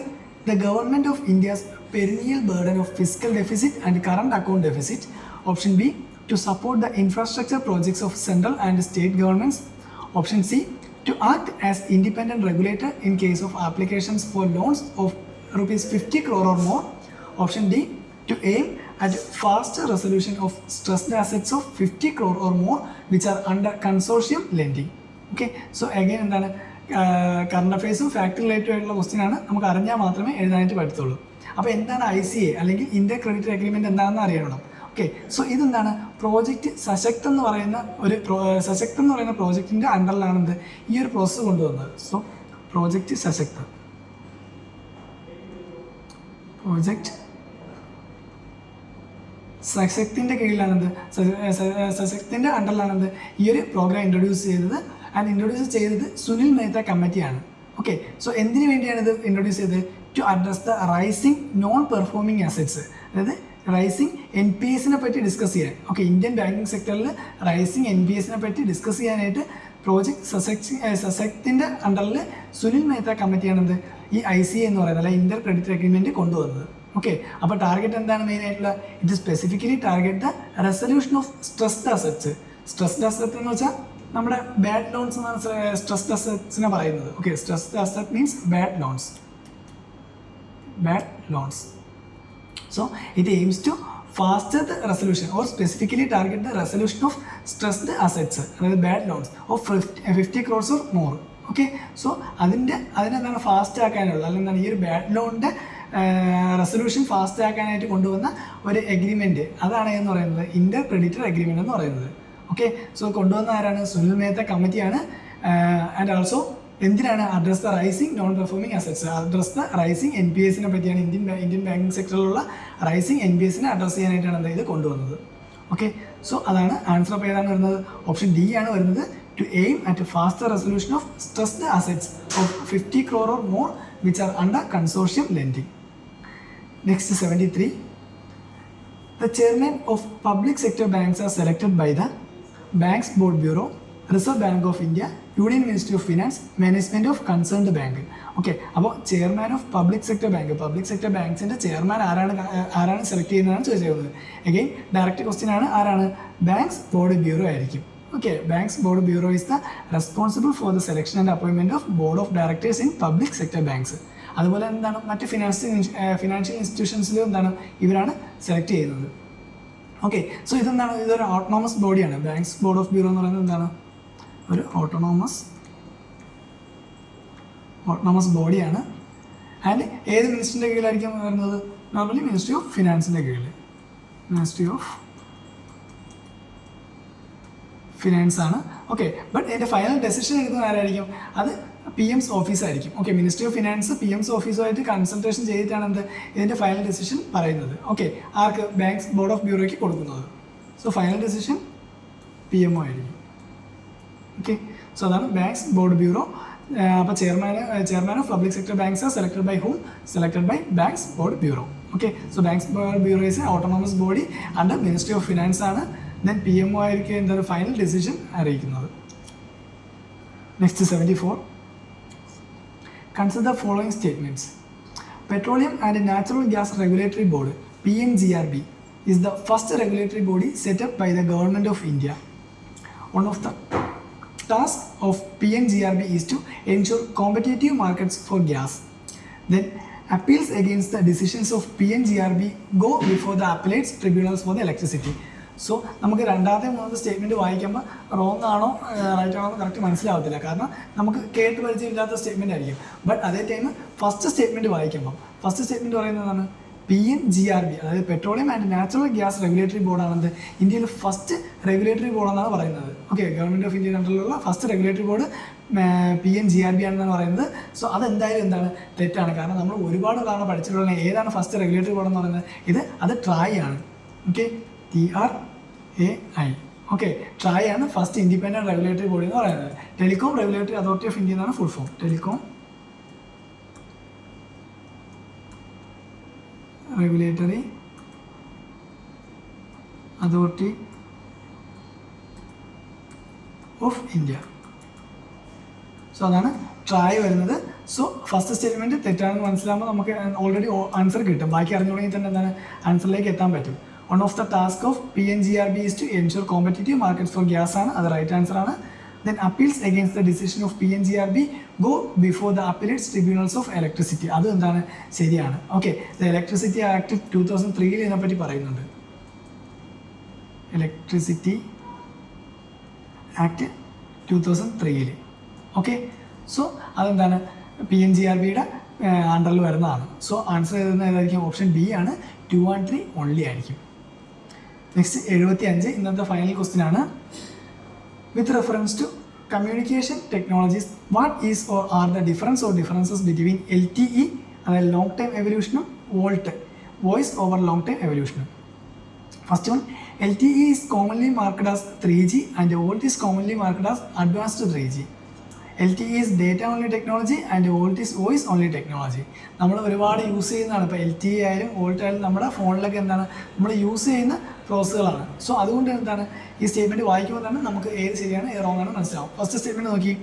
the government of India's perennial burden of fiscal deficit and current account deficit. Option B, to support the infrastructure projects of central and state governments. Option C, to act as independent regulator in case of applications for loans of rupees 50 crore or more. Option D, to aim at faster resolution of stressed assets of 50 crore or more which are under consortium lending. Okay, so again എന്താണ് current അഫയേഴ്സും fact related ആയിട്ടുള്ള question ആണ്. നമുക്ക് അറിഞ്ഞാൽ മാത്രമേ എഴുതാനായിട്ട് പറ്റത്തുള്ളൂ. അപ്പോൾ എന്താണ് ICA അല്ലെങ്കിൽ ഇന്റർ ക്രെഡിറ്റർ അഗ്രിമെൻറ്റ് എന്താണെന്ന് അറിയണം. ഓക്കെ, സോ ഇതെന്താണ് പ്രോജക്റ്റ് സശക്ത് എന്ന് പറയുന്ന പ്രോജക്റ്റിൻ്റെ അണ്ടറിലാണ് എന്ത് ഈ ഒരു പ്രോസസ്സ് കൊണ്ടുവന്നത്. സോ പ്രോജക്റ്റ് സശക്ത്, സശക്തിൻ്റെ കീഴിലാണെന്ത്, സശക്തിൻ്റെ അണ്ടറിലാണെന്ത് ഈ ഒരു പ്രോഗ്രാം ഇൻട്രൊഡ്യൂസ് ചെയ്തത്. ആൻഡ് ഇൻട്രൊഡ്യൂസ് ചെയ്തത് സുനിൽ മേത്ത കമ്മിറ്റിയാണ്. ഓക്കെ, സോ എന്തിനു വേണ്ടിയാണ് ഇത് ഇൻട്രൊഡ്യൂസ് ചെയ്തത്? To address the rising non performing assets, അതായത് റൈസിംഗ് NPSനെ പറ്റി ഡിസ്കസ് ചെയ്യാൻ. ഓക്കെ, ഇന്ത്യൻ ബാങ്കിങ് സെക്ടറിൽ റൈസിംഗ് NPSനെ പറ്റി ഡിസ്കസ് ചെയ്യാനായിട്ട് പ്രോജക്റ്റ് സശക്തിൻ്റെ അണ്ടറിൽ സുനിൽ മേത്ത കമ്മിറ്റിയാണെന്ത് ഈ ICA എന്ന് പറയുന്നത് അല്ല ഇന്റർ ക്രെഡിറ്റർ അഗ്രിമെൻറ്റ് കൊണ്ടുവന്നത്. ഓക്കെ, അപ്പോൾ ടാർഗറ്റ് എന്താണ് മെയിൻ ആയിട്ടുള്ള? ഇത് specifically target the resolution of stressed assets. Stressed asset എന്ന് വെച്ചാൽ നമ്മുടെ ബാഡ് ലോൺസ് എന്നാണ് സ്ട്രെസ്ഡ് അസറ്റ്സിനെ പറയുന്നത്. Okay, stressed asset means bad loans. So it aims to faster the resolution or specifically target the resolution of stressed assets, അതായത് bad loans of 50 crores or more. Okay, so അതിനെന്താണ് fast ആക്കാനുള്ള, അല്ലെങ്കിൽ ഈ ഒരു bad ലോണിൻ്റെ resolution fast ആക്കാനായിട്ട് കൊണ്ടുവന്ന ഒരു എഗ്രിമെൻറ്റ്, അതാണ് എന്ന് പറയുന്നത് ഇന്റർ ക്രെഡിറ്റർ എഗ്രിമെൻ്റ് എന്ന് പറയുന്നത്. ഓക്കെ, സോ കൊണ്ടുവന്ന ആരാണ്? സുനിൽ മേത്ത കമ്മിറ്റിയാണ്. ആൻഡ് ഓൾസോ എന്തിനാണ്? Address the rising non performing assets, address the rising NPAസിനെ പറ്റിയാണ്. ഇന്ത്യൻ ബാങ്കിങ് സെക്ടറിലുള്ള റൈസിങ് NPAസിനെ അഡ്രസ്സ് ചെയ്യാനായിട്ടാണ് എന്താ ഇത് കൊണ്ടുവന്നത്. ഓക്കെ, സോ അതാണ് ആൻസർ. അപ്പോൾ ഏതാണ് വരുന്നത്? ഓപ്ഷൻ ഡി ആണ് വരുന്നത്. To aim at a faster resolution of stressed assets of 50 crore or more which are under consortium lending. Next, 73. The chairman of public sector banks are selected by the Banks Board Bureau, Reserve Bank of India, Union Ministry of Finance, Management of Concerned Bank. Okay, അപ്പോൾ chairman of public sector ബാങ്ക്സിൻ്റെ chairman ആരാണ് select ചെയ്യുന്നതാണ് ചോദിച്ചിരുന്നത്. Again direct question ആണ്. ആരാണ്? Banks board bureau ആയിരിക്കും. Okay, Banks Board Bureau is the responsible for the selection and appointment of board of directors in public sector banks. അതുപോലെ എന്താണ് മറ്റ് ഫിനാൻഷ്യൽ ഇൻസ്റ്റിറ്റ്യൂഷൻസിലും എന്താണ് ഇവരാണ് സെലക്ട് ചെയ്യുന്നത്. ഓക്കെ, സോ ഇതെന്താണ്? ഇതൊരു ഓട്ടോണമസ് ബോഡിയാണ്. ബാങ്ക്സ് ബോർഡ് ഓഫ് ബ്യൂറോ എന്ന് പറയുന്നത് എന്താണ്? ഒരു ഓട്ടോണമസ് ബോഡിയാണ്. ആൻഡ് ഏത് മിനിസ്റ്ററിൻ്റെ കീഴിലായിരിക്കും വരുന്നത്? നോർമലി മിനിസ്ട്രി ഓഫ് ഫിനാൻസിൻ്റെ കീഴിൽ, മിനിസ്ട്രി ഓഫ് ഫിനാൻസ് ആണ്. ഓക്കെ, ബട്ട് ഇതിൻ്റെ ഫൈനൽ ഡെസിഷൻ എടുക്കുന്ന ആരായിരിക്കും? അത് PM's ഓഫീസായിരിക്കും. Okay, ministry of finance PM's ഓഫീസുമായിട്ട് കൺസൾട്ടേഷൻ ചെയ്തിട്ടാണ് എന്ത് ഇതിൻ്റെ ഫൈനൽ ഡെസിഷൻ പറയുന്നത്. ഓക്കെ, ആർക്ക്? ബാങ്ക്സ് ബോർഡ് ഓഫ് ബ്യൂറോയ്ക്ക് കൊടുക്കുന്നത്. സോ ഫൈനൽ ഡെസിഷൻ PMO ആയിരിക്കും. ഓക്കെ, സോ അതാണ് ബാങ്ക്സ് ബോർഡ് ബ്യൂറോ. അപ്പോൾ chairman of public sector banks are selected by whom? Selected by banks board bureau. Okay, so banks board bureau is autonomous body under ministry of finance ആണ്. Then PMO ആയിരിക്കും എന്തൊരു final decision അറിയിക്കുന്നത്. Next 74. Consider the following statements. Petroleum and natural gas regulatory board PNGRB is the first regulatory body set up by the government of India. One of the tasks of PNGRB is to ensure competitive markets for gas. Then appeals against the decisions of PNGRB go before the appellate tribunals for the electricity. So നമുക്ക് രണ്ടാമത്തെ മൂന്നാമത്തെ statement വായിക്കുമ്പോൾ wrong ആണോ right ആണോ എന്ന് correct മനസ്സിലാവത്തില്ല, കാരണം നമുക്ക് കേട്ട് പരിചയമില്ലാത്ത സ്റ്റേറ്റ്മെൻ്റ് ആയിരിക്കും. ബട്ട് അതേ ടൈം ഫസ്റ്റ് സ്റ്റേറ്റ്മെൻറ്റ് വായിക്കുമ്പോൾ ഫസ്റ്റ് സ്റ്റേറ്റ്മെൻറ്റ് പറയുന്നതാണ് PNGRB, അതായത് petroleum and natural gas regulatory ബോർഡാണെന്ത് ഇന്ത്യയിൽ ഫസ്റ്റ് റെഗുലേറ്ററി ബോർഡെന്നാണ് പറയുന്നത്. ഓക്കെ, ഗവൺമെൻറ് ഓഫ് ഇന്ത്യ കൺട്രോളിലുള്ള ഫസ്റ്റ് റെഗുലേറ്ററി ബോർഡ് PNGRB ആണെന്നാണ് പറയുന്നത്. സോ അതെന്തായാലും എന്താണ് തെറ്റാണ്, കാരണം നമ്മൾ ഒരുപാട് തവണ പഠിച്ചിട്ടുള്ള ഏതാണ് ഫസ്റ്റ് റെഗുലേറ്ററി ബോർഡ് എന്ന് പറയുന്നത് അത് ട്രായ് ആണ്. Okay, TRAI. ഓക്കെ, ട്രായ് ആണ് ഫസ്റ്റ് ഇൻഡിപെൻഡൻറ്റ് റെഗുലേറ്ററി ബോഡി എന്ന് പറയുന്നത്. Telecom regulatory authority of India എന്നാണ് full form. Telecom regulatory authority of India. So അതാണ് ട്രായ് വരുന്നത്. സോ ഫസ്റ്റ് സ്റ്റേറ്റ്മെൻറ്റ് തെറ്റാണെന്ന് മനസ്സിലാകുമ്പോൾ നമുക്ക് ഓൾറെഡി ആൻസർ കിട്ടും. ബാക്കി അറിഞ്ഞു തുടങ്ങി തന്നെ എന്താണ് ആൻസറിലേക്ക് എത്താൻ പറ്റും. One of the tasks of PNGRB is to ensure competitive markets for gas ആണ്, അത് റൈറ്റ് ആൻസർ ആണ്. Then appeals against the decision of PNGRB go before the appellate tribunals of electricity. അത് എന്താണ് ശരിയാണ്. ഓക്കെ, ദ ഇലക്ട്രിസിറ്റി ആക്ട് 2003 ഇതിനെപ്പറ്റി പറയുന്നുണ്ട്. Electricity act 2003. Okay, so അതെന്താണ് PNGRBയുടെ അണ്ടറിൽ വരുന്നതാണ്. സോ ആൻസർ ചെയ്തത് ഏതായിരിക്കും? ഓപ്ഷൻ ബി ആണ്. 2 and 3 ഓൺലി ആയിരിക്കും. നെക്സ്റ്റ് 75 ഇന്നത്തെ ഫൈനൽ ക്വസ്റ്റ്യൻ ആണ്. With reference to communication technologies what is or are the differences between LTE അതായത് ലോങ് ടൈം എവല്യൂഷനും VoLTE voice over long time എവല്യൂഷനും? First one, LTE is commonly marked as 3G and VoLTE is commonly marked as advanced 3G. LTE is data only technology and VoLTE is voice only technology. നമ്മൾ ഒരുപാട് use ചെയ്യുന്നതാണ്. ഇപ്പോൾ LTE ആയാലും volt ആയാലും നമ്മുടെ ഫോണിലൊക്കെ എന്താണ് നമ്മൾ യൂസ് ചെയ്യുന്ന പ്രോസസ്സുകളാണ്. സോ അതുകൊണ്ട് എന്താണ് ഈ സ്റ്റേറ്റ്മെൻറ്റ് വായിക്കുമ്പോൾ തന്നെ നമുക്ക് ഏത് ശരിയാണ് ഏത് റോങ് ആണ് മനസ്സിലാവും. ഫസ്റ്റ് സ്റ്റേറ്റ്മെൻറ്റ് നോക്കി,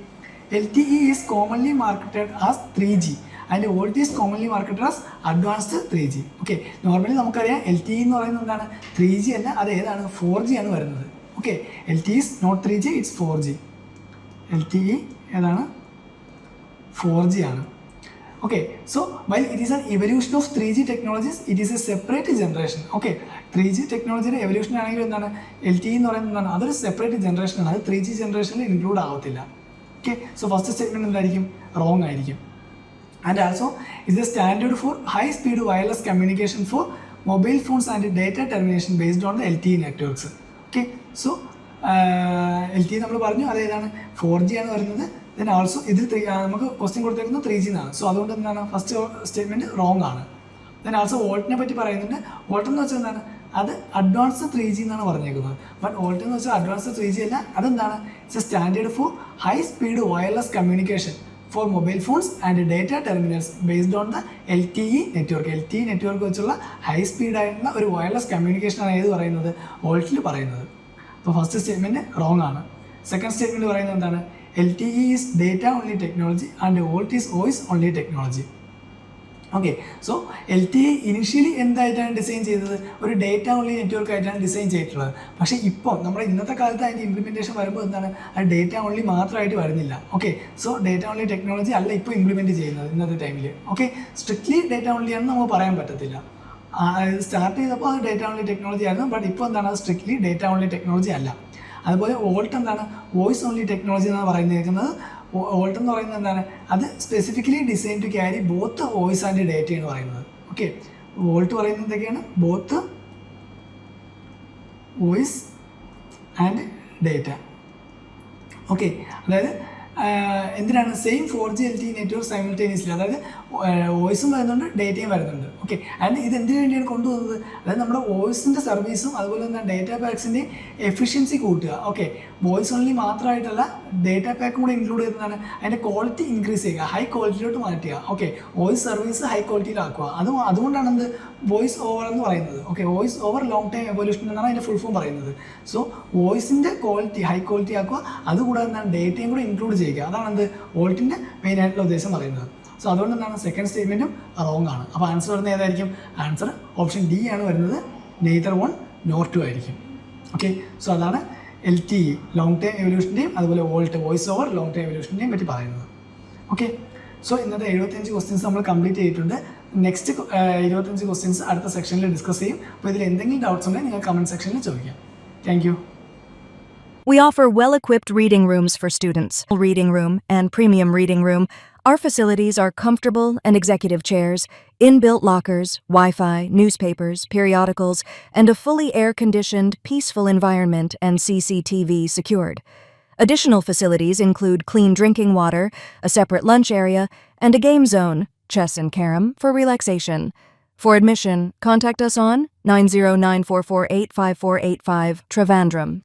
LTE is commonly marketed as 3G and VoLTE is commonly marketed as advanced 3G. Okay, normally നമുക്കറിയാം LTE എന്ന് പറയുന്നത് എന്താണ് 3G അല്ല, അത് ഏതാണ് 4G ആണ് വരുന്നത്. Okay, LTE is not 3G, it's 4G. LTE ഏതാണ് 4G ആണ്. Okay, so while it is an evolution of 3G technologies, it is a separate generation. Okay, 3G ടെക്നോളജിയുടെ എവല്യൂഷൻ ആണെങ്കിലും എന്താണ് LTE എന്ന് പറയുന്നത് എന്താണ്, അതൊരു സെപ്പറേറ്റ് ജനറേഷനാണ്, അത് 3G ജനറേഷനിൽ ഇൻക്ലൂഡ് ആവത്തില്ല. ഓക്കെ, സോ ഫസ്റ്റ് സ്റ്റേറ്റ്മെൻറ്റ് എന്തായിരിക്കും, റോങ് ആയിരിക്കും. ആൻഡ് ആൾസോ ഇത് standard for high speed wireless communication for mobile phones and data termination based on the LTE networks. Okay, so LTE നമ്മൾ പറഞ്ഞു അതേതാണ് 4G ആണ് വരുന്നത്. ദെൻ ഓൾസോ ഇതിൽ നമുക്ക് ക്വസ്റ്റ്യൻ കൊടുത്തേക്കുന്നത് 3G എന്നാണ്. സോ അതുകൊണ്ട് എന്താണ് ഫസ്റ്റ് സ്റ്റേറ്റ്മെൻറ്റ് റോങ് ആണ്. ദെൻ ഓൾസോ വോൾട്ടിനെ പറ്റി പറയുന്നുണ്ട്. വോൾട്ട് എന്ന് വെച്ചാൽ എന്താണ്, അത് അഡ്വാൻസ് 3G എന്നാണ് പറഞ്ഞേക്കുന്നത്. ബട്ട് വോൾട്ട് എന്ന് വെച്ചാൽ അഡ്വാൻസ് 3G അല്ല, അതെന്താണ്, it's a standard for high speed wireless communication for mobile phones and data terminals based on the LTE network. LTE network വെച്ചുള്ള ഹൈ സ്പീഡായിട്ടുള്ള ഒരു വയർലെസ് കമ്മ്യൂണിക്കേഷനാണ് ഏത് പറയുന്നത്, വോൾട്ടിൽ പറയുന്നത്. അപ്പോൾ ഫസ്റ്റ് സ്റ്റേറ്റ്മെൻറ്റ് റോങ് ആണ്. സെക്കൻഡ് സ്റ്റേറ്റ്മെൻറ്റ് പറയുന്നത് എന്താണ്, LTE is data only technology and VoLTE is voice only technology. Okay, so LTE initially എന്തായിട്ടാണ് ഡിസൈൻ ചെയ്തത്, ഒരു ഡേറ്റ ഓൺലി നെറ്റ്വർക്ക് ആയിട്ടാണ് ഡിസൈൻ ചെയ്തിട്ടുള്ളത്. പക്ഷേ ഇപ്പോൾ നമ്മുടെ ഇന്നത്തെ കാലത്ത് അതിൻ്റെ ഇംപ്ലിമെൻറ്റേഷൻ വരുമ്പോൾ എന്താണ്, അത് ഡേറ്റ ഓൺലി മാത്രമായിട്ട് വരുന്നില്ല. Okay, so data only technology അല്ല ഇപ്പോൾ ഇംപ്ലിമെൻറ്റ് ചെയ്യുന്നത് ഇന്നത്തെ ടൈമിൽ. ഓക്കെ, സ്ട്രിക്ട്ലി ഡേറ്റ ഓൺലി ആണെന്ന് നമുക്ക് പറയാൻ പറ്റത്തില്ല. സ്റ്റാർട്ട് ചെയ്തപ്പോൾ അത് ഡേറ്റ ഓൺലി ടെക്നോളജി ആയിരുന്നു, ബട്ട് ഇപ്പോൾ എന്താണ്, അത് സ്ട്രിക്ട്ലി ഡേറ്റ ഓൺലി ടെക്നോളജി അല്ല. അതുപോലെ വോൾട്ട് എന്താണ്, വോയിസ് ഓൺലി ടെക്നോളജി എന്നാണ് പറയുന്നത്. വോൾട്ട് എന്ന് പറയുന്നത് എന്താണ്, അത് specifically design to carry both voice and data എന്ന് പറയുന്നത്. ഓക്കെ, വോൾട്ട് പറയുന്നത് എന്തൊക്കെയാണ്, both voice and data. Okay, അതായത് എന്തിനാണ്, same 4G LTE network simultaneously, അതായത് വോയിസും വരുന്നുണ്ട് ഡേറ്റയും വരുന്നുണ്ട്. ഓക്കെ, ആൻഡ് ഇത് എന്തിനു വേണ്ടിയാണ് കൊണ്ടുവന്നത്, അതായത് നമ്മുടെ വോയിസിൻ്റെ സർവീസും അതുപോലെ തന്നെ ഡേറ്റ പാക്സിൻ്റെയും എഫിഷ്യൻസി കൂട്ടുക. ഓക്കെ, വോയിസ് ഓൺലി മാത്രമായിട്ടല്ല, ഡേറ്റ പാക്കും കൂടെ ഇൻക്ലൂഡ് ചെയ്യുന്നതാണ്, അതിൻ്റെ ക്വാളിറ്റി ഇൻക്രീസ് ചെയ്യുക, ഹൈ ക്വാളിറ്റിയിലോട്ട് മാറ്റുക. ഓക്കെ, വോയിസ് സർവീസ് ഹൈ ക്വാളിറ്റിയിലാക്കുക. അതുകൊണ്ടാണ് എന്ത്, വോയിസ് ഓവർ എന്ന് പറയുന്നത്. Okay, voice over long time evolution എന്നാണ് അതിൻ്റെ ഫുൾ ഫോം പറയുന്നത്. സോ വോയിസിൻ്റെ ക്വാളിറ്റി ഹൈ ക്വാളിറ്റി ആക്കുക, അതുകൂടാതെ എന്താണ്, ഡേറ്റയും കൂടെ ഇൻക്ലൂഡ് ചെയ്യുക. അതാണ് എന്ത്, വോൾട്ടിൻ്റെ മെയിൻ ആയിട്ടുള്ള ഉദ്ദേശം പറയുന്നത്. സോ അതുകൊണ്ട് എന്താണ്, സെക്കൻഡ് സ്റ്റേറ്റ്മെൻറ്റും റോങ് ആണ്. അപ്പോൾ ആൻസർ വരുന്നത് ഏതായിരിക്കും, ആൻസർ ഓപ്ഷൻ ഡി ആണ് വരുന്നത്, നെയ്തർ 1 nor 2 ആയിരിക്കും. ഓക്കെ, സോ അതാണ് LTE ലോങ് ടൈം എവല്യൂഷൻ്റെയും അതുപോലെ VoLTE voice over long time എവല്യൂഷൻ്റെയും പറ്റി പറയുന്നത്. ഓക്കെ, സോ ഇന്നത്തെ 75 ക്വസ്റ്റ്യൻസ് നമ്മൾ കംപ്ലീറ്റ് ചെയ്തിട്ടുണ്ട്. നെക്സ്റ്റ് 25 ക്വസ്റ്റ്യൻസ് അടുത്ത സെക്ഷനിൽ ഡിസ്കസ് ചെയ്യും. അപ്പോൾ ഇതിൽ എന്തെങ്കിലും ഡൗട്ട്സ് ഉണ്ടെങ്കിൽ നിങ്ങൾ കമൻറ്റ് സെക്ഷനിൽ ചോദിക്കാം. Thank you. We offer well-equipped reading rooms for students. Reading room and premium reading room. Our facilities are comfortable and executive chairs, inbuilt lockers, Wi-Fi, newspapers, periodicals, and a fully air-conditioned, peaceful environment and CCTV secured. Additional facilities include clean drinking water, a separate lunch area, and a game zone, chess and carom, for relaxation. For admission, contact us on 9094485485 Trivandrum.